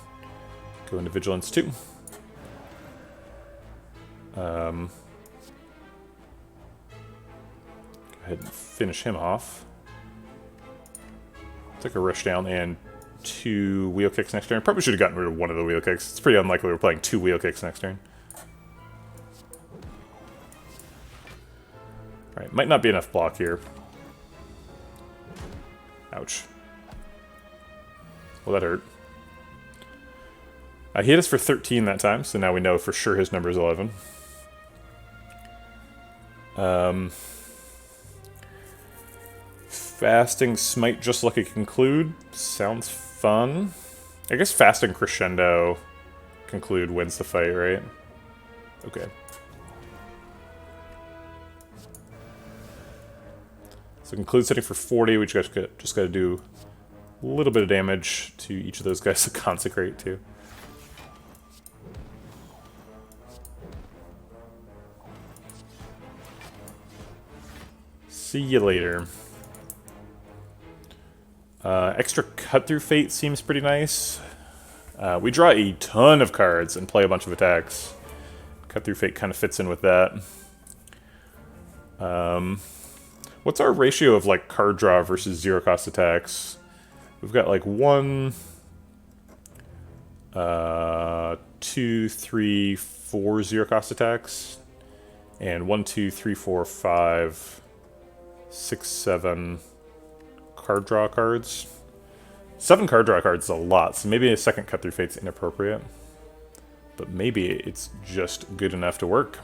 go into Vigilance too. Go ahead and finish him off. Take a rush down and 2 wheel kicks next turn. Probably should have gotten rid of one of the wheel kicks. It's pretty unlikely we're playing 2 wheel kicks next turn. Alright, might not be enough block here. Ouch. Well, that hurt. He hit us for 13 that time, so now we know for sure his number is 11. Fasting Smite just like a conclude. Sounds fun. I guess Fasting Crescendo conclude wins the fight, right? Okay. So conclude setting for 40, we just got to do a little bit of damage to each of those guys to consecrate to. See you later. Extra Cut-Through Fate seems pretty nice. We draw a ton of cards and play a bunch of attacks. Cut-Through Fate kind of fits in with that. What's our ratio of like card draw versus 0-cost attacks? We've got like 1, 2, 3, 4 0-cost attacks, and 1, 2, 3, 4, 5, 6, 7 card draw cards. 7 card draw cards is a lot, so maybe a second Cut-Through Fate's inappropriate. But maybe it's just good enough to work.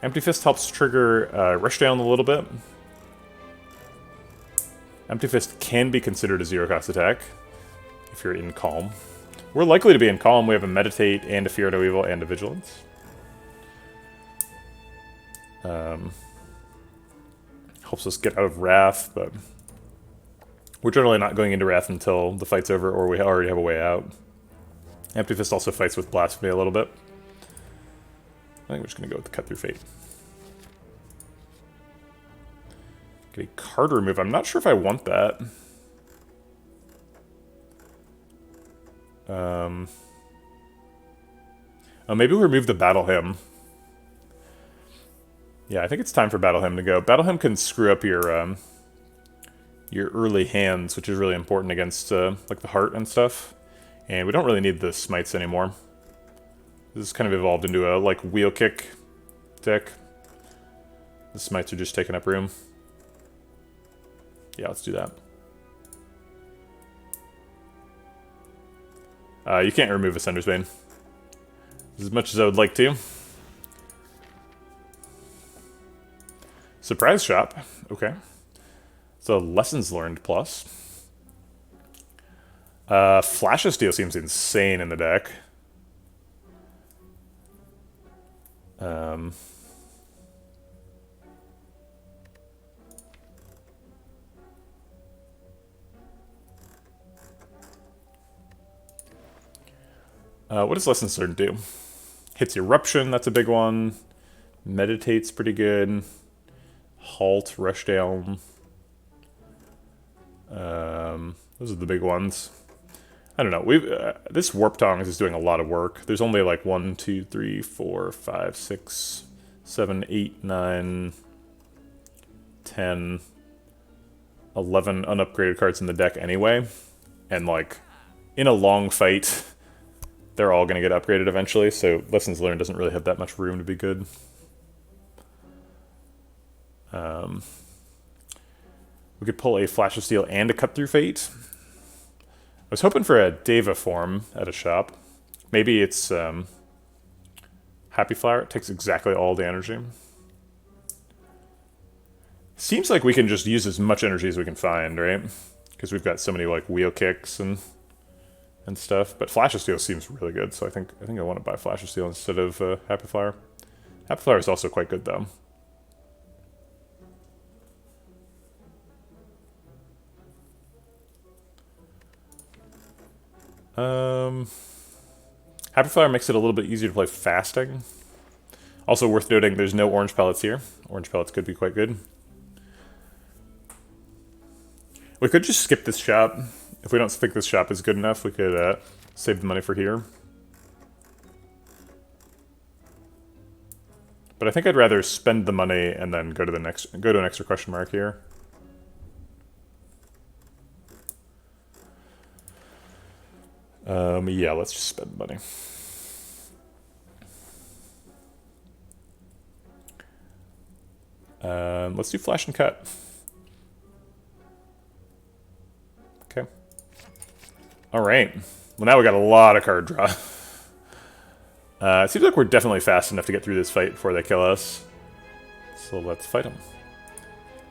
Empty Fist helps trigger Rush Down a little bit. Empty Fist can be considered a 0-cost attack if you're in Calm. We're likely to be in Calm. We have a Meditate and a Fear No Evil and a Vigilance. Helps us get out of Wrath, but we're generally not going into Wrath until the fight's over or we already have a way out. Empty Fist also fights with Blasphemy a little bit. I think we're just going to go with the Cut-Through Fate. Get a card remove. I'm not sure if I want that. Oh, maybe we'll remove the Battle Hymn. Yeah, I think it's time for Battle Hymn to go. Battle Hymn can screw up your early hands, which is really important against like the Heart and stuff. And we don't really need the Smites anymore. This has kind of evolved into a like wheel kick deck. The Smites are just taking up room. Yeah, let's do that. You can't remove Ascender's Bane. As much as I would like to. Surprise Shop. Okay. So Lessons Learned plus. Flash of Steel seems insane in the deck. What does Lessons Learned do? Hits Eruption, that's a big one. Meditate's pretty good. Halt, Rush Down. Those are the big ones. I don't know. This Warp Tongs is doing a lot of work. There's only like 1, 2, 3, 4, 5, 6, 7, 8, 9, 10, 11 unupgraded cards in the deck anyway. And like, in a long fight, they're all going to get upgraded eventually, so Lessons Learned doesn't really have that much room to be good. We could pull a Flash of Steel and a Cut Through Fate. I was hoping for a Deva form at a shop. Maybe it's Happy Flower. It takes exactly all the energy. Seems like we can just use as much energy as we can find, right? Because we've got so many like wheel kicks and stuff. But Flash of Steel seems really good, so I think I want to buy Flash of Steel instead of Happy Flower. Happy Flower is also quite good though. Happy Flower makes it a little bit easier to play fasting. Also worth noting, there's no orange pellets here. Orange pellets could be quite good. We could just skip this shop. If we don't think this shop is good enough, we could save the money for here. But I think I'd rather spend the money and then go to an extra question mark here. Yeah, let's just spend money. Let's do Flash and Cut. Okay. All right. Well, now we got a lot of card draw. It seems like we're definitely fast enough to get through this fight before they kill us. So let's fight them.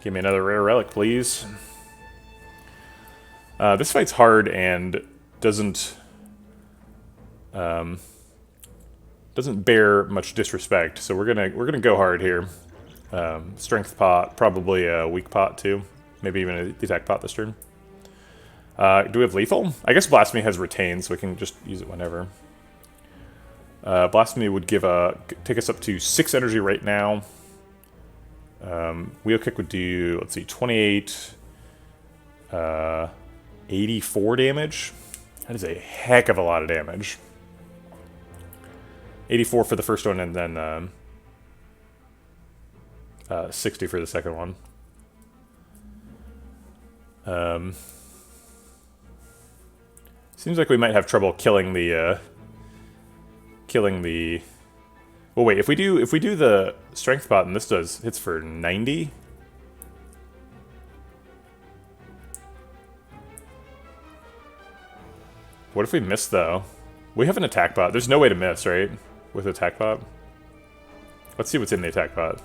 Give me another rare relic, please. This fight's hard and doesn't bear much disrespect, so we're gonna go hard here. Strength pot, probably a weak pot too, maybe even an attack pot this turn. Do we have lethal? I guess Blasphemy has retained, so we can just use it whenever. Blasphemy would take us up to 6 energy right now. Wheel Kick would do, let's see, 28, 84 damage. That is a heck of a lot of damage. 84 for the first one, and then 60 for the second one. Seems like we might have trouble killing the. Well, wait. If we do the strength pot, and this hits for 90. What if we miss though? We have an attack pot. There's no way to miss, right? With attack pot. Let's see what's in the attack pot.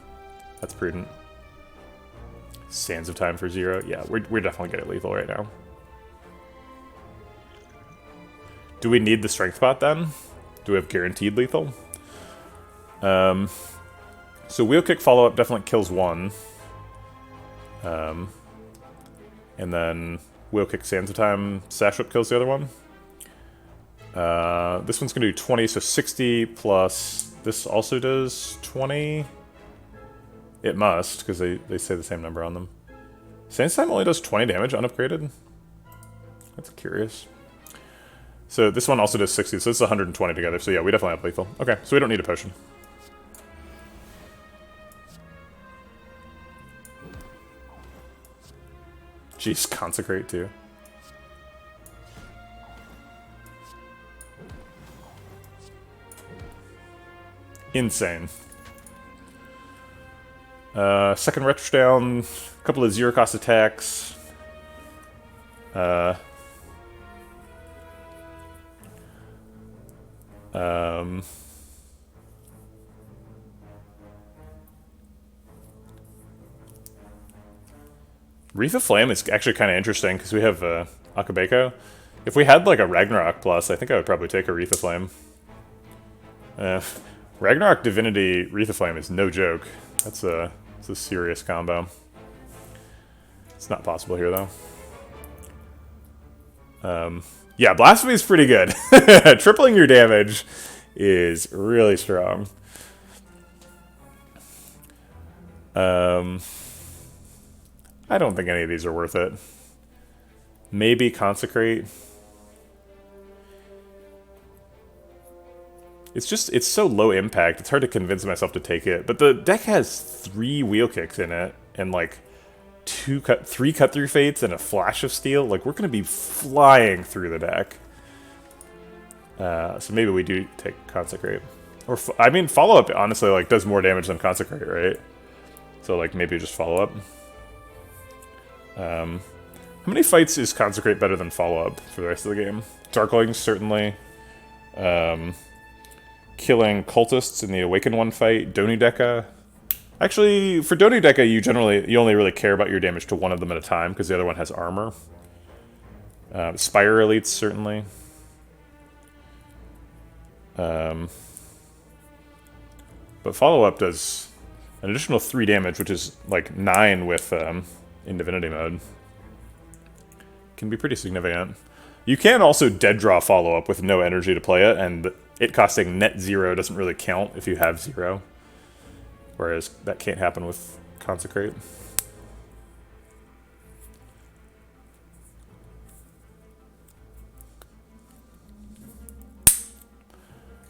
That's prudent. Sands of Time for 0. Yeah, we're definitely getting lethal right now. Do we need the strength pot then? Do we have guaranteed lethal? So Wheel Kick follow-up definitely kills one. And then Wheel Kick Sands of Time Sash Whip kills the other one. This one's gonna do 20, so 60 plus this also does 20. It must, because they say the same number on them. Sands of Time only does 20 damage unupgraded? That's curious. So this one also does 60, so it's 120 together. So yeah, we definitely have lethal. Okay, so we don't need a potion. Jeez, Consecrate too. Insane. Second retro down, a couple of 0-cost attacks. Wreath of Flame is actually kind of interesting because we have Akabeko. If we had like a Ragnarok plus, I think I would probably take a Wreath of Flame. Ragnarok Divinity Wreath of Flame is no joke. It's a serious combo. It's not possible here though. Yeah, Blasphemy is pretty good. Tripling your damage is really strong. I don't think any of these are worth it. Maybe Consecrate. It's so low impact, it's hard to convince myself to take it. But the deck has 3 Wheel Kicks in it, and like 3 Cut-Through Fates and a Flash of Steel. Like, we're going to be flying through the deck. So maybe we do take Consecrate. Or, I mean, Follow-Up, honestly, like, does more damage than Consecrate, right? So, like, maybe just follow up. How many fights is Consecrate better than follow up for the rest of the game? Darklings, certainly. Killing cultists in the Awakened One fight. Donideka. Actually, for Donideka, you only really care about your damage to one of them at a time, because the other one has armor. Spire Elites, certainly. But follow-up does an additional 3 damage, which is like 9 with in Divinity mode. Can be pretty significant. You can also dead draw follow-up with no energy to play it, and it costing net 0 doesn't really count if you have 0. Whereas that can't happen with Consecrate.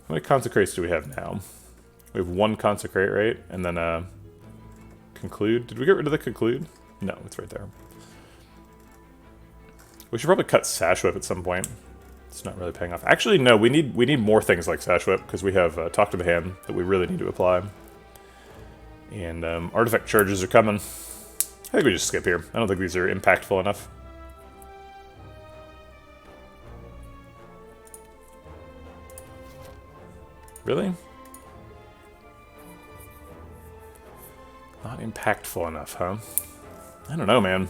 How many Consecrates do we have now? We have 1 Consecrate, right? And then Conclude. Did we get rid of the Conclude? No, it's right there. We should probably cut Sash Whip at some point. It's not really paying off. Actually, no, we need more things like Sash Whip, because we have Talk to the Hand that we really need to apply. And artifact charges are coming. I think we just skip here. I don't think these are impactful enough. Really? Not impactful enough, huh? I don't know, man.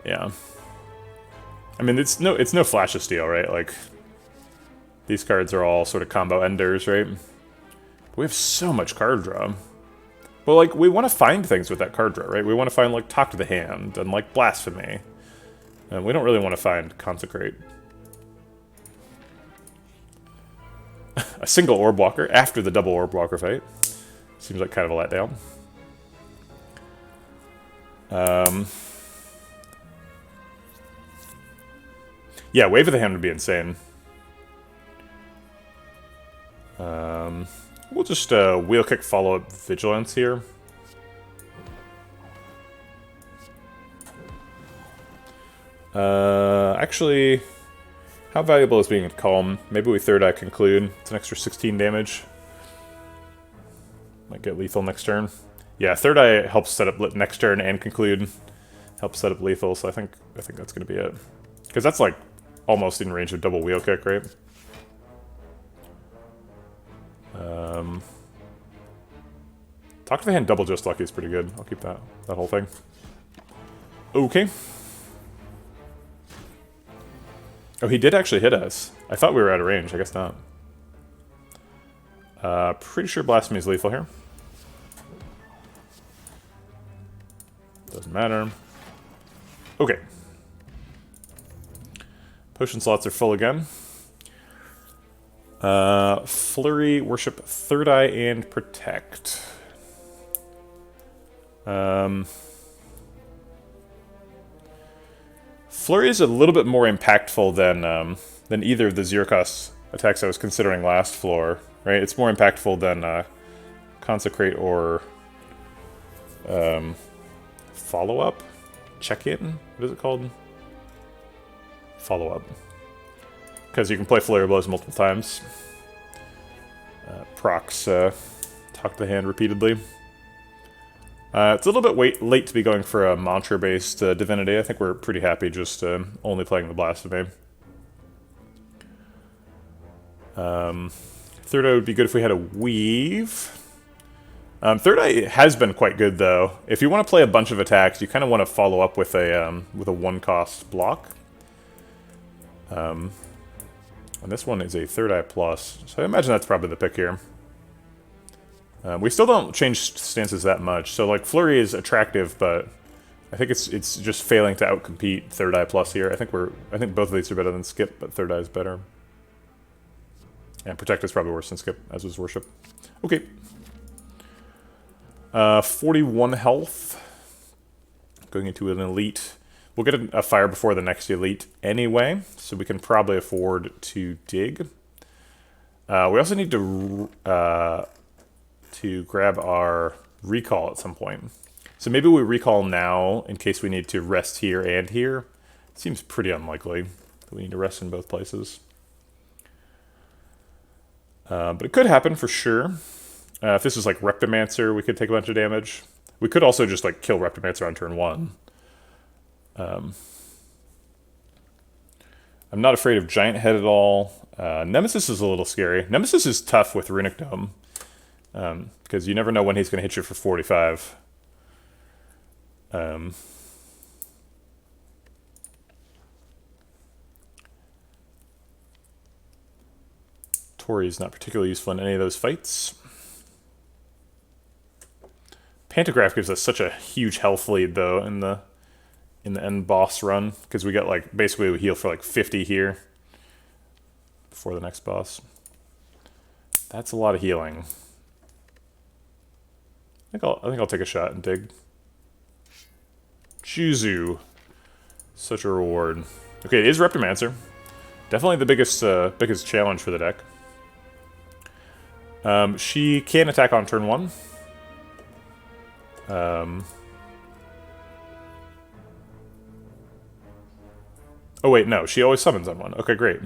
Yeah. I mean, it's no Flash of Steel, right? Like, these cards are all sort of combo enders, right? We have so much card draw. Well, like, we want to find things with that card draw, right? We want to find, like, Talk to the Hand and, like, Blasphemy. And we don't really want to find Consecrate. A single Orb Walker after the double Orb Walker fight. Seems like kind of a letdown. Yeah, Wave of the Hand would be insane. We'll just Wheel Kick follow-up Vigilance here. Actually, how valuable is being at Calm? Maybe we Third Eye Conclude. It's an extra 16 damage. Might get lethal next turn. Yeah, Third Eye helps set up next turn and Conclude. Helps set up lethal, so I think that's going to be it. Because that's like almost in range of double Wheel Kick, right? Talk to the Hand double Just Lucky is pretty good. I'll keep that whole thing. Okay. Oh, he did actually hit us. I thought we were out of range. I guess not. Pretty sure Blasphemy is lethal here. Doesn't matter. Okay. Potion slots are full again. Flurry, Worship, Third Eye, and Protect. Flurry is a little bit more impactful than either of the zero-cost attacks I was considering last floor, right? It's more impactful than Consecrate or Follow-Up? Check-In? What is it called? Follow-Up. Because you can play Flurry Blows multiple times. Procs Talk to the Hand repeatedly. It's a little bit late to be going for a mantra-based divinity. I think we're pretty happy just only playing the Blasphemy. Third Eye would be good if we had a Weave. Third Eye has been quite good, though. If you want to play a bunch of attacks, you kind of want to follow up with a one-cost block. And this one is a Third Eye plus, so I imagine that's probably the pick here. We still don't change stances that much, so like Flurry is attractive, but I think it's just failing to outcompete Third Eye plus here. I think both of these are better than Skip, but Third Eye is better. And Protect is probably worse than Skip, as was Worship. Okay. 41 health. Going into an elite. We'll get a fire before the next elite anyway, so we can probably afford to dig. We also need to grab our recall at some point. So maybe we recall now in case we need to rest here and here. Seems pretty unlikely that we need to rest in both places. But it could happen for sure. If this was like Reptimancer, we could take a bunch of damage. We could also just like kill Reptimancer on turn 1. I'm not afraid of Giant Head at all. Nemesis is a little scary. Nemesis is tough with Runic Dome, because you never know when he's going to hit you for 45. Tori's not particularly useful in any of those fights. Pantograph gives us such a huge health lead though in the end boss run, because we got like basically we heal for like 50 here before the next boss. That's a lot of healing. I think I'll take a shot and dig. Juzu. Such a reward. Okay, it is Reptimancer. Definitely the biggest challenge for the deck. She can attack on turn 1. Oh wait, no, she always summons on 1. Okay, great.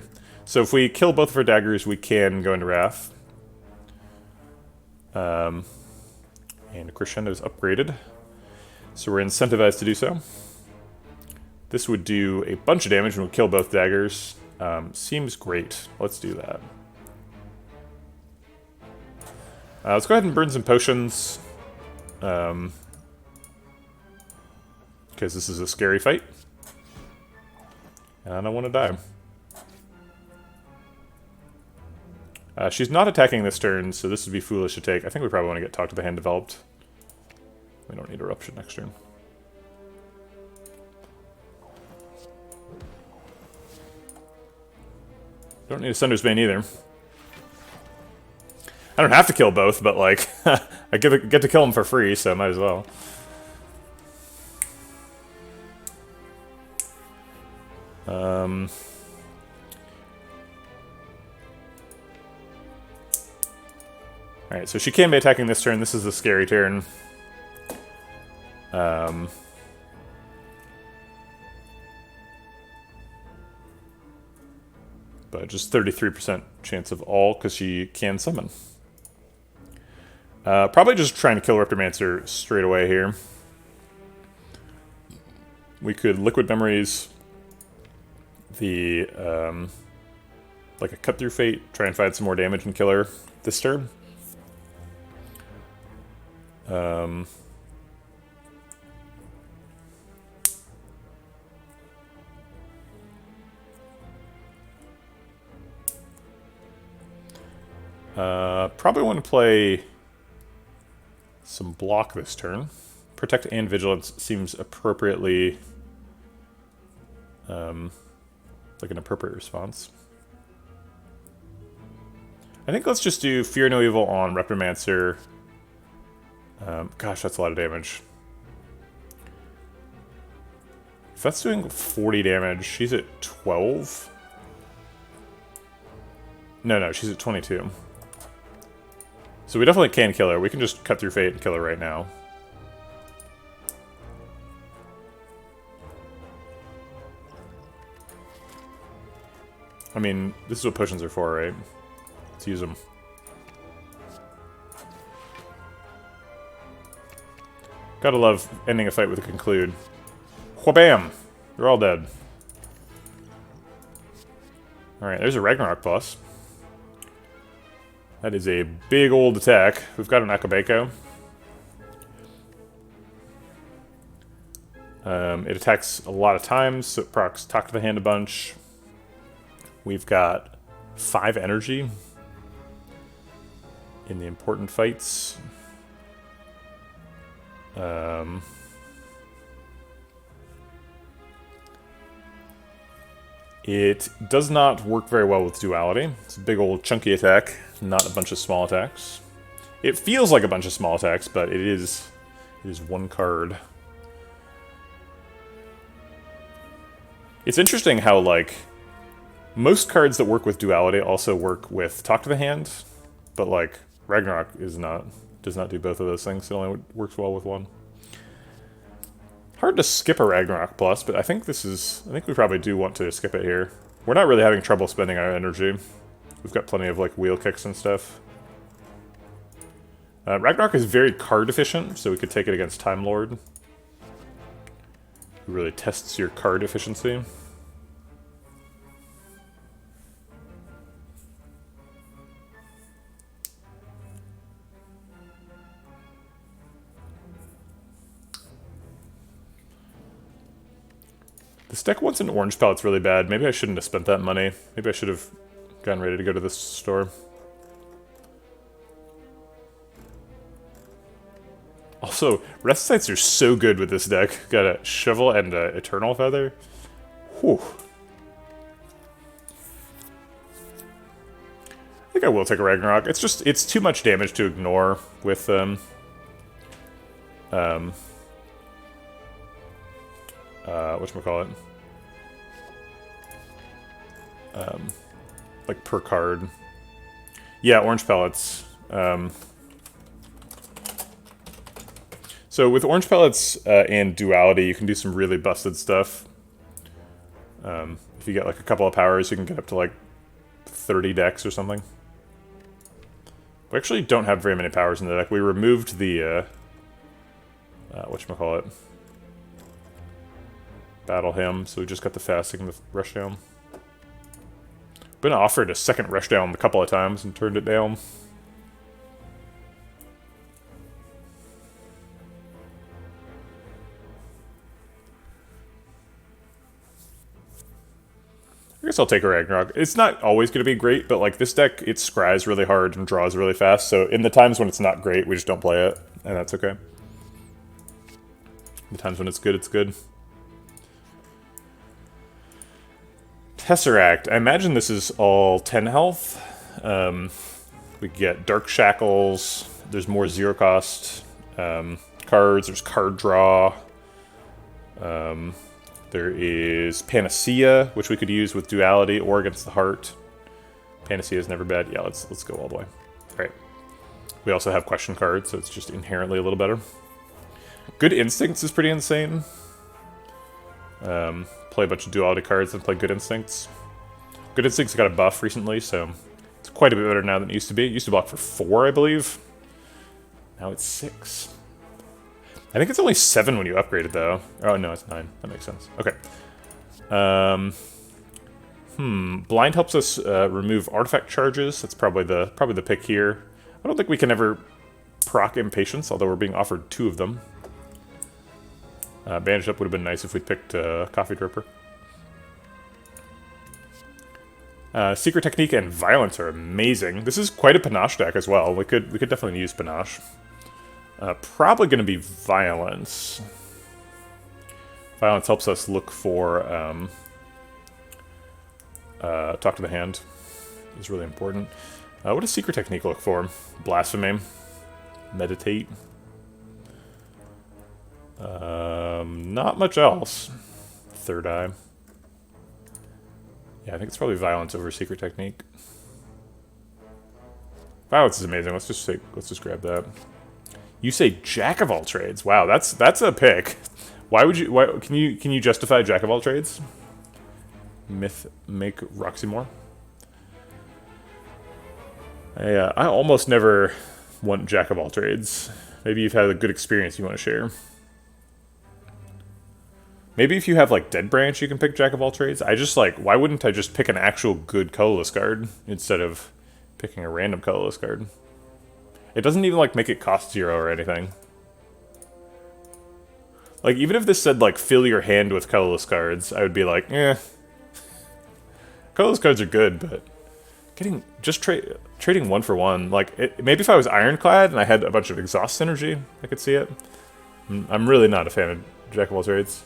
So if we kill both of her daggers, we can go into Wrath. And Crescendo is upgraded, so we're incentivized to do so. This would do a bunch of damage and we'll kill both daggers. Seems great. Let's do that. Let's go ahead and burn some potions. Because this is a scary fight. And I don't want to die. She's not attacking this turn, so this would be foolish to take. I think we probably want to get Talk to the Hand developed. We don't need Eruption next turn. Don't need a Sunder's Bane either. I don't have to kill both, but like, I get to kill them for free, so might as well. Alright, so she can be attacking this turn. This is a scary turn. But just 33% chance of all, because she can summon. Probably just trying to kill Reptimancer straight away here. We could Liquid Memories the, like a Cut Through Fate, try and find some more damage and kill her this turn. Probably want to play some block this turn. Protect and Vigilance seems appropriately, like an appropriate response. I think let's just do Fear No Evil on Reptimancer. Gosh, that's a lot of damage. If that's doing 40 damage, she's at 12? No, she's at 22. So we definitely can kill her. We can just Cut Through Fate and kill her right now. I mean, this is what potions are for, right? Let's use them. Gotta love ending a fight with a conclude. Whabam! You're all dead. Alright, there's a Ragnarok boss. That is a big old attack. We've got an Akabeko. It attacks a lot of times, so it procs Talk to the Hand a bunch. We've got 5 energy in the important fights. It does not work very well with duality. It's a big old chunky attack, not a bunch of small attacks. It feels like a bunch of small attacks, but it is one card. It's interesting how, like, most cards that work with duality also work with Talk to the Hand, but, like, Ragnarok does not do both of those things. It only works well with one. Hard to skip a Ragnarok plus, but I think we probably do want to skip it here. We're not really having trouble spending our energy. We've got plenty of, like, wheel kicks and stuff. Ragnarok is very card efficient, so we could take it against Time Lord. It really tests your card efficiency. This deck wants an orange pallet's really bad. Maybe I shouldn't have spent that money. Maybe I should have gotten ready to go to this store. Also, rest sites are so good with this deck. Got a Shovel and a Eternal Feather. Whew. I think I will take a Ragnarok. It's too much damage to ignore with whatchamacallit? Like per card. Yeah, orange pellets. So with orange pellets and duality, you can do some really busted stuff. If you get like a couple of powers, you can get up to like 30 decks or something. We actually don't have very many powers in the deck. We removed the whatchamacallit? Battle Hymn, so we just got the fasting and the rushdown. Been offered a second rushdown a couple of times and turned it down. I guess I'll take a Ragnarok. It's not always going to be great, but like this deck, it scries really hard and draws really fast, so in the times when it's not great, we just don't play it, and that's okay. The times when it's good, it's good. Tesseract. I imagine this is all 10 health. We get Dark Shackles. There's more zero cost cards. There's card draw. There is Panacea, which we could use with Duality or against the Heart. Panacea is never bad. Yeah, let's go all the way. All right. We also have question cards, so it's just inherently a little better. Good Instincts is pretty insane. Play a bunch of Duality cards and play Good Instincts. Good Instincts got a buff recently, so it's quite a bit better now than it used to be. It used to block for 4, I believe. Now it's 6. I think it's only 7 when you upgrade it, though. Oh, no, it's 9. That makes sense. Okay. Blind helps us remove artifact charges. That's probably the pick here. I don't think we can ever proc Impatience, although we're being offered 2 of them. Bandaged Up would have been nice if we picked Coffee Dripper. Secret Technique and Violence are amazing. This is quite a Panache deck as well. We could definitely use Panache. Probably going to be Violence. Violence helps us look for Talk to the Hand. Is really important. What does Secret Technique look for? Blasphemy. Meditate. Not much else. Third Eye. Yeah, I think it's probably Violence over Secret Technique. Violence is amazing. Let's just grab that. You say Jack of all trades. Wow, that's a pick. Why would you? Why can you justify Jack of all trades? Make Roxymore. I almost never want Jack of all trades. Maybe you've had a good experience you want to share. Maybe if you have like Dead Branch, you can pick Jack of all trades. I just like, why wouldn't I just pick an actual good colorless card instead of picking a random colorless card? It doesn't even like make it cost 0 or anything. Like even if this said like fill your hand with colorless cards, I would be like, eh. Colorless cards are good, but trading 1 for 1, like maybe if I was Ironclad and I had a bunch of exhaust synergy, I could see it. I'm really not a fan of Jack of all trades.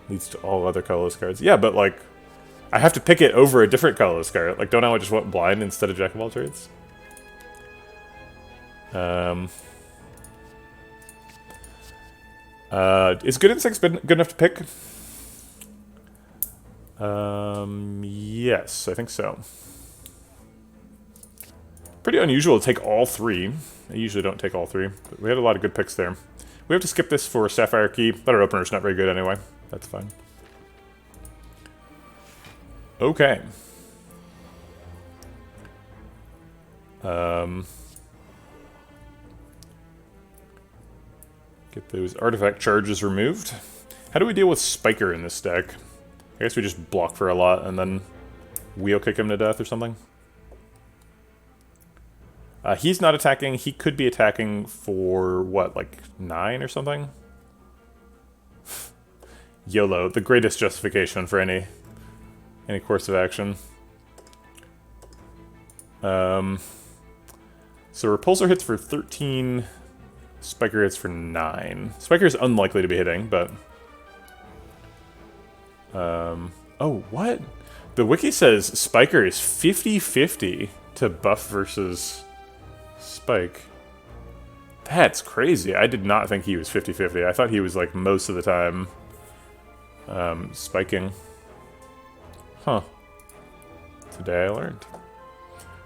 Leads to all other colorless cards. Yeah, but like I have to pick it over a different colorless card. Like don't I just want blind instead of Jack of all trades? Is Good Instincts good enough to pick? Yes, I think so. Pretty unusual to take all 3. I usually don't take all 3, but we had a lot of good picks there. We have to skip this for Sapphire Key, but our opener's not very good anyway. That's fine. Okay. Get those artifact charges removed. How do we deal with Spiker in this deck? I guess we just block for a lot and then wheel kick him to death or something. He's not attacking. He could be attacking for, what, like 9 or something? YOLO, the greatest justification for any course of action. So Repulsor hits for 13, Spiker hits for 9. Spiker is unlikely to be hitting, but... oh, what? The wiki says Spiker is 50-50 to buff versus Spike. That's crazy. I did not think he was 50-50. I thought he was, like, most of the time spiking. Huh. Today I learned.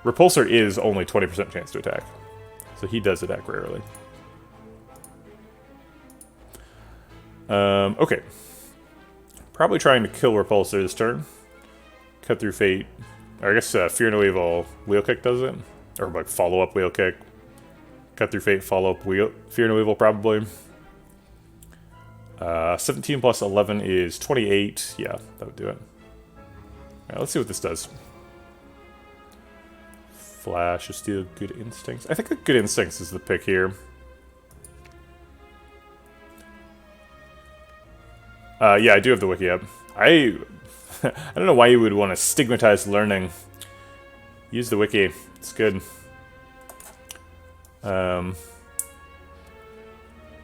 Repulsor is only 20% chance to attack. So he does attack rarely. Okay. Probably trying to kill Repulsor this turn. Cut through Fate. Or I guess Fear No Evil Wheel Kick does it. Or like follow-up Wheel Kick. Cut through Fate, follow-up Fear No Evil probably. 17 plus 11 is 28. Yeah, that would do it. Alright, let's see what this does. Flash of Steel, Good Instincts. I think the Good Instincts is the pick here. Yeah, I do have the wiki up. I don't know why you would want to stigmatize learning. Use the wiki. It's good.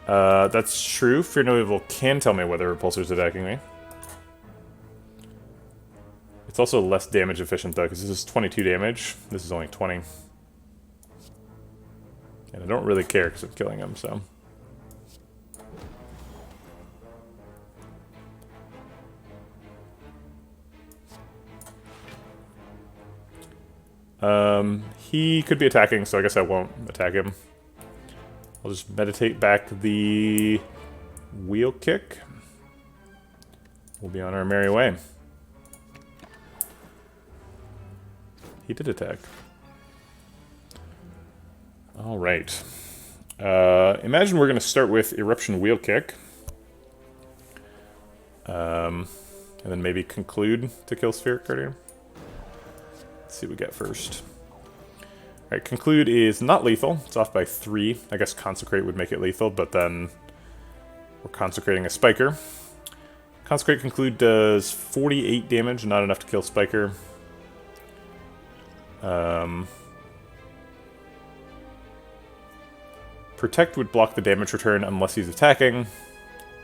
That's true. Fear No Evil can tell me whether Repulsor's attacking me. It's also less damage efficient though, because this is 22 damage. This is only 20. And I don't really care because I'm killing him, so... he could be attacking, so I guess I won't attack him. I'll just meditate back the wheel kick. We'll be on our merry way. He did attack. Alright. Imagine we're going to start with Eruption Wheel Kick. And then maybe conclude to kill Spheric Guardian. Let's see what we get first. Alright, Conclude is not lethal. It's off by 3. I guess Consecrate would make it lethal, but then we're consecrating a Spiker. Consecrate Conclude does 48 damage, not enough to kill Spiker. Protect would block the damage return unless he's attacking, in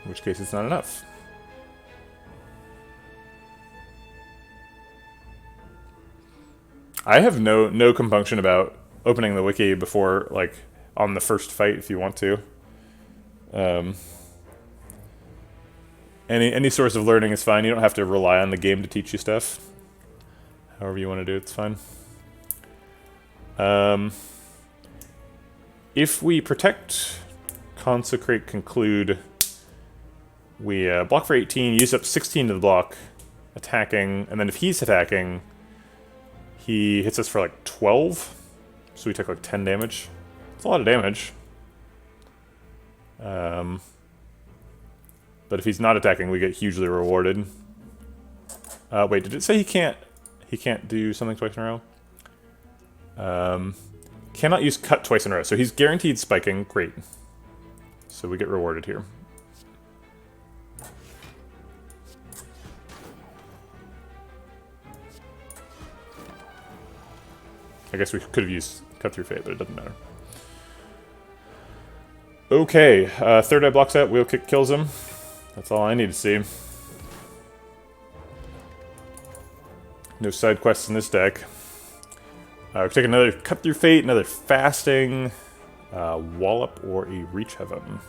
which case it's not enough. I have no compunction about opening the wiki before, like, on the first fight if you want to. Any source of learning is fine. You don't have to rely on the game to teach you stuff. However you want to do it, it's fine. If we protect, consecrate, conclude, we block for 18, use up 16 to the block, attacking, and then if he's attacking, he hits us for like 12, so we take like 10 damage. It's a lot of damage. But if he's not attacking, we get hugely rewarded. Wait, did it say he can't do something twice in a row? Cannot use cut twice in a row, so he's guaranteed spiking. Great. So we get rewarded here. I guess we could have used Cut Through Fate, but it doesn't matter. Okay, third eye blocks out, Wheel Kick kills him. That's all I need to see. No side quests in this deck. We're taking another Cut Through Fate, another Fasting, Wallop, or a Reach Heaven.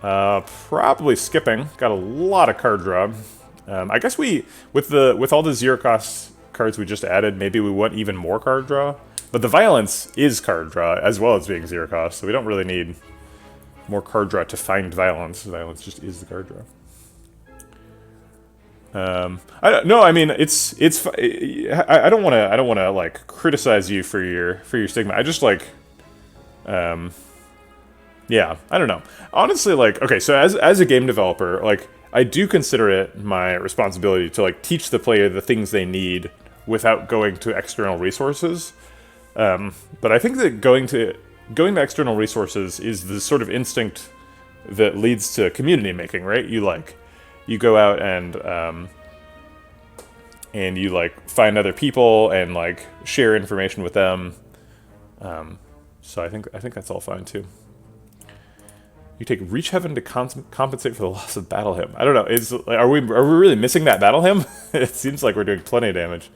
Probably skipping. Got a lot of card draw. I guess with all the zero cost cards we just added, maybe we want even more card draw. But the Violence is card draw, as well as being zero cost, so we don't really need more card draw to find Violence. Violence just is the card draw. I don't know. I mean, I don't want to like criticize you for your stigma. I just like, Yeah, I don't know. Honestly, like, okay, so as a game developer, like, I do consider it my responsibility to like teach the player the things they need without going to external resources. But I think that going to external resources is the sort of instinct that leads to community making, right? You go out and you like find other people and like share information with them. So I think that's all fine too. You take Reach Heaven to compensate for the loss of Battle Hymn. I don't know. Are we really missing that Battle Hymn? It seems like we're doing plenty of damage.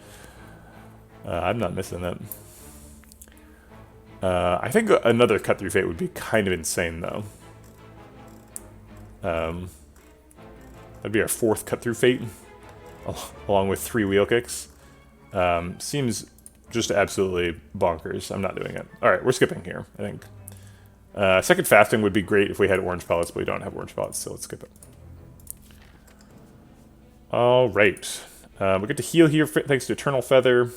I'm not missing that. I think another Cut Through Fate would be kind of insane, though. That'd be our 4th Cut Through Fate, along with 3 wheel kicks. Seems just absolutely bonkers. I'm not doing it. All right, we're skipping here, I think. Second Fasting would be great if we had orange pellets, but we don't have orange pellets, so let's skip it. All right. We get to heal here thanks to Eternal Feather.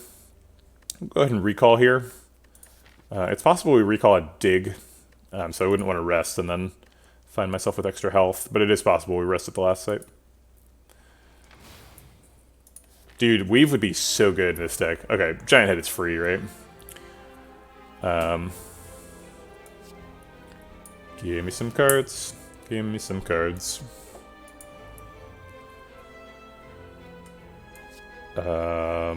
We'll go ahead and recall here. It's possible we recall a dig, so I wouldn't want to rest and then find myself with extra health, but it is possible we rest at the last site. Dude, Weave would be so good in this deck. Okay, Giant Head is free, right? Give me some cards. Give me some cards. I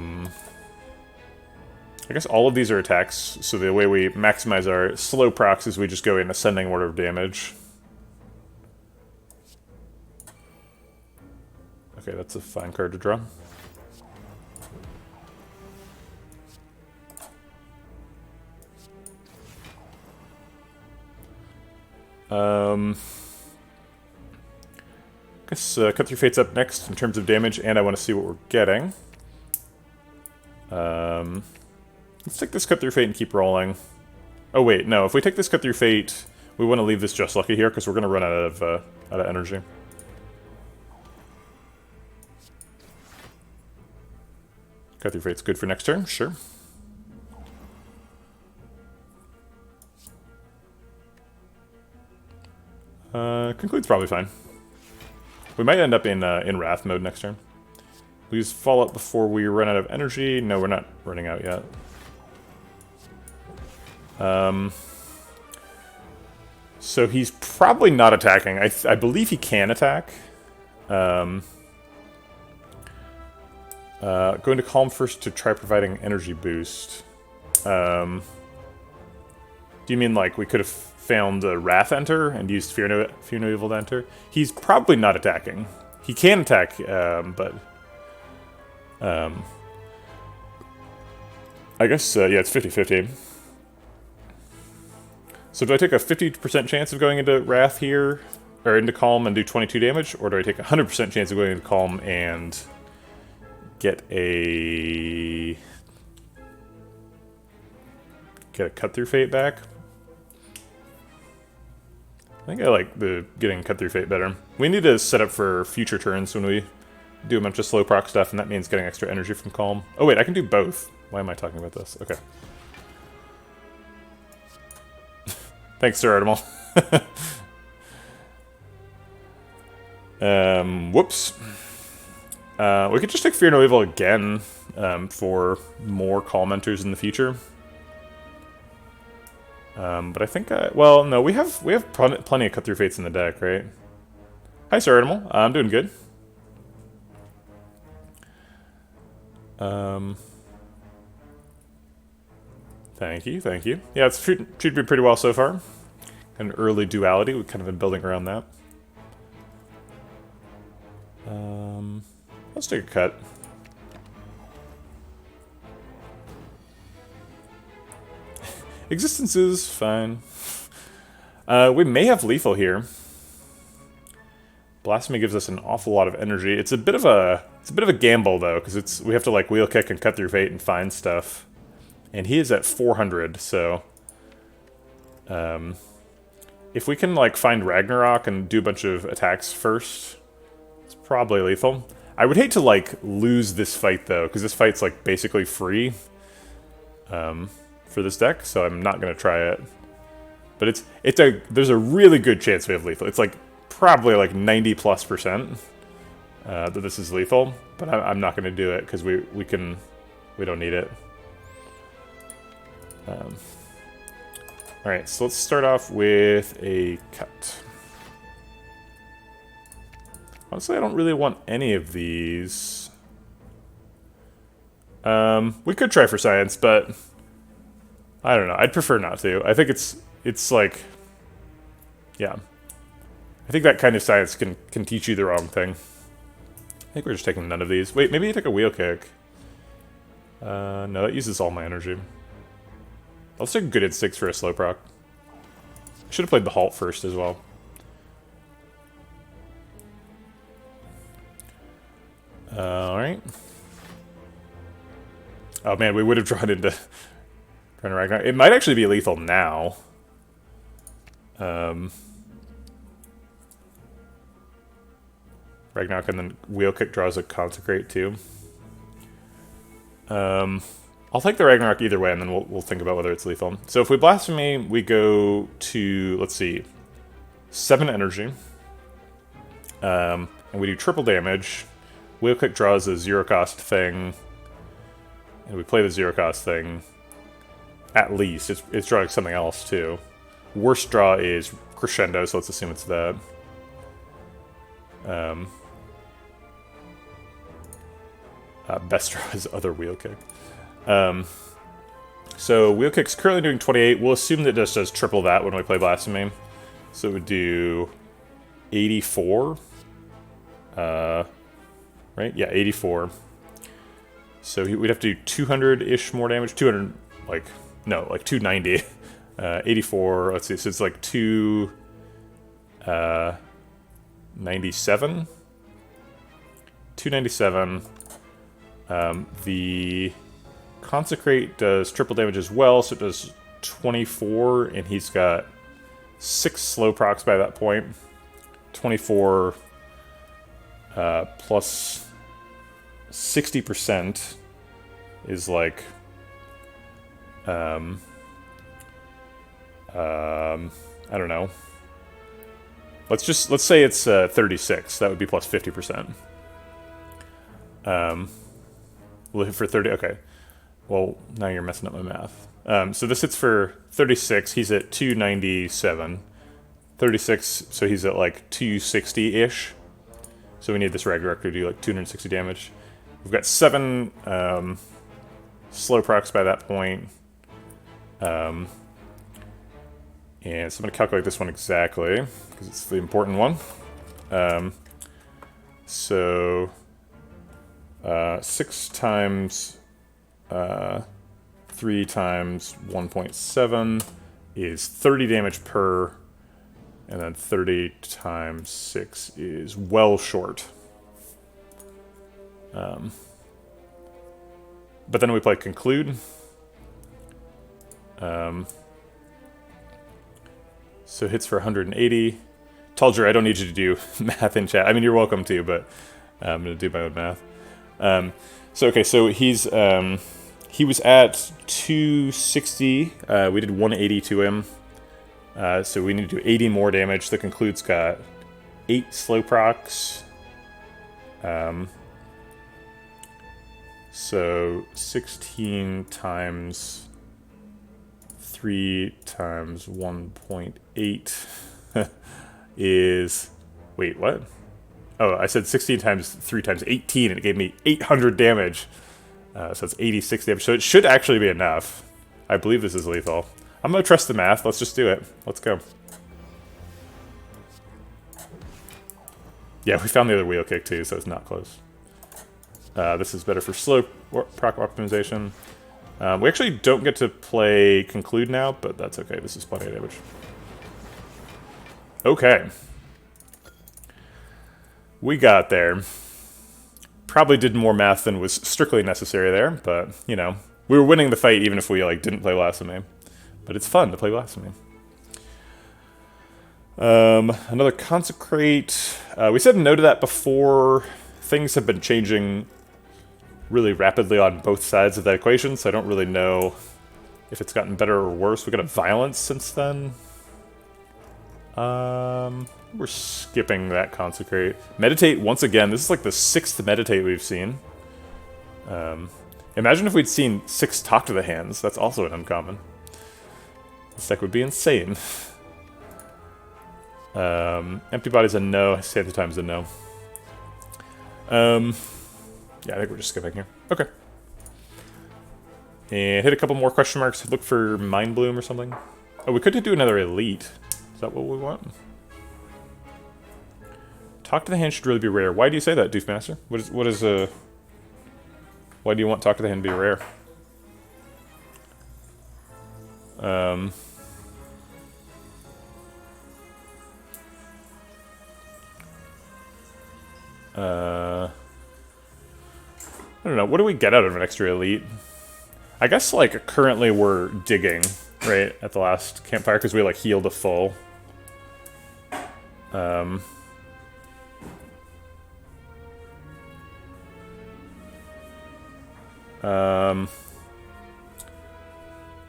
guess all of these are attacks, so the way we maximize our slow procs is we just go in ascending order of damage. Okay, that's a fine card to draw. I guess Cut Through Fate's up next in terms of damage, and I want to see what we're getting. Let's take this Cut Through Fate and keep rolling. Oh wait, no, if we take this Cut Through Fate, we want to leave this Just Lucky here, because we're going to run out of energy. Cut Through Fate's good for next turn, sure. Conclude's probably fine. We might end up in Wrath mode next turn. We use Fallout before we run out of energy. No, we're not running out yet. So he's probably not attacking. I believe he can attack. Going to Calm first to try providing energy boost. Do you mean like we could have found a Wrath enter and used Fear No Evil to enter? He's probably not attacking. He can attack, but I guess, yeah, it's 50-50. So do I take a 50% chance of going into Wrath here, or into Calm and do 22 damage, or do I take a 100% chance of going into Calm and get a Cut Through Fate back? I think I like the getting Cut Through Fate better. We need to set up for future turns when we do a bunch of slow proc stuff, and that means getting extra energy from Calm. Oh wait, I can do both. Why am I talking about this? Okay. Thanks, Sir Artemal. Whoops. We could just take Fear No Evil again for more Calm enters in the future. But I think well, no, we have plenty of Cut Through Fates in the deck, right? Hi, Sir Artemal. I'm doing good. Thank you, thank you. Yeah, it's treated me pretty well so far. An early duality, we've kind of been building around that. Let's take a cut. Existence is fine. We may have lethal here. Blasphemy gives us an awful lot of energy. It's a bit of a gamble though, because we have to like wheel kick and Cut Through Fate and find stuff. And he is at 400, so if we can like find Ragnarok and do a bunch of attacks first, it's probably lethal. I would hate to like lose this fight though, because this fight's like basically free for this deck, so I'm not gonna try it. But there's a really good chance we have lethal. It's like probably like 90+% that this is lethal. But I'm not going to do it because we don't need it. Alright, so let's start off with a cut. Honestly, I don't really want any of these. We could try for science, but I don't know. I'd prefer not to. I think it's like, yeah. I think that kind of science can teach you the wrong thing. I think we're just taking none of these. Wait, maybe you take a wheel kick. No, that uses all my energy. Let's take good instincts for a slow proc. I should have played the halt first as well. Alright. Oh man, we would have drawn into Ragnarok. It might actually be lethal now. Ragnarok and then wheel kick draws a consecrate too. I'll take the Ragnarok either way, and then we'll think about whether it's lethal. So if we Blasphemy, we go to, let's see, 7 energy. And we do triple damage. Wheel kick draws a 0 cost thing. And we play the 0 cost thing. At least. It's drawing something else too. Worst draw is Crescendo, so let's assume it's that. Best draw is other wheel kick. So wheel kick's currently doing 28. We'll assume that it just does triple that when we play Blasphemy. So it would do 84. Right? Yeah, 84. So we'd have to do 200-ish more damage. 200, like, no, like 290. 84, let's see, so it's like 297. 297. The Consecrate does triple damage as well, so it does 24, and he's got 6 slow procs by that point. 24 plus 60% is like I don't know. Let's say it's 36. That would be plus 50%. We'll hit for 30. Okay. Well, now you're messing up my math. So this hits for 36. He's at 297. 36. So he's at like 260-ish. So we need this Ragnarok to do like 260 damage. We've got 7 slow procs by that point. And so I'm going to calculate this one exactly, because it's the important one. So 6 times 3 times 1.7 is 30 damage per, and then 30 times 6 is well short. But then we play Conclude. So hits for 180. Told you I don't need you to do math in chat. I mean, you're welcome to, but I'm going to do my own math. So he was at 260. We did 180 to him. So we need to do 80 more damage. The Conclude's got 8 slow procs. So 16 times 3 times 1.8 is... Wait, what? Oh, I said 16 times 3 times 18, and it gave me 800 damage. So it's 86 damage. So it should actually be enough. I believe this is lethal. I'm going to trust the math. Let's just do it. Let's go. Yeah, we found the other wheel kick too, so it's not close. This is better for slow proc optimization. We actually don't get to play Conclude now, but that's okay. This is plenty of damage. Okay. We got there. Probably did more math than was strictly necessary there, but, you know, we were winning the fight even if we, like, didn't play Blasphemy. But it's fun to play Blasphemy. Another Consecrate. We said no to that before. Things have been changing really rapidly on both sides of that equation, so I don't really know if it's gotten better or worse. We got a Violence since then. We're skipping that Consecrate. Meditate, once again, this is like the 6th Meditate we've seen. Imagine if we'd seen 6 Talk to the Hands. That's also an uncommon. This deck would be insane. Empty Body's a no. Save the Time's a no. Yeah, I think we're just skipping here. Okay. And hit a couple more question marks. Look for Mind Bloom or something. Oh, we could do another Elite. Is that what we want? Talk to the Hand should really be rare. Why do you say that, Doofmaster? Why do you want Talk to the Hand to be rare? I don't know. What do we get out of an extra Elite? I guess, like, currently we're digging, right, at the last campfire, because we, like, healed a full.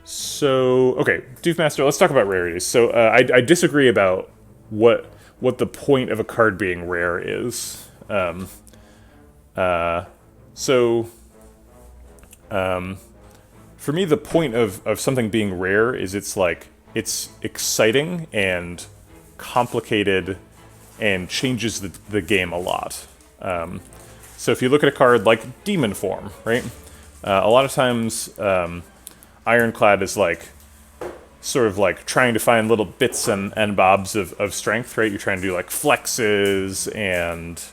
So, okay, Doofmaster, let's talk about rarities. So, I disagree about what the point of a card being rare is. For me, the point of something being rare is it's exciting and complicated and changes the game a lot. So if you look at a card like Demon Form, right? A lot of times, Ironclad is sort of trying to find little bits and bobs of strength, right? You're trying to do flexes and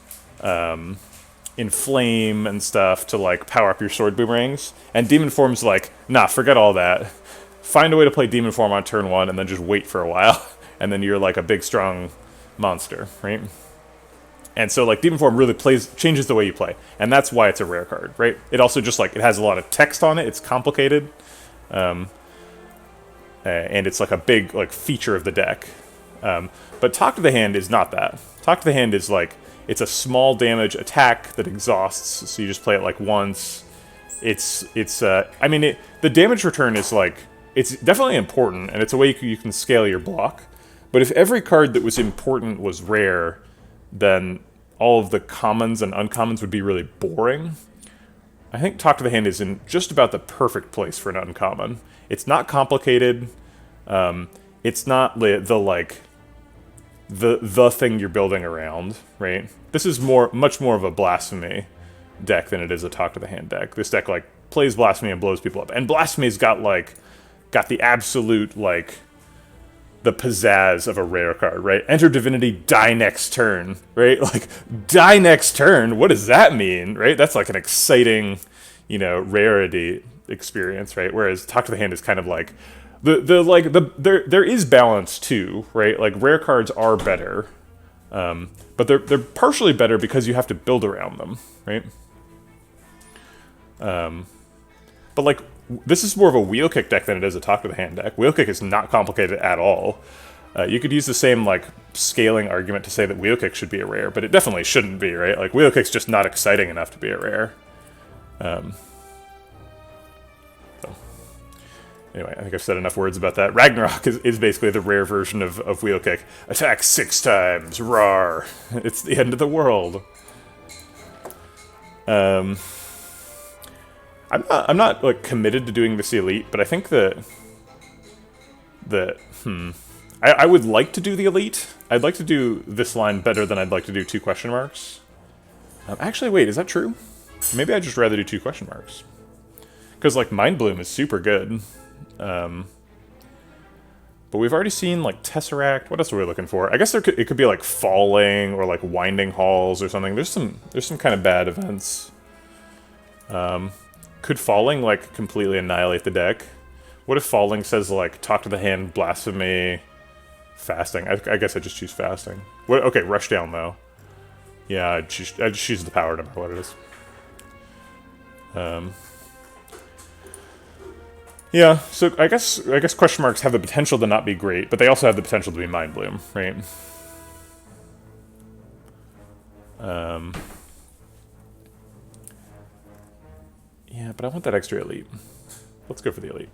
inflame and stuff to power up your sword boomerangs. And Demon Form's nah, forget all that. Find a way to play Demon Form on turn 1 and then just wait for a while. And then you're a big, strong monster, right? And so Demon Form really changes the way you play. And that's why it's a rare card, right? It also just it has a lot of text on it. It's complicated. And it's a big feature of the deck. But Talk to the Hand is not that. Talk to the Hand is it's a small damage attack that exhausts, so you just play it once. I mean, the damage return is it's definitely important, and it's a way you can scale your block. But if every card that was important was rare, then all of the commons and uncommons would be really boring. I think Talk to the Hand is in just about the perfect place for an uncommon. It's not complicated. It's not the thing you're building around, right? This is much more of a Blasphemy deck than it is a Talk to the Hand deck. This deck plays Blasphemy and blows people up, and Blasphemy's got the absolute the pizzazz of a rare card, right? Enter Divinity, die next turn, right? Die next turn. What does that mean, right? That's an exciting, rarity experience, right? Whereas Talk to the Hand is kind of there is balance too, right? Rare cards are better, but they're partially better because you have to build around them, right? But this is more of a Wheel Kick deck than it is a Talk to the Hand deck. Wheel Kick is not complicated at all. You could use the same scaling argument to say that Wheel Kick should be a rare, but it definitely shouldn't be, right? Wheel Kick's just not exciting enough to be a rare. Anyway, I think I've said enough words about that. Ragnarok is basically the rare version of Wheel Kick. Attack 6 times, rawr. It's the end of the world. I'm not committed to doing this Elite, but I think I would like to do the Elite. I'd like to do this line better than I'd like to do 2 question marks. Actually, wait, is that true? Maybe I'd just rather do 2 question marks. Because Mind Bloom is super good. But we've already seen Tesseract. What else are we looking for? I guess it could be Falling or Winding Halls or something. There's some kind of bad events. Could Falling completely annihilate the deck? What if Falling says Talk to the Hand, Blasphemy, Fasting? I guess I just choose Fasting. Okay, Rush Down though. Yeah, I just choose the power no matter what it is. Yeah, so I guess question marks have the potential to not be great, but they also have the potential to be Mind Bloom, right? Yeah, but I want that extra Elite. Let's go for the Elite.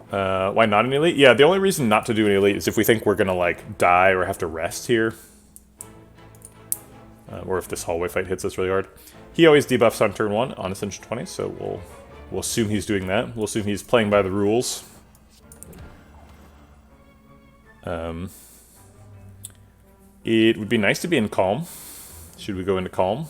Why not an elite? Yeah, the only reason not to do an elite is if we think we're gonna like die or have to rest here. Or if this hallway fight hits us really hard. He always debuffs on turn 1 on Ascension 20, so we'll assume he's doing that. We'll assume he's playing by the rules. It would be nice to be in Calm. Should we go into Calm?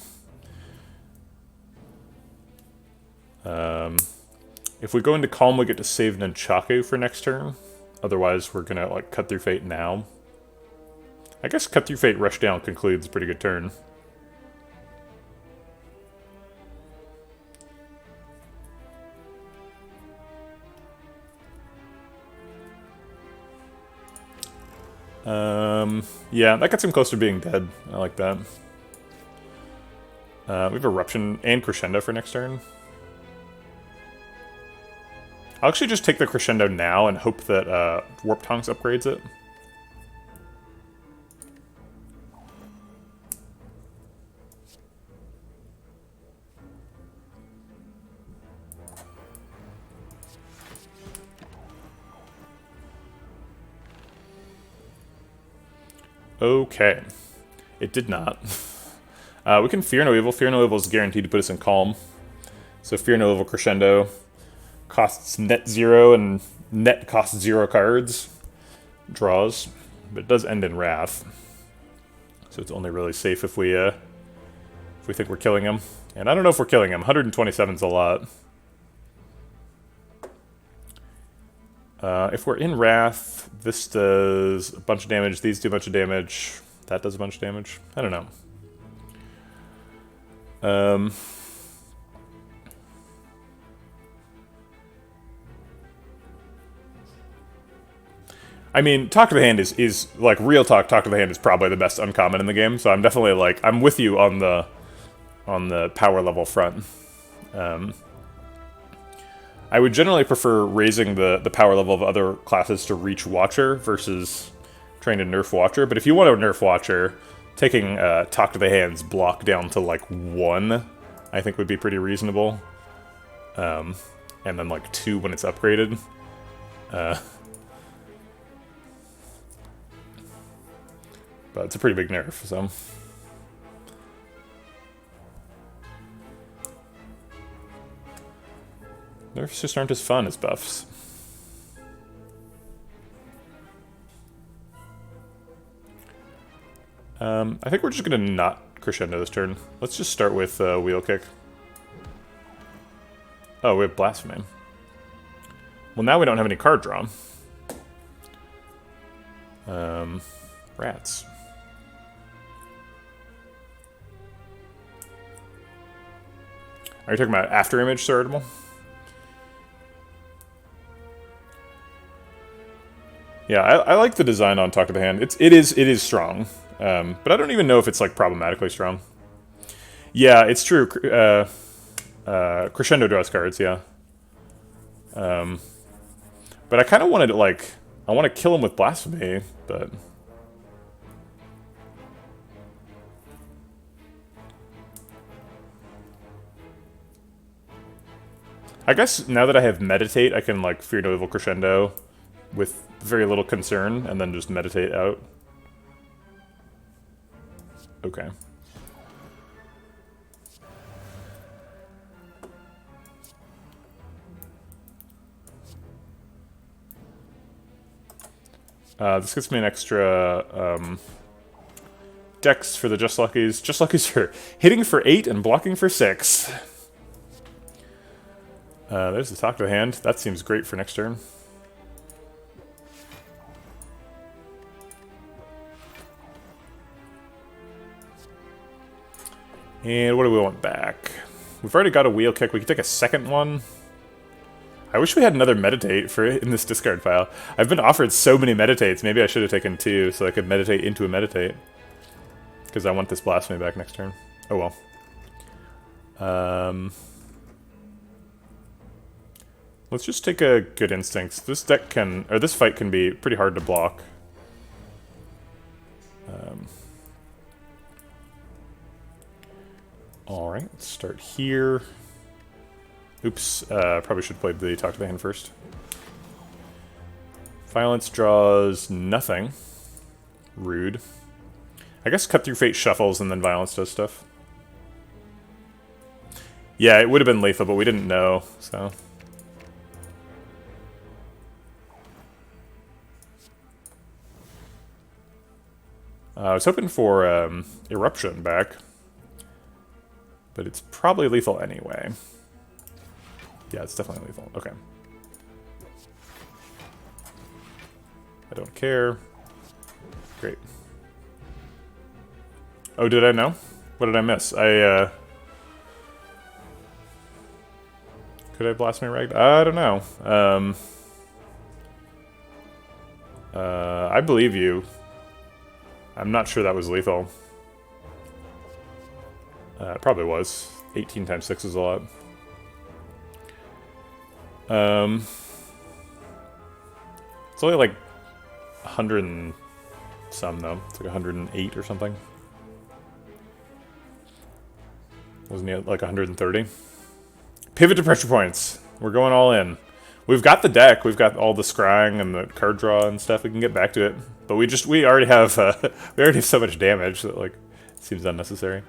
If we go into Calm, we get to save Nunchaku for next turn. Otherwise, we're gonna like Cut Through Fate now. I guess Cut Through Fate Rush Down concludes a pretty good turn. Yeah, that gets him close to being dead. I like that. We have Eruption and Crescendo for next turn. I'll actually just take the Crescendo now and hope that Warp Tongs upgrades it. Okay. It did not. We can Fear No Evil. Fear No Evil is guaranteed to put us in Calm. So Fear No Evil Crescendo costs net 0 and net costs 0 cards. Draws. But it does end in Wrath. So it's only really safe if we think we're killing him. And I don't know if we're killing him. 127 is a lot. If we're in Wrath, this does a bunch of damage, these do a bunch of damage, that does a bunch of damage. I don't know. I mean, Talk to the Hand is like, real talk to the Hand is probably the best uncommon in the game, so I'm definitely like, I'm with you on the power level front. I would generally prefer raising the power level of other classes to reach Watcher versus trying to nerf Watcher. But if you want to nerf Watcher, taking Talk to the Hand's block down to like 1, I think would be pretty reasonable. And then like 2 when it's upgraded. But it's a pretty big nerf, so... Nerfs just aren't as fun as buffs. I think we're just gonna not Crescendo this turn. Let's just start with Wheel Kick. Oh, we have Blasphemy. Well, now we don't have any card draw. Rats. Are you talking about After Image, Sir Edible? Yeah, I like the design on Talk to the Hand. It is strong, but I don't even know if it's like problematically strong. Yeah, it's true. Crescendo draws cards, yeah. But I kind of wanted to like, I want to kill him with Blasphemy, but I guess now that I have Meditate, I can like Fear No Evil Crescendo with very little concern, and then just meditate out. Okay. This gives me an extra dex for the Just Luckies. Just Luckies are hitting for 8 and blocking for 6. There's the Talk to the Hand. That seems great for next turn. And what do we want back? We've already got a Wheel Kick. We could take a second one. I wish we had another Meditate in this discard pile. I've been offered so many Meditates. Maybe I should have taken 2 so I could Meditate into a Meditate. Because I want this Blasphemy back next turn. Oh well. Let's just take a Good Instincts. This deck can, or this fight can be pretty hard to block. Alright, let's start here. Oops, probably should have played the Talk to the Hand first. Violence draws nothing. Rude. I guess Cut Through Fate shuffles and then Violence does stuff. Yeah, it would have been lethal, but we didn't know, so... I was hoping for Eruption back, but it's probably lethal anyway. Yeah, it's definitely lethal. Okay. I don't care. Great. Oh, did I know? What did I miss? Could I Blasphemy Rag? I don't know. I believe you. I'm not sure that was lethal. It probably was. 18 times 6 is a lot. It's only like 100 and some, though. It's like 108 or something. Wasn't he at like 130? Pivot to pressure points. We're going all in. We've got the deck. We've got all the scrying and the card draw and stuff. We can get back to it. But we already have so much damage that like it seems unnecessary.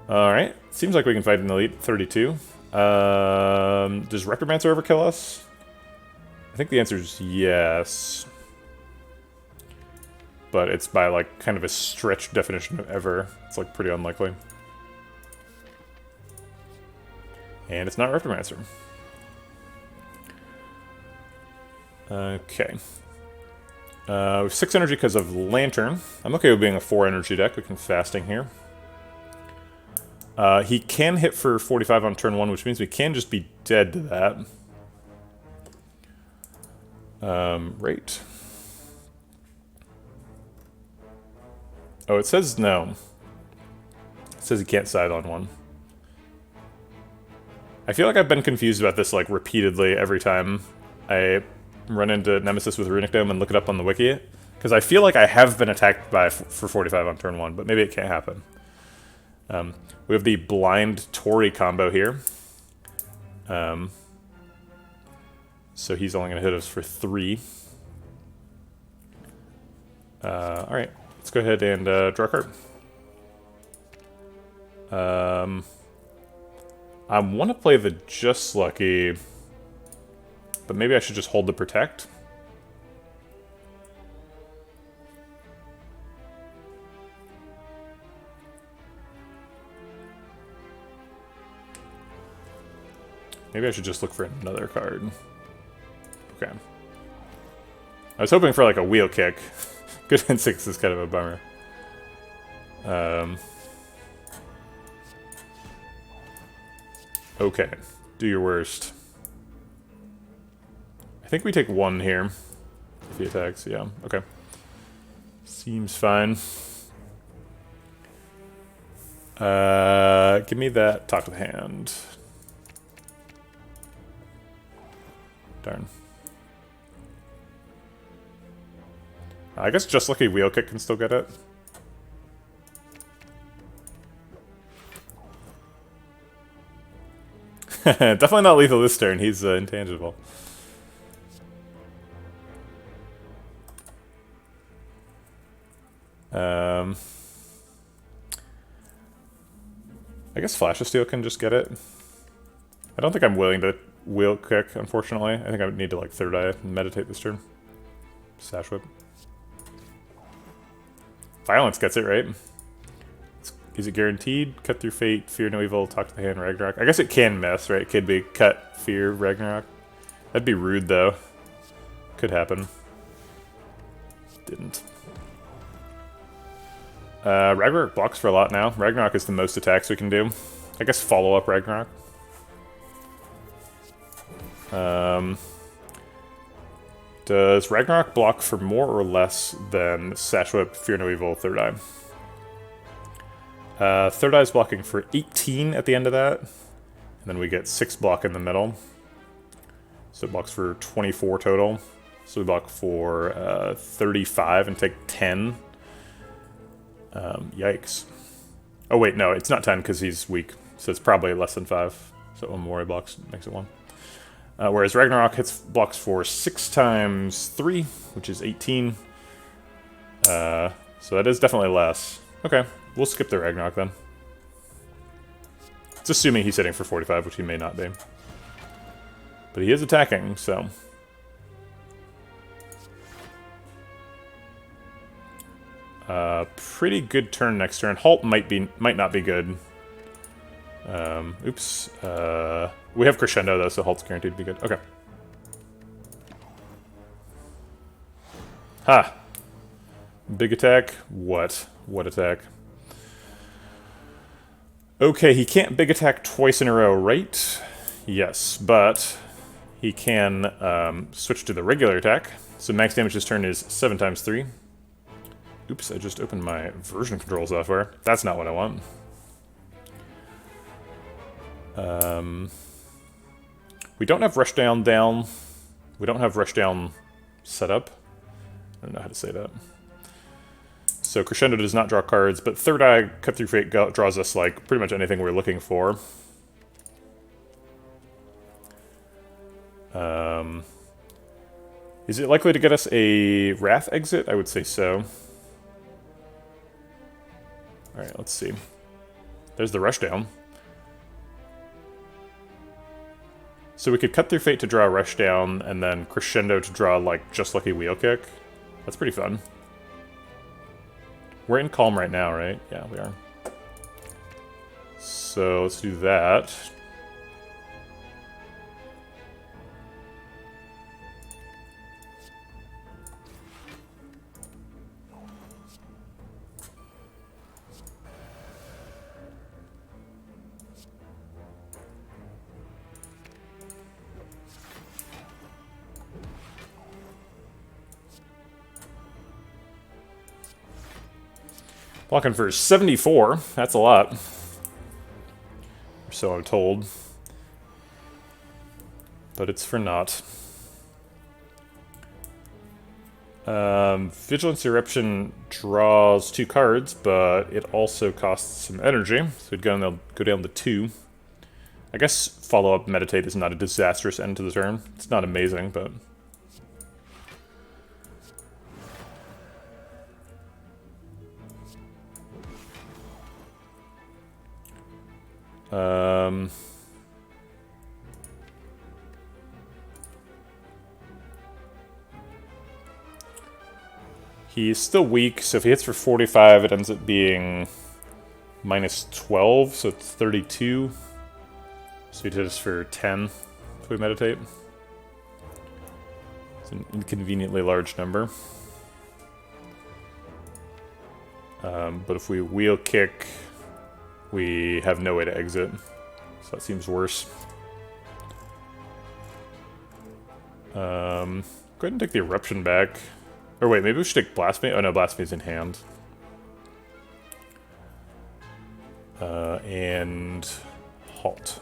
All right. Seems like we can fight an elite 32. Does Recromancer ever kill us? I think the answer is yes. But it's by like kind of a stretched definition of ever. It's like pretty unlikely. And it's not Recromancer. Okay. 6 energy because of Lantern. I'm okay with being a 4 energy deck. We can fasting here. He can hit for 45 on turn 1, which means we can just be dead to that. Right. Oh, it says no. It says he can't side on 1. I feel like I've been confused about this like repeatedly every time I run into Nemesis with Runic Dome and look it up on the wiki. Because I feel like I have been attacked for 45 on turn 1, but maybe it can't happen. We have the Blind Tory combo here. So he's only going to hit us for 3. Alright, let's go ahead and draw a card. I want to play the Just Lucky, but maybe I should just hold the Protect. Maybe I should just look for another card. Okay. I was hoping for like a Wheel Kick. Good in 6 is kind of a bummer. Okay. Do your worst. I think we take 1 here. If he attacks, yeah. Okay. Seems fine. Give me that Talk to the Hand. Darn. I guess Just Lucky Wheel Kick can still get it. Definitely not lethal this turn. He's intangible. I guess Flash of Steel can just get it. I don't think I'm willing to Wheel Kick, unfortunately. I think I would need to like Third Eye and meditate this turn. Sash Whip. Violence gets it, right? Is it guaranteed? Cut Through Fate, Fear No Evil, Talk to the Hand, Ragnarok. I guess it can miss, right? It could be Cut, Fear, Ragnarok. That'd be rude, though. Could happen. Didn't. Ragnarok blocks for a lot now. Ragnarok is the most attacks we can do. I guess follow up Ragnarok. Does Ragnarok block for more or less than Sash Whip, Fear No Evil, Third Eye? Third Eye is blocking for 18 at the end of that. And then we get 6 block in the middle. So it blocks for 24 total. So we block for 35 and take 10. Yikes. Oh wait, no, it's not 10 because he's weak. So it's probably less than 5. So one more blocks makes it 1. Whereas Ragnarok blocks for 6 times 3, which is 18. So that is definitely less. Okay, we'll skip the Ragnarok then. It's assuming he's hitting for 45, which he may not be. But he is attacking, so... pretty good turn next turn. Halt might not be good. Oops. We have Crescendo though, so Halt's guaranteed to be good. Okay. Ha! Big attack? What? What attack? Okay, he can't big attack twice in a row, right? Yes, but he can switch to the regular attack. So max damage this turn is 7 times 3. Oops, I just opened my version control software. That's not what I want. We don't have Rushdown down. We don't have Rushdown set up. I don't know how to say that. So Crescendo does not draw cards, but Third Eye, Cut Through Fate draws us like pretty much anything we're looking for. Is it likely to get us a Wrath exit? I would say so. Alright, let's see. There's the Rushdown. So we could Cut Through Fate to draw a Rushdown, and then Crescendo to draw, like, Just Lucky Wheel Kick. That's pretty fun. We're in Calm right now, right? Yeah, we are. So let's do that. Blocking for 74. That's a lot. Or so I'm told. But it's for naught. Vigilance Eruption draws 2 cards, but it also costs some energy. So we'd go down to 2. I guess follow-up Meditate is not a disastrous end to the turn. It's not amazing, but... He's still weak, so if he hits for 45, it ends up being minus 12, so it's 32. So he hits for 10 if we meditate. It's an inconveniently large number. But if we wheel kick, we have no way to exit, so that seems worse. Go ahead and take the Eruption back. Or wait, maybe we should take Blasphemy? Oh no, Blasphemy's in hand. And... Halt.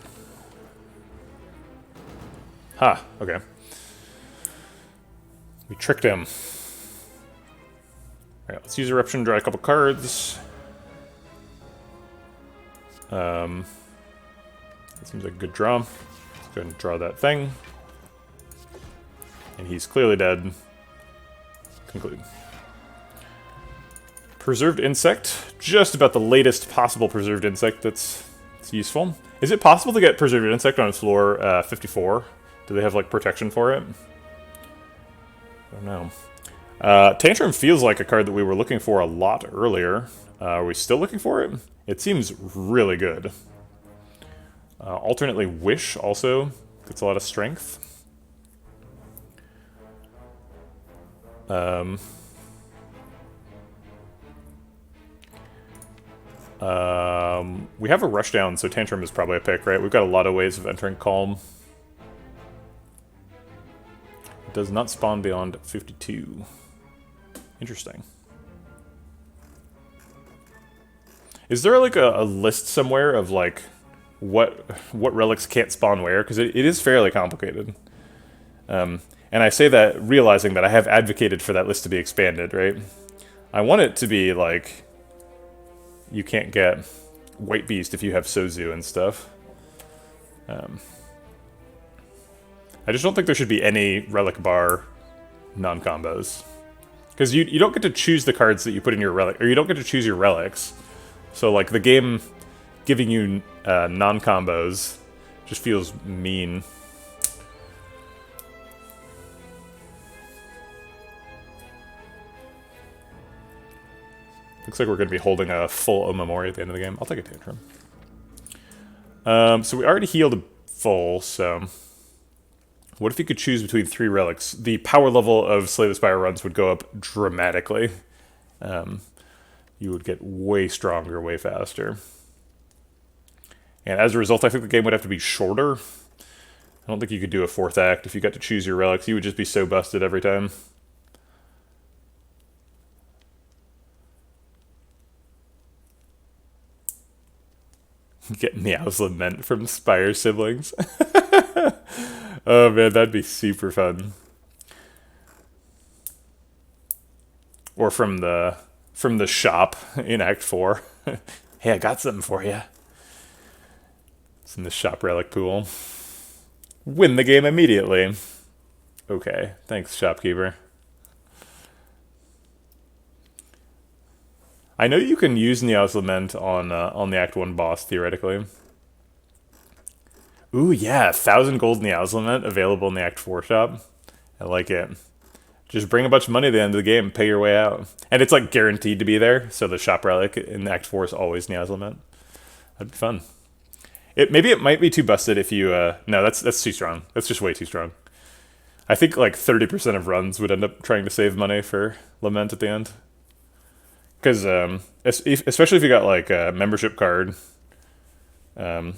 Ha, okay. We tricked him. Alright, let's use Eruption, draw a couple cards. That seems like a good draw. Let's go ahead and draw that thing. And he's clearly dead. Conclude. Preserved Insect. Just about the latest possible Preserved Insect that's useful. Is it possible to get Preserved Insect on its floor 54? Do they have, like, protection for it? I don't know. Tantrum feels like a card that we were looking for a lot earlier. Are we still looking for it? It seems really good. Alternately, Wish also gets a lot of strength. We have a Rushdown, so Tantrum is probably a pick, right? We've got a lot of ways of entering Calm. It does not spawn beyond 52. Interesting. Is there like a list somewhere of like what relics can't spawn where? Because it is fairly complicated. And I say that realizing that I have advocated for that list to be expanded, right? I want it to be like you can't get White Beast if you have Sozu and stuff. I just don't think there should be any relic bar non-combos. Because you don't get to choose the cards that you put in your relic, or you don't get to choose your relics. So like the game giving you non-combos just feels mean. Looks like we're going to be holding a full O-Memory at the end of the game. I'll take a Tantrum. So we already healed a full, so... What if you could choose between 3 relics? The power level of Slay the Spire runs would go up dramatically. You would get way stronger, way faster. And as a result, I think the game would have to be shorter. I don't think you could do a 4th act. If you got to choose your relics, you would just be so busted every time. Get Meow's Lament from Spire siblings. Oh man, that'd be super fun. Or from the shop in Act 4. Hey, I got something for you. It's in the shop relic pool. Win the game immediately. Okay, thanks, shopkeeper. I know you can use Meow's Lament on the Act 1 boss, theoretically. Ooh, yeah, 1,000 gold Meow's Lament available in the Act 4 shop. I like it. Just bring a bunch of money at the end of the game, pay your way out. And it's like guaranteed to be there, so the shop relic in Act 4 is always Meow's Lament. That'd be fun. Maybe it might be too busted if you... no, that's too strong. That's just way too strong. I think like 30% of runs would end up trying to save money for Lament at the end. Because, especially if you got like a membership card, it's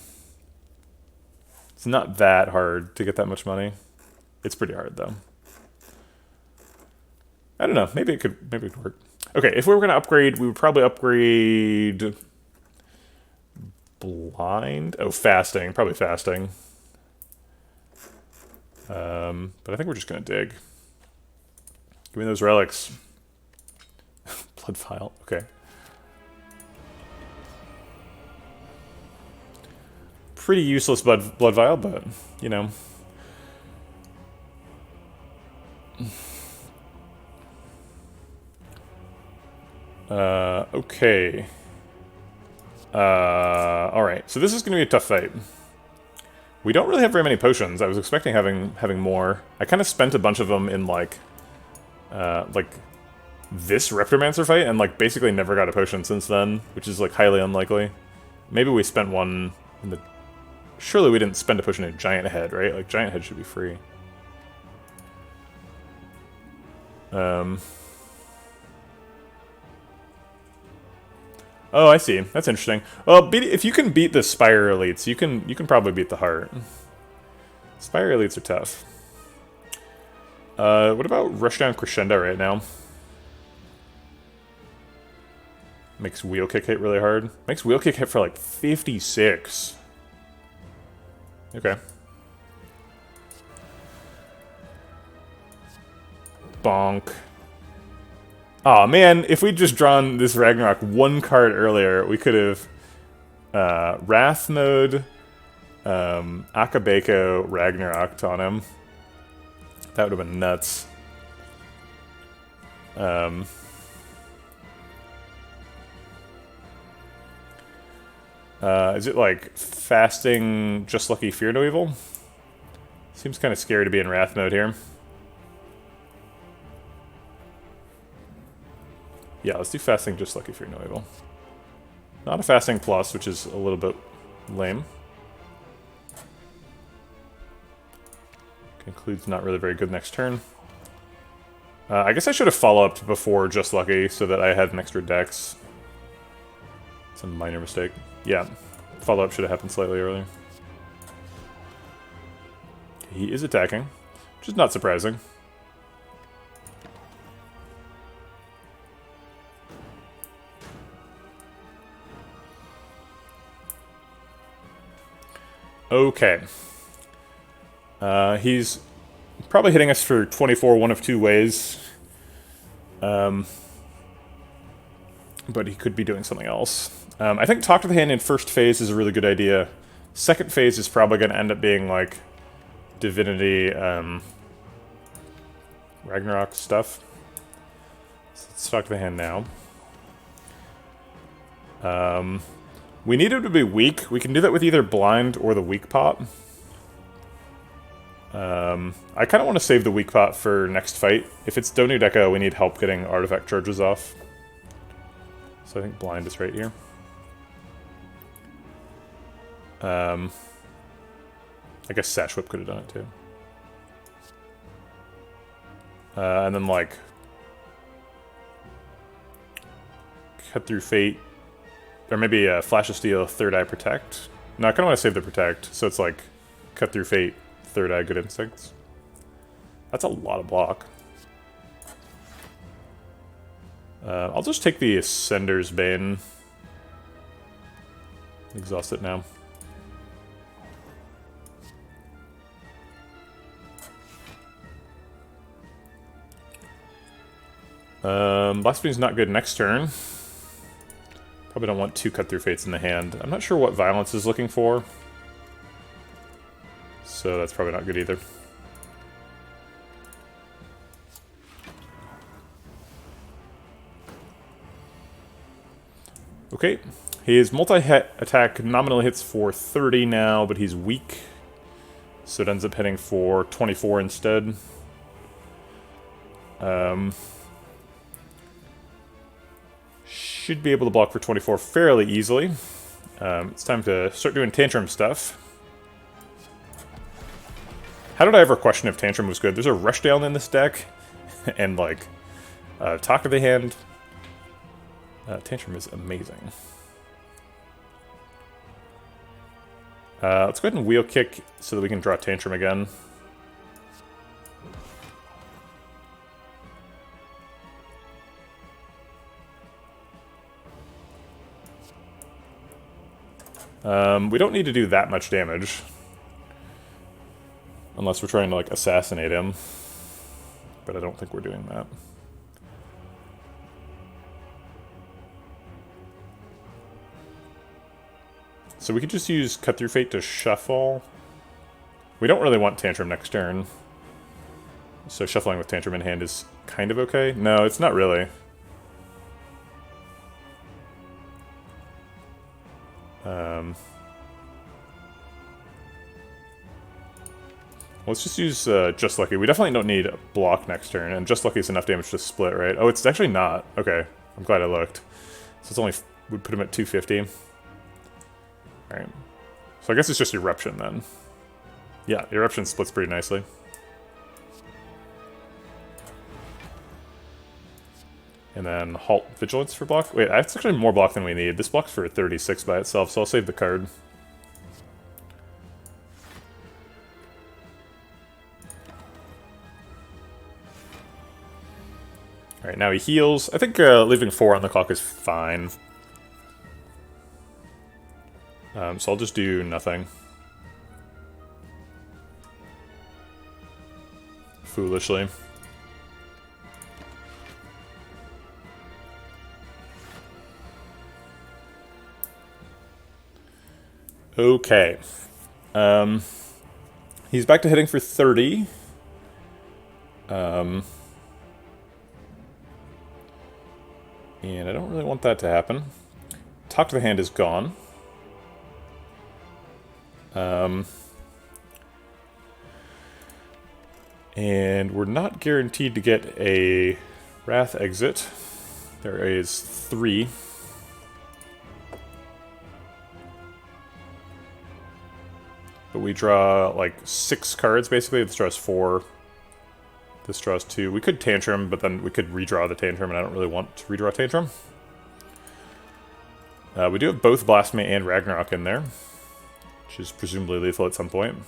not that hard to get that much money. It's pretty hard though. I don't know. Maybe it could work. Okay, if we were gonna upgrade, we would probably upgrade blind. Oh, fasting. Probably fasting. But I think we're just gonna dig. Give me those relics. Blood vial. Okay. Pretty useless blood vial, but you know. Okay. Alright, so this is gonna be a tough fight. We don't really have very many potions. I was expecting having more. I kind of spent a bunch of them in like this Reptomancer fight, and like basically never got a potion since then, which is like highly unlikely. Maybe we spent one in the... Surely we didn't spend a potion in Giant Head, right? Like Giant Head should be free. Oh, I see. That's interesting. Well, if you can beat the Spire elites, you can probably beat the Heart. Spire elites are tough. What about Rushdown Crescendo right now? Makes Wheel Kick hit really hard. Makes Wheel Kick hit for like 56. Okay. Bonk. Aw, man, if we'd just drawn this Ragnarok one card earlier, we could have Wrath Mode, Akabeko, Ragnarok on him. That would have been nuts. Is it like fasting Just Lucky Fear No Evil? Seems kind of scary to be in Wrath Mode here. Yeah, let's do fasting Just Lucky Fear No Evil. Not a fasting plus, which is a little bit lame. Concludes not really very good next turn. I guess I should have follow-upped before Just Lucky so that I had an extra dex. It's a minor mistake. Yeah, follow-up should have happened slightly earlier. He is attacking, which is not surprising. Okay. He's probably hitting us for 24 one of two ways. But he could be doing something else. I think Talk to the Hand in first phase is a really good idea. Second phase is probably going to end up being like Divinity, Ragnarok stuff. So let's talk to the hand now. We need him to be weak. We can do that with either blind or the weak pot. I kind of want to save the weak pot for next fight. If it's Donu Deca, we need help getting artifact charges off. So I think blind is right here. I guess Sash Whip could have done it too. And then like Cut Through Fate, or maybe Flash of Steel, Third Eye Protect. No, I kind of want to save the Protect, so it's like Cut Through Fate, Third Eye Good Instincts. That's a lot of block. I'll just take the Ascender's Bane. Exhaust it now. Blaspheme's not good next turn. Probably don't want 2 Cut Through Fates in the hand. I'm not sure what Violence is looking for. So that's probably not good either. Okay. His multi-hit attack nominally hits for 30 now, but he's weak. So it ends up hitting for 24 instead. Should be able to block for 24 fairly easily. It's time to start doing Tantrum stuff. How did I ever question if Tantrum was good? There's a Rushdown in this deck, and like, Talk of the Hand. Tantrum is amazing. Let's go ahead and Wheel Kick so that we can draw Tantrum again. We don't need to do that much damage. Unless we're trying to, like, assassinate him. But I don't think we're doing that. So we could just use Cut Through Fate to shuffle. We don't really want Tantrum next turn. So shuffling with Tantrum in hand is kind of okay. No, it's not really. Let's just use Just Lucky. We definitely don't need a block next turn, and Just Lucky is enough damage to split, right? Oh, it's actually not. Okay, I'm glad I looked. So it's only, would put him at 250. Alright. So I guess it's just Eruption then. Yeah, Eruption splits pretty nicely. And then Halt Vigilance for block. Wait, that's actually more block than we need. This block's for 36 by itself, so I'll save the card. Alright, now he heals. I think leaving 4 on the clock is fine. So I'll just do nothing. Foolishly. Okay. He's back to hitting for 30. And I don't really want that to happen. Talk to the Hand is gone. And we're not guaranteed to get a Wrath exit. There is 3. But we draw like 6 cards basically. This draws 4. This draws 2. We could Tantrum, but then we could redraw the Tantrum, and I don't really want to redraw Tantrum. We do have both Blasphemy and Ragnarok in there, which is presumably lethal at some point.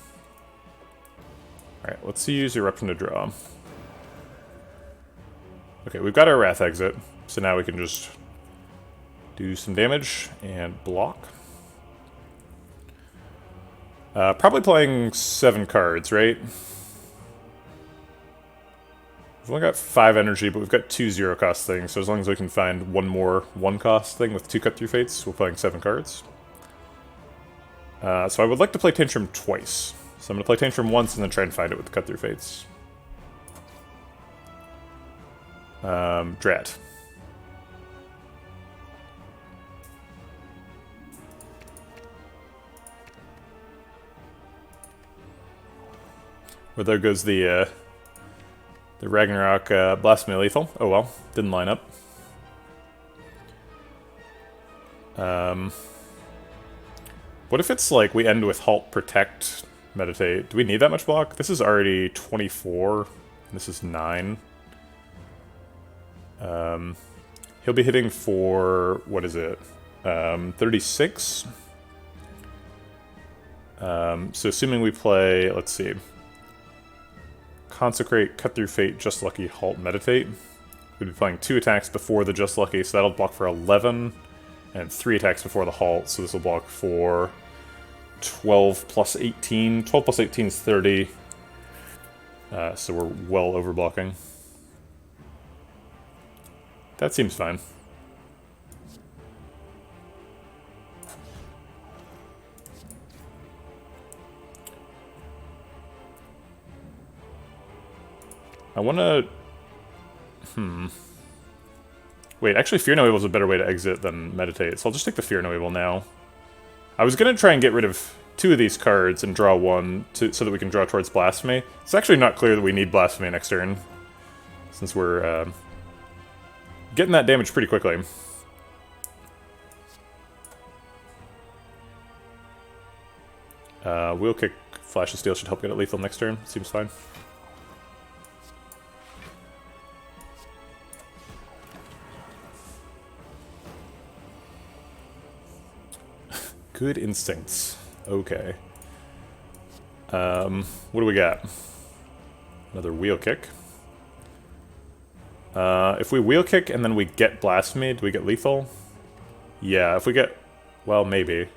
Alright, let's use Eruption to draw. Okay, we've got our Wrath exit, so now we can just do some damage and block. Probably playing 7 cards, right? We've only got 5 energy, but we've got 2 0-cost things, so as long as we can find one more 1-cost thing with 2 Cut-Through Fates, we're playing 7 cards. So I would like to play Tantrum twice. So I'm going to play Tantrum once and then try and find it with Cut Through Fates. Drat. Well, there goes the Ragnarok Blasphemy Lethal. Oh well, didn't line up. What if it's like we end with Halt, Protect, Meditate? Do we need that much block? This is already 24. This is 9. He'll be hitting for, what is it? 36? So assuming we play, let's see. Consecrate, Cut Through Fate, Just Lucky, Halt, Meditate. We'd be playing 2 attacks before the Just Lucky, so that'll block for 11. And 3 attacks before the Halt, so this will block for 12 plus 18. 12 plus 18 is 30. So we're well over blocking. That seems fine. I wanna... Wait, actually Fear No Evil is a better way to exit than Meditate, so I'll just take the Fear No Evil now. I was gonna try and get rid of 2 of these cards and draw 1 so that we can draw towards Blasphemy. It's actually not clear that we need Blasphemy next turn, since we're getting that damage pretty quickly. Wheel Kick, Flash of Steel should help get it lethal next turn. Seems fine. Good Instincts. Okay. What do we got? Another Wheel Kick. If we Wheel Kick and then we get Blasphemy, do we get lethal? Yeah, if we get... Well, maybe.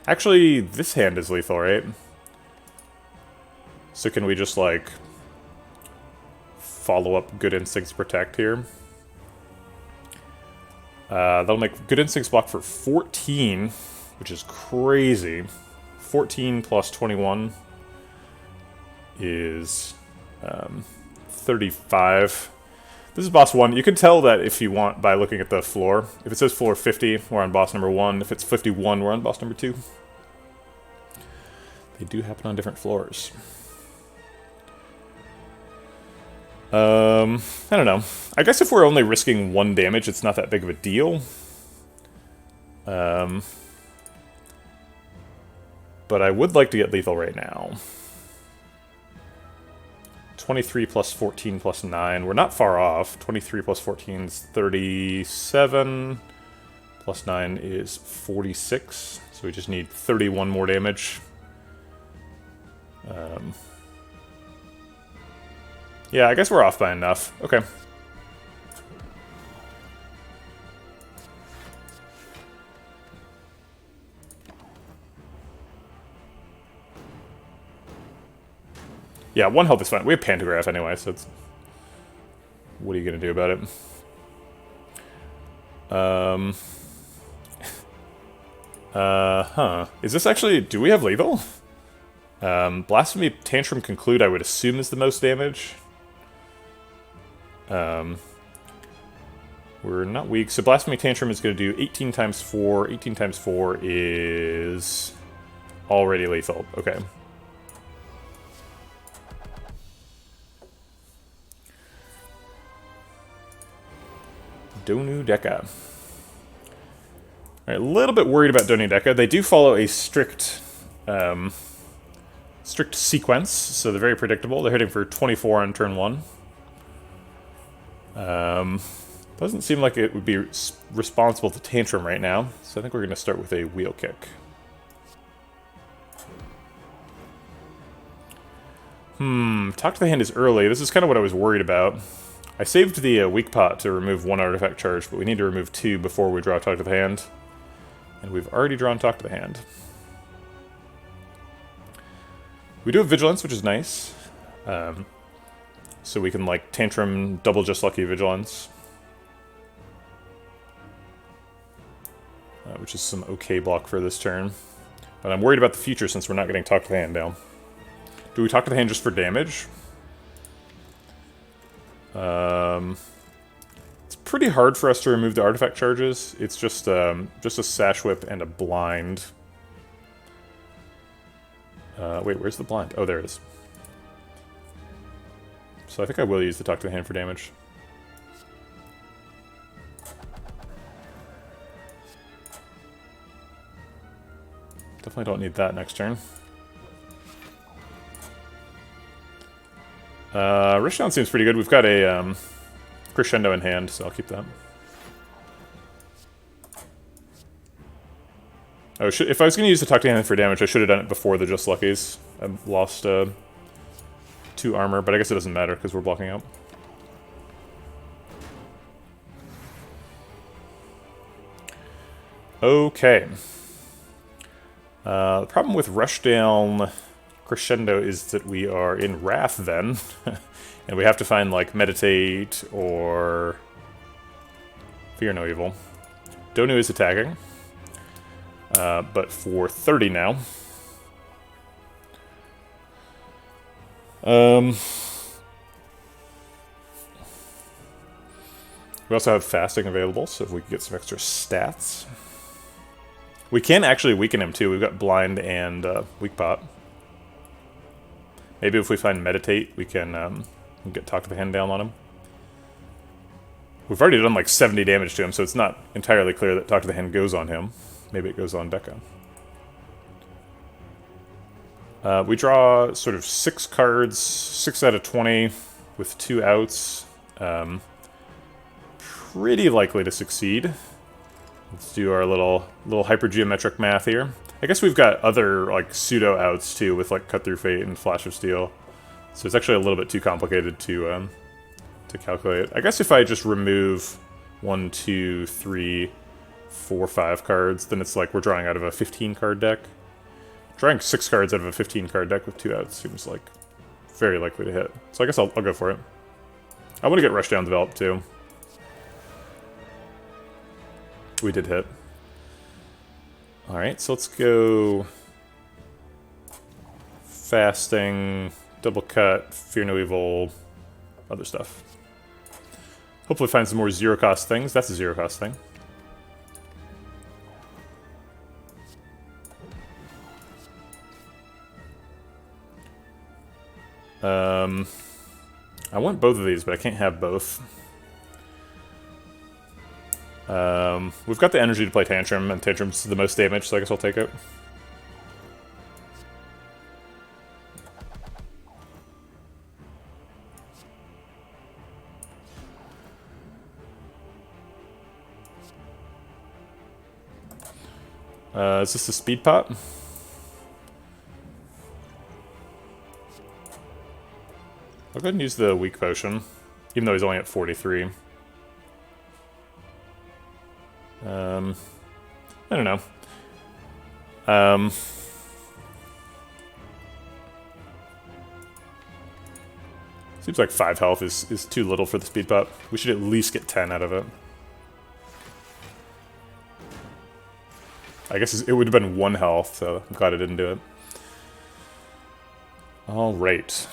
Actually, this hand is lethal, right? So can we just, like... follow up Good Instincts Protect here? That'll make Good Instincts block for 14... which is crazy. 14 plus 21 is 35. This is boss 1. You can tell that if you want by looking at the floor. If it says floor 50, we're on boss number 1. If it's 51, we're on boss number 2. They do happen on different floors. I don't know. I guess if we're only risking 1 damage, it's not that big of a deal. But I would like to get lethal right now. 23 plus 14 plus 9. We're not far off. 23 plus 14 is 37. Plus 9 is 46. So we just need 31 more damage. Yeah, I guess we're off by enough. Okay. Yeah, 1 health is fine. We have Pantograph anyway, so it's... What are you going to do about it? Is this actually... Do we have lethal? Blasphemy, Tantrum, Conclude, I would assume is the most damage. We're not weak. So Blasphemy, Tantrum is going to do 18 times 4. 18 times 4 is... already lethal. Okay. Donu Deka. Alright, a little bit worried about Donu Deka. They do follow a strict sequence, so they're very predictable. They're hitting for 24 on turn 1. Doesn't seem like it would be responsible to Tantrum right now, so I think we're going to start with a Wheel Kick. Talk to the Hand is early. This is kind of what I was worried about. I saved the weak pot to remove 1 artifact charge, but we need to remove 2 before we draw Talk to the Hand. And we've already drawn Talk to the Hand. We do have Vigilance, which is nice. So we can, like, Tantrum, double Just Lucky Vigilance. Which is some okay block for this turn. But I'm worried about the future since we're not getting Talk to the Hand now. Do we talk to the hand just for damage? It's pretty hard for us to remove the artifact charges. It's just a Sash Whip and a blind. Wait, where's the blind? Oh, there it is. So I think I will use the talk to the hand for damage. Definitely don't need that next turn. Rushdown seems pretty good. We've got a Crescendo in hand, so I'll keep that. Oh, if I was going to use the talk to hand for damage, I should have done it before the Just Luckies. I lost 2 armor, but I guess it doesn't matter because we're blocking out. Okay. The problem with Rushdown Crescendo is that we are in Wrath then, and we have to find, like, Meditate or Fear No Evil. Donu is attacking, but for 30 now. We also have Fasting available, so if we can get some extra stats. We can actually weaken him too. We've got Blind and Weak Pot. Maybe if we find Meditate, we can get Talk to the Hand down on him. We've already done like 70 damage to him, so it's not entirely clear that Talk to the Hand goes on him. Maybe it goes on Becca. We draw sort of 6 cards, 6 out of 20 with 2 outs. Pretty likely to succeed. Let's do our little hypergeometric math here. I guess we've got other like pseudo outs too, with like Cut Through Fate and Flash of Steel. So it's actually a little bit too complicated to calculate. I guess if I just remove 1, 2, 3, 4, 5 cards, then it's like we're drawing out of a 15 card deck. Drawing 6 cards out of a 15 card deck with 2 outs seems like very likely to hit. So I guess I'll go for it. I want to get Rushdown developed too. We did hit. Alright, so let's go Fasting, Double Cut, Fear No Evil, other stuff. Hopefully find some more zero-cost things. That's a zero-cost thing. I want both of these, but I can't have both. We've got the energy to play Tantrum, and Tantrum's the most damage, so I guess I'll take it. Is this the Speed Pot? I'll go ahead and use the Weak Potion, even though he's only at 43. I don't know. Seems like 5 health is too little for the Speed Pot. We should at least get 10 out of it. I guess it would have been 1 health, so I'm glad I didn't do it. Alright.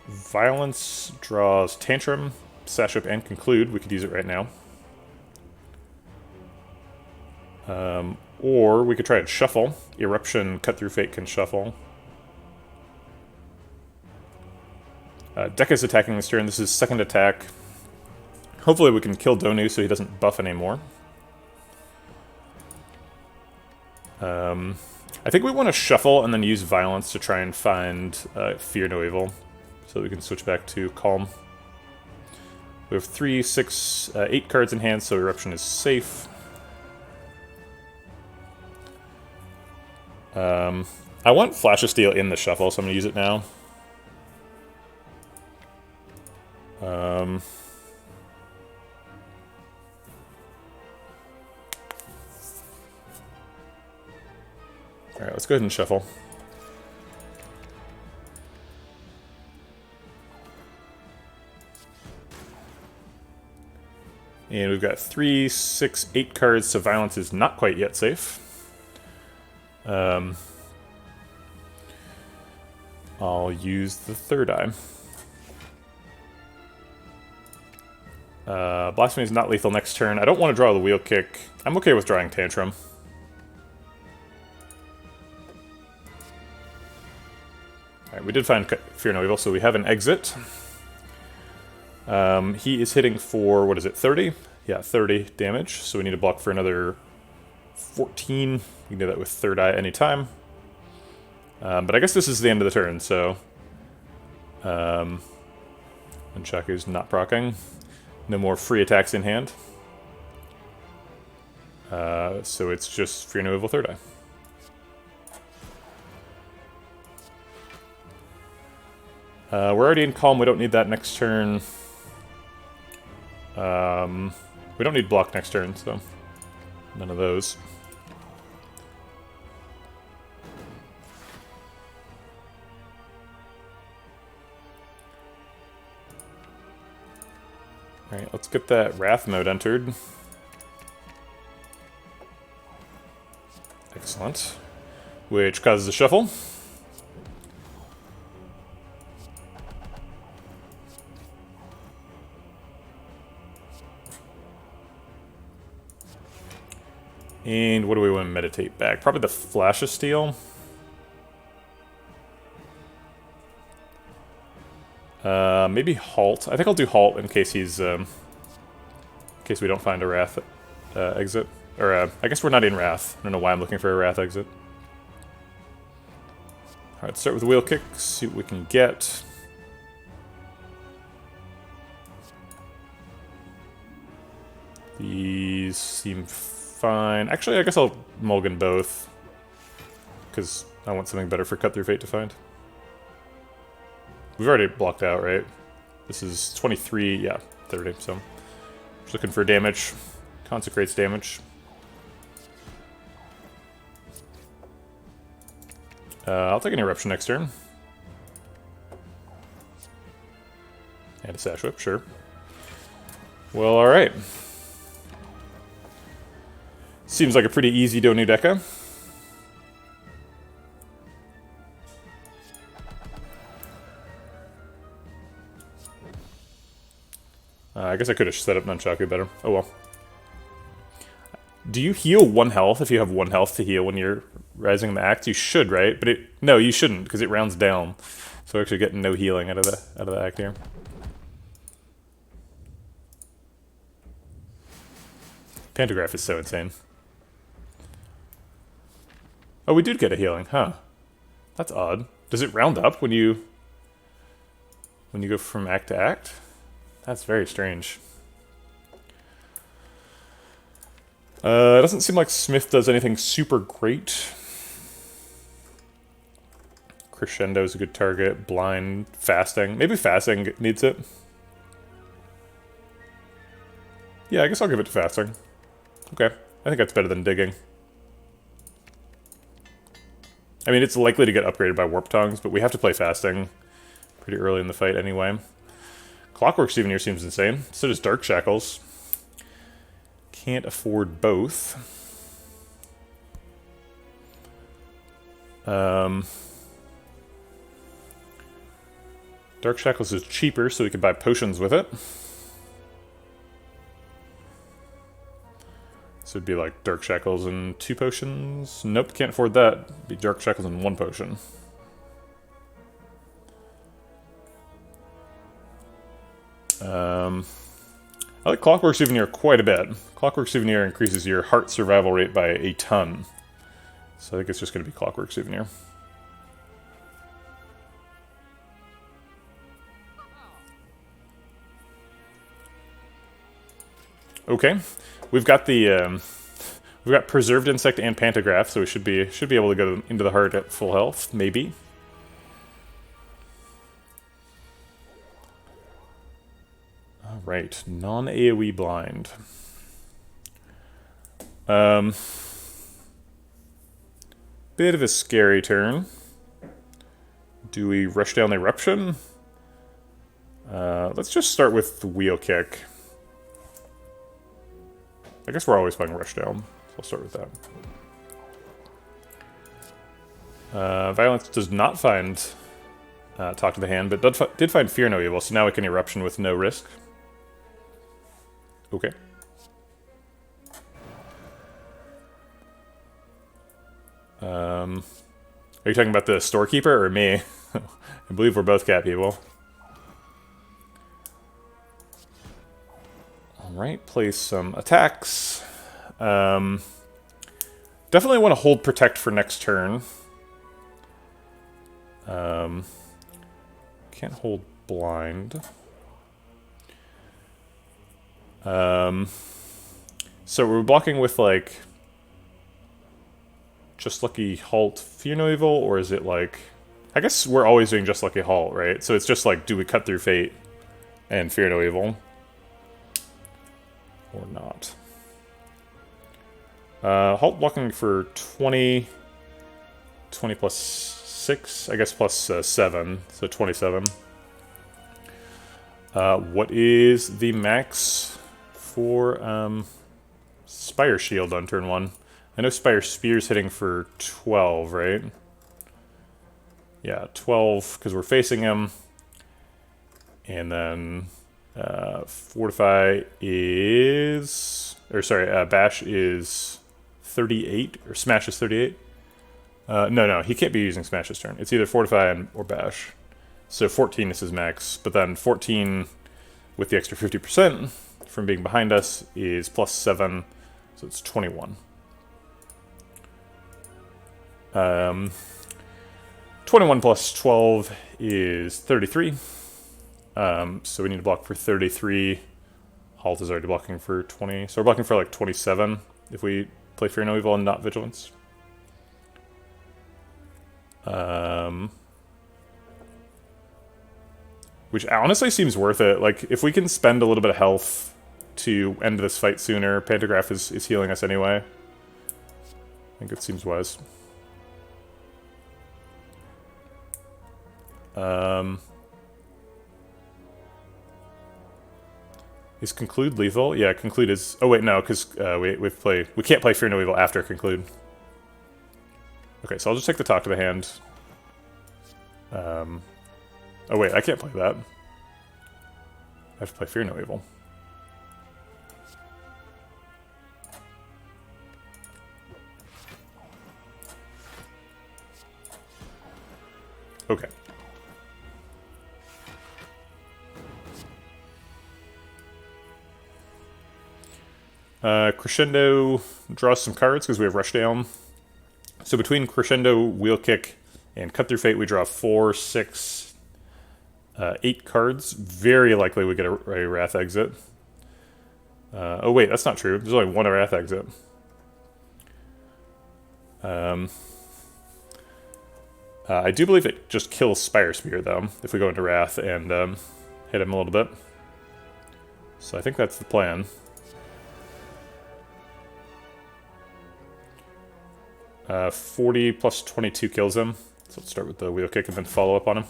Violence draws Tantrum, Sash Up, and Conclude. We could use it right now. Or we could try it Shuffle. Eruption, Cut Through Fate can Shuffle. Dekka's attacking this turn. This is second attack. Hopefully we can kill Donu so he doesn't buff anymore. I think we want to Shuffle and then use Violence to try and find Fear No Evil, so that we can switch back to Calm. We have 3, 6, 8 cards in hand, so Eruption is safe. I want Flash of Steel in the Shuffle, so I'm going to use it now. Alright, let's go ahead and Shuffle. And we've got 3, 6, 8 cards, so Violence is not quite yet safe. I'll use the third eye. Blasphemy is not lethal next turn. I don't want to draw the wheel kick. I'm okay with drawing Tantrum. Alright, we did find Fear No Evil, so we have an exit. He is hitting for, what is it, 30? Yeah, 30 damage, so we need to block for another 14. We can do that with third eye anytime. But I guess this is the end of the turn, so... Nunchaku's not proccing. No more free attacks in hand. So it's just Fear No Evil third eye. We're already in calm, we don't need that next turn. We don't need block next turn, so none of those. Alright, let's get that Wrath mode entered. Excellent. Which causes a shuffle. And what do we want to meditate back? Probably the Flash of Steel. Maybe Halt. I think I'll do Halt in case he's, in case we don't find a Wrath exit. Or, I guess we're not in Wrath. I don't know why I'm looking for a Wrath exit. Alright, start with Wheel Kick, see what we can get. These seem fine. Actually, I guess I'll mulligan both. Because I want something better for Cut Through Fate to find. We've already blocked out, right? This is 23, yeah, 30, so... Just looking for damage. Consecrates damage. I'll take an Eruption next turn. And a Sash Whip, sure. Well, alright. Seems like a pretty easy Donu Deca. I guess I could have set up Nunchaku better. Oh well. Do you heal 1 health if you have 1 health to heal when you're rising in the act? You should, right? But no, you shouldn't, because it rounds down. So we're actually getting no healing out of the act here. Pantograph is so insane. Oh, we did get a healing, huh? That's odd. Does it round up when you go from act to act? That's very strange. It doesn't seem like Smith does anything super great. Crescendo is a good target. Blind, Fasting. Maybe Fasting needs it. Yeah, I guess I'll give it to Fasting. Okay, I think that's better than Digging. I mean, it's likely to get upgraded by Warp Tongues, but we have to play Fasting pretty early in the fight anyway. Clockwork Souvenir seems insane. So does Dark Shackles. Can't afford both. Dark Shackles is cheaper, so we can buy potions with it. So it'd be like Dark Shackles and 2 potions. Nope, can't afford that. It'd be Dark Shackles and 1 potion. I like Clockwork Souvenir quite a bit. Clockwork Souvenir increases your heart survival rate by a ton. So I think it's just going to be Clockwork Souvenir. Okay, we've got the we've got Preserved Insect and Pantograph, so we should be able to go into the heart at full health, maybe. All right, non-AoE blind. Bit of a scary turn. Do we rush down the Eruption? Let's just start with the Wheel Kick. I guess we're always playing Rushdown, so I'll start with that. Violence does not find talk to the hand, but did find Fear No Evil, so now we can Eruption with no risk. Okay. Are you talking about the storekeeper or me? I believe we're both cat people. Alright, place some attacks. Definitely want to hold Protect for next turn. Can't hold Blind. So we're blocking with, like, Just Lucky Halt Fear No Evil, or is it like... I guess we're always doing Just Lucky Halt, right? So it's just like, do we Cut Through Fate and Fear No Evil? Or not? Halt blocking for 20... 20 plus 6, I guess plus 7, so 27. What is the max for Spire Shield on turn 1? I know Spire Spear's hitting for 12, right? Yeah, 12, because we're facing him. And then Fortify is... Or sorry, Bash is 38, or Smash is 38. No, he can't be using Smash this turn. It's either Fortify or Bash. So 14 is his max, but then 14 with the extra 50% from being behind us is plus 7, so it's 21. 21 plus 12 is 33. So we need to block for 33. Halt is already blocking for 20. So we're blocking for like 27 if we play Fear No Evil and not Vigilance. Which honestly seems worth it. Like, if we can spend a little bit of health to end this fight sooner, Pantograph is healing us anyway. I think it seems wise. Is Conclude lethal? Yeah, Conclude is... Oh wait, no, because we can't play Fear No Evil after Conclude. Okay, so I'll just take the Talk to the Hand. Oh wait, I can't play that. I have to play Fear No Evil. Okay. Crescendo draws some cards because we have Rushdown. So between Crescendo, Wheel Kick, and Cut Through Fate, we draw 4, 6, 8 cards. Very likely we get a Wrath exit. Oh wait, that's not true. There's only one Wrath exit. I do believe it just kills Spire Spear, though, if we go into Wrath and hit him a little bit. So I think that's the plan. 40 plus 22 kills him. So let's start with the Wheel Kick and then follow up on him.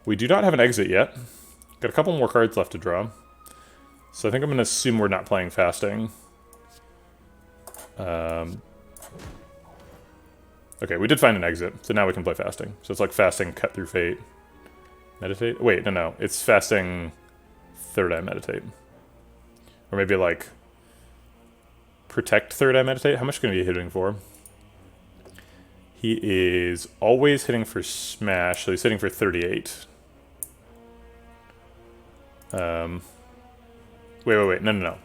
We do not have an exit yet. Got a couple more cards left to draw. So I think I'm going to assume we're not playing Fasting. Okay, we did find an exit, so now we can play Fasting. So it's like Fasting, Cut Through Fate, Meditate? Wait, no. It's Fasting, Third Eye, Meditate. Or maybe like... Protect, Third Eye, Meditate? How much can he be hitting for? He is always hitting for Smash, so he's hitting for 38. Wait. No.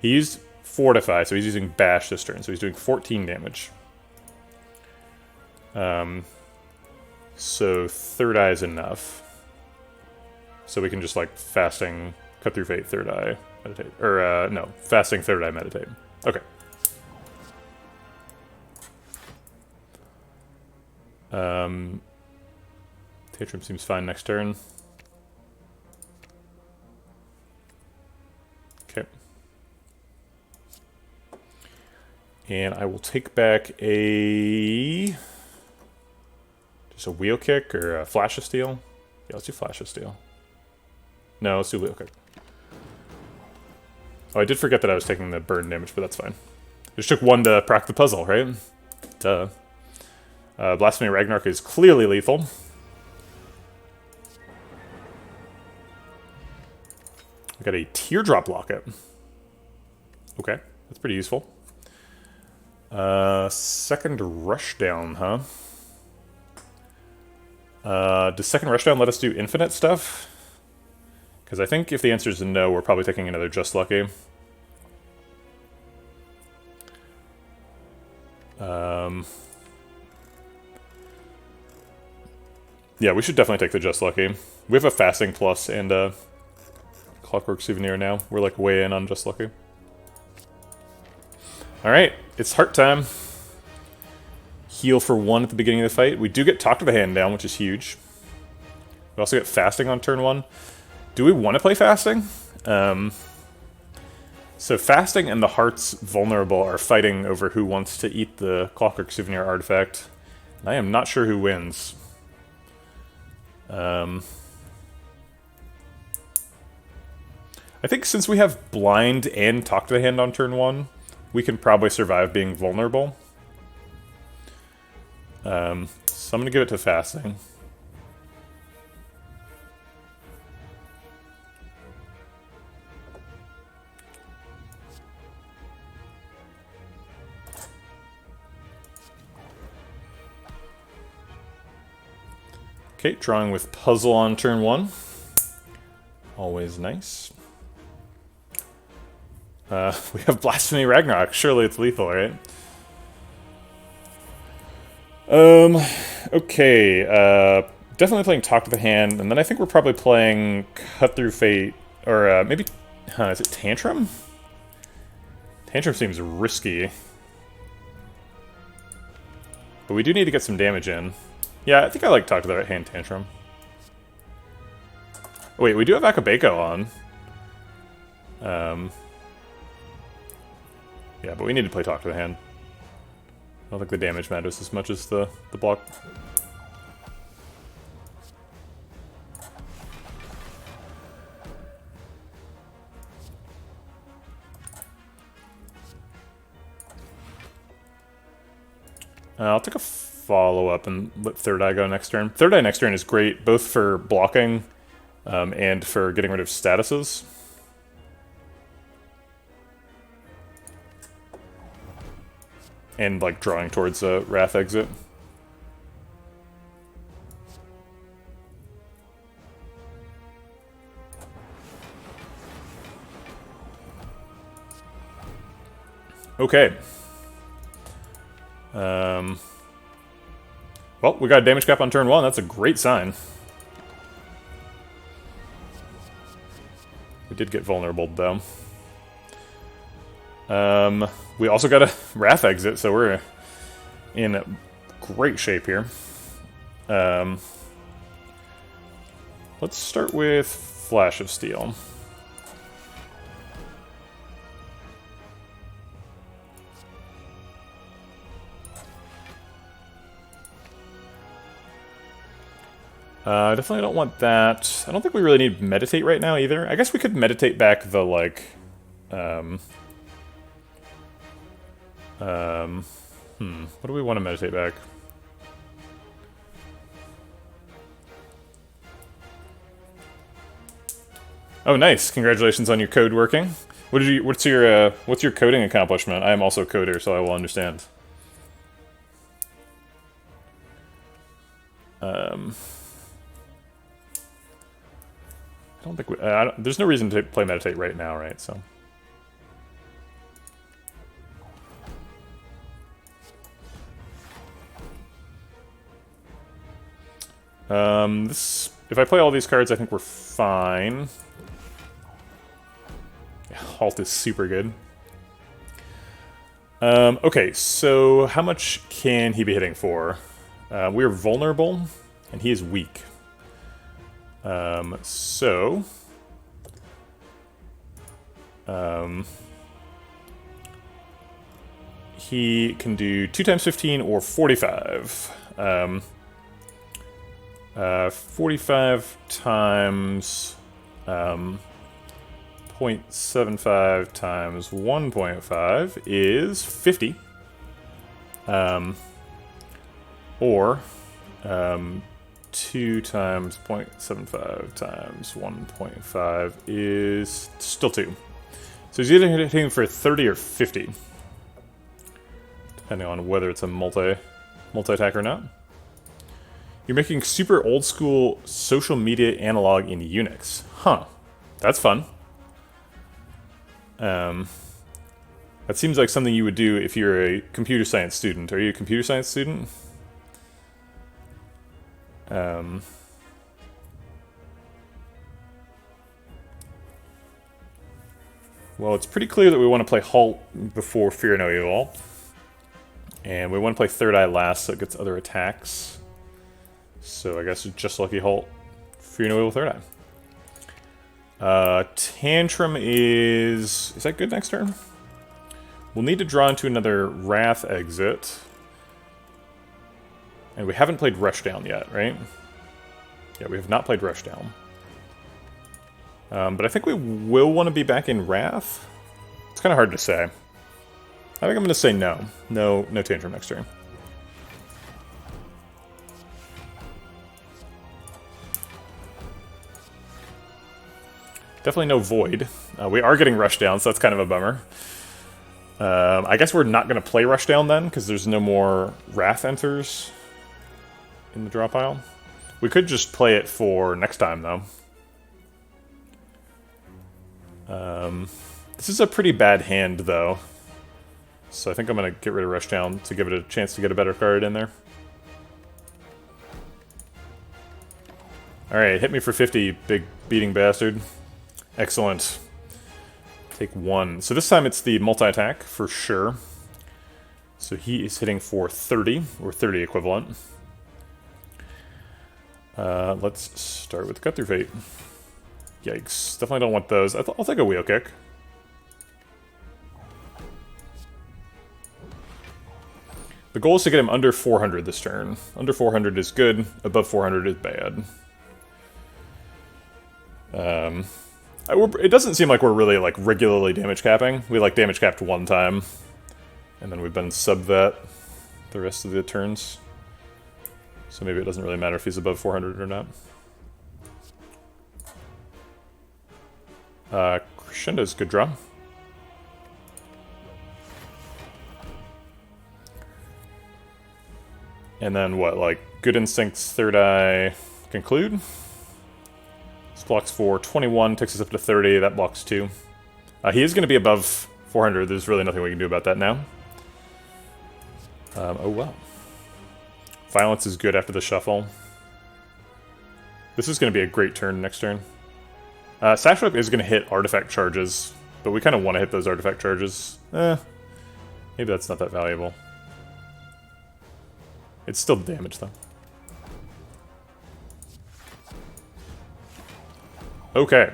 He used Fortify, so he's using Bash this turn, so he's doing 14 damage. So Third Eye is enough. So we can just, like, Fasting, Cut Through Fate, Third Eye, Meditate. Or, no, Fasting, Third Eye, Meditate. Okay. Tantrum seems fine next turn. Okay. And I will take back just a Wheel Kick or a Flash of Steel. Yeah, let's do Flash of Steel. No, let's do Wheel Kick. Oh, I did forget that I was taking the burn damage, but that's fine. Just took one to proc the puzzle, right? Duh. Blasphemy Ragnarok is clearly lethal. We got a Teardrop Locket. Okay, that's pretty useful. Second Rushdown, huh? Does second Rushdown let us do infinite stuff? Because I think if the answer is no, we're probably taking another Just Lucky. Yeah, we should definitely take the Just Lucky. We have a Fasting Plus and a Clockwork Souvenir now. We're like way in on Just Lucky. Alright, it's heart time. Heal for 1 at the beginning of the fight. We do get Talk to the Hand down, which is huge. We also get Fasting on turn 1. Do we want to play Fasting? So Fasting and the Hearts Vulnerable are fighting over who wants to eat the Clockwork Souvenir artifact. I am not sure who wins. I think since we have Blind and Talk to the Hand on turn 1, we can probably survive being vulnerable. So I'm going to give it to Fasting. Okay, drawing with Puzzle on turn 1. Always nice. We have Blasphemy Ragnarok. Surely it's lethal, right? Okay. Definitely playing Talk to the Hand, and then I think we're probably playing Cut Through Fate, or maybe... is it Tantrum? Tantrum seems risky. But we do need to get some damage in. Yeah, I think I like Talk to the Hand Tantrum. Oh, wait, we do have Akabeko on. Yeah, but we need to play Talk to the Hand. I don't think the damage matters as much as the block. I'll take a follow-up and let Third Eye go next turn. Third Eye next turn is great, both for blocking and for getting rid of statuses. And, like, drawing towards a Wrath exit. Okay. Well, we got a damage cap on turn 1. That's a great sign. We did get vulnerable, though. We also got a Wrath exit, so we're in great shape here. Let's start with Flash of Steel. I definitely don't want that. I don't think we really need Meditate right now, either. I guess we could Meditate back the, like... What do we want to Meditate back? Oh, nice! Congratulations on your code working. What's your coding accomplishment? I am also a coder, so I will understand. I don't think there's no reason to play Meditate right now, right? So. If I play all these cards, I think we're fine. Halt is super good. Okay, so how much can he be hitting for? We're vulnerable, and he is weak. He can do 2 times 15 or 45. 45 times 0.75 times 1.5 is 50. Or 2 times 0.75 times 1.5 is still 2. So he's either hitting for 30 or 50. Depending on whether it's a multi-attack or not. You're making super old school social media analog in Unix. Huh. That's fun. That seems like something you would do if you're a computer science student. Are you a computer science student? Well, it's pretty clear that we want to play Halt before Fear No Evil. And we want to play Third Eye last so it gets other attacks. So I guess it's just Lucky Halt, Fear No Evil, Third Eye. Tantrum is that good next turn? We'll need to draw into another Wrath exit. And we haven't played Rushdown yet, right? Yeah, we have not played Rushdown. But I think we will want to be back in Wrath. It's kind of hard to say. I think I'm going to say no. No Tantrum next turn. Definitely no Void. We are getting Rushdown, so that's kind of a bummer. I guess we're not going to play Rushdown then, because there's no more Wrath enters in the draw pile. We could just play it for next time, though. This is a pretty bad hand, though. So I think I'm going to get rid of Rushdown to give it a chance to get a better card in there. Alright, hit me for 50, big beating bastard. Excellent. Take 1. So this time it's the multi-attack, for sure. So he is hitting for 30, or 30 equivalent. Let's start with Cut Through Fate. Yikes. Definitely don't want those. I'll take a Wheel Kick. The goal is to get him under 400 this turn. Under 400 is good, above 400 is bad. It doesn't seem like we're really like regularly damage capping. We like damage capped one time, and then we've been sub that the rest of the turns. So maybe it doesn't really matter if he's above 400 or not. Crescendo's a good draw. And then what, like, Good Instincts, Third Eye, Conclude? This blocks for 21, takes us up to 30, that blocks 2. He is going to be above 400, there's really nothing we can do about that now. Oh well. Violence is good after the shuffle. This is going to be a great turn next turn. Sash Whip is going to hit artifact charges, but we kind of want to hit those artifact charges. Maybe that's not that valuable. It's still damage, though. Okay.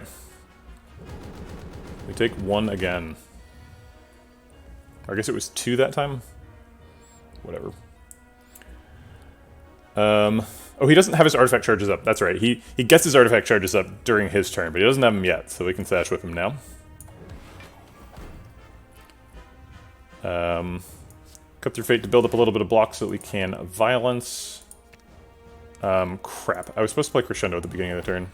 We take 1 again. I guess it was 2 that time? Whatever. Oh, he doesn't have his artifact charges up. That's right. He gets his artifact charges up during his turn, but he doesn't have them yet, so we can Sash Whip him now. Cut Through Fate to build up a little bit of block so that we can Violence. Crap. I was supposed to play Crescendo at the beginning of the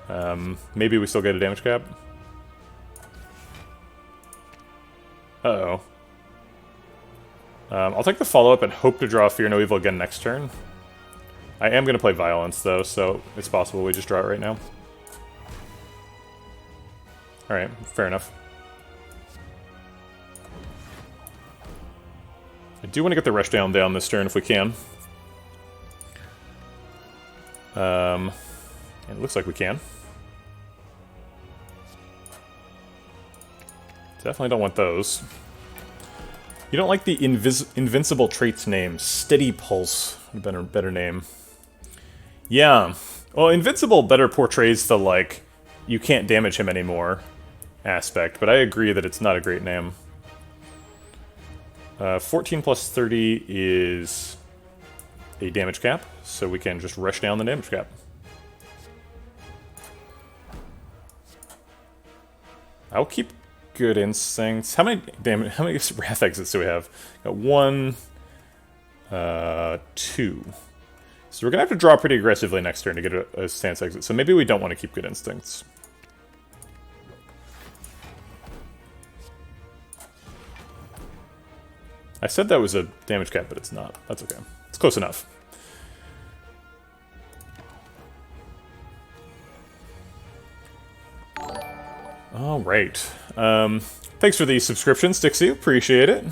turn. Maybe we still get a damage cap. Uh-oh. I'll take the follow-up and hope to draw Fear No Evil again next turn. I am going to play Violence, though, so it's possible we just draw it right now. Alright, fair enough. I do want to get the Rushdown down this turn if we can. It looks like we can. Definitely don't want those. You don't like the invincible traits name. Steady Pulse. Better name. Yeah. Well, Invincible better portrays the, like, you can't damage him anymore aspect, but I agree that it's not a great name. 14 plus 30 is a damage cap, so we can just rush down the damage cap. I'll keep Good Instincts. How many Wrath exits do we have? Got 1, 2. So we're going to have to draw pretty aggressively next turn to get a stance exit. So maybe we don't want to keep Good Instincts. I said that was a damage cap, but it's not. That's okay. It's close enough. All right. Thanks for the subscription, Stixie. Appreciate it.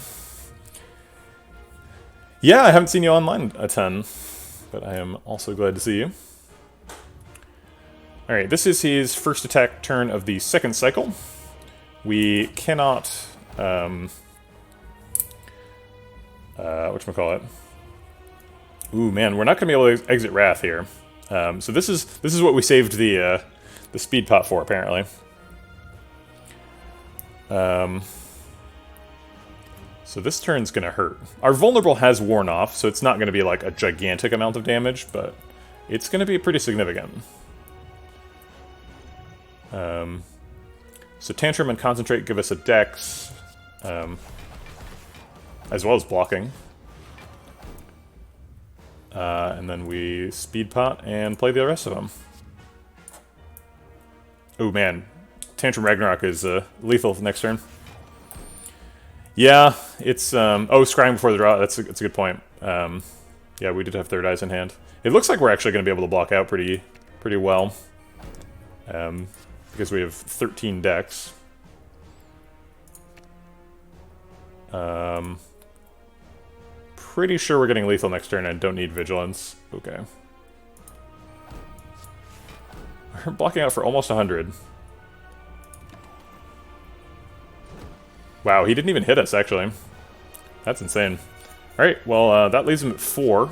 Yeah, I haven't seen you online a ton, but I am also glad to see you. Alright, this is his first attack turn of the second cycle. We cannot, whatchamacallit? Ooh, man, we're not going to be able to exit Wrath here. So this is what we saved the speed pot for, apparently. So this turn's gonna hurt. Our vulnerable has worn off, so it's not gonna be like a gigantic amount of damage, but it's gonna be pretty significant. So Tantrum and Concentrate give us a dex, as well as blocking. And then we speed pot and play the rest of them. Oh man, Tantrum Ragnarok is lethal next turn. Yeah, it's oh, scrying before the draw. That's a good point. Yeah, we did have Third Eyes in hand. It looks like we're actually going to be able to block out pretty well, because we have 13 decks. Pretty sure we're getting lethal next turn and don't need Vigilance. Okay. We're blocking out for almost 100. Wow, he didn't even hit us, actually. That's insane. Alright, well, that leaves him at 4.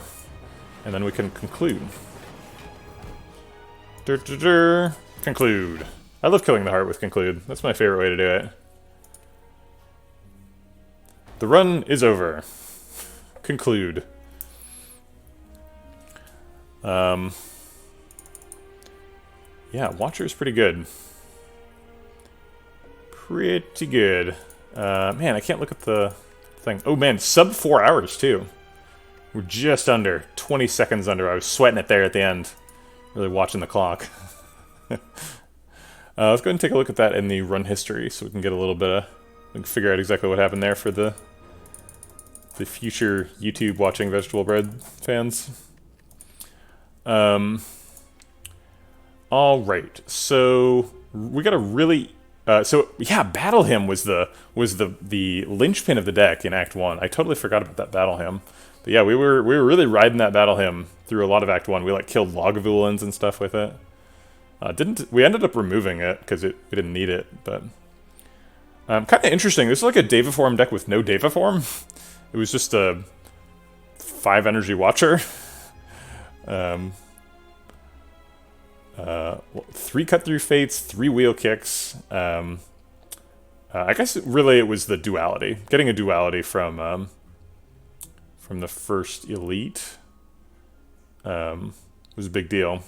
And then we can conclude. Conclude. I love killing the heart with conclude. That's my favorite way to do it. The run is over. Conclude. Yeah, Watcher is pretty good. Pretty good. Man, I can't look at the thing. Oh man, sub 4 hours too. We're just under. 20 seconds under. I was sweating it there at the end. Really watching the clock. Let's go ahead and take a look at that in the run history so we can get a little bit of... We can figure out exactly what happened there for the future YouTube watching Vegetablebread fans. Alright, so we got a really... so yeah, Battle Hymn was the linchpin of the deck in Act 1. I totally forgot about that Battle Hymn. But yeah, we were really riding that Battle Hymn through a lot of Act 1. We like killed Lagavulins and stuff with it. We ended up removing it because we didn't need it, but kind of interesting. This is like a Devaform deck with no Devaform. It was just a 5 energy Watcher. 3 cut through fates, 3 wheel kicks. I guess really it was the duality. Getting a duality from the first elite was a big deal.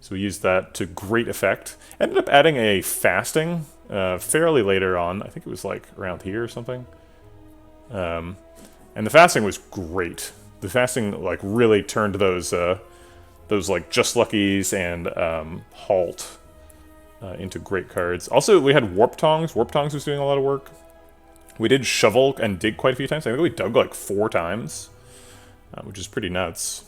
So we used that to great effect. Ended up adding a fasting fairly later on. I think it was like around here or something. And the fasting was great. The fasting like really turned those like Just Luckies and Halt into great cards. Also, we had Warp Tongs. Warp Tongs was doing a lot of work. We did Shovel and Dig quite a few times. I think we dug like 4 times, which is pretty nuts.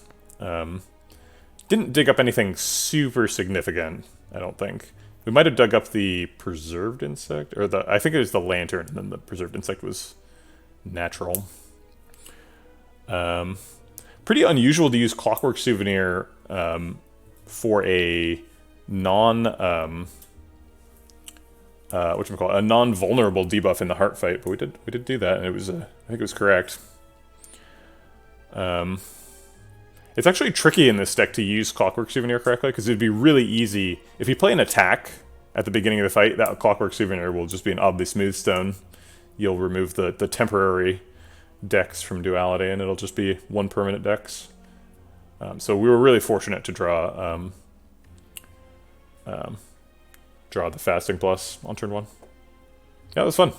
Didn't dig up anything super significant, I don't think. We might have dug up the Preserved Insect, or I think it was the Lantern, and then the Preserved Insect was natural. Pretty unusual to use Clockwork Souvenir for a non-vulnerable debuff in the heart fight, but we did do that, and it was I think it was correct. It's actually tricky in this deck to use Clockwork Souvenir correctly, because it'd be really easy if you play an attack at the beginning of the fight. That Clockwork Souvenir will just be an oddly smooth stone. You'll remove the temporary dex from duality, and it'll just be 1 permanent dex. So we were really fortunate to draw the Fasting Plus on turn 1. Yeah, it was fun.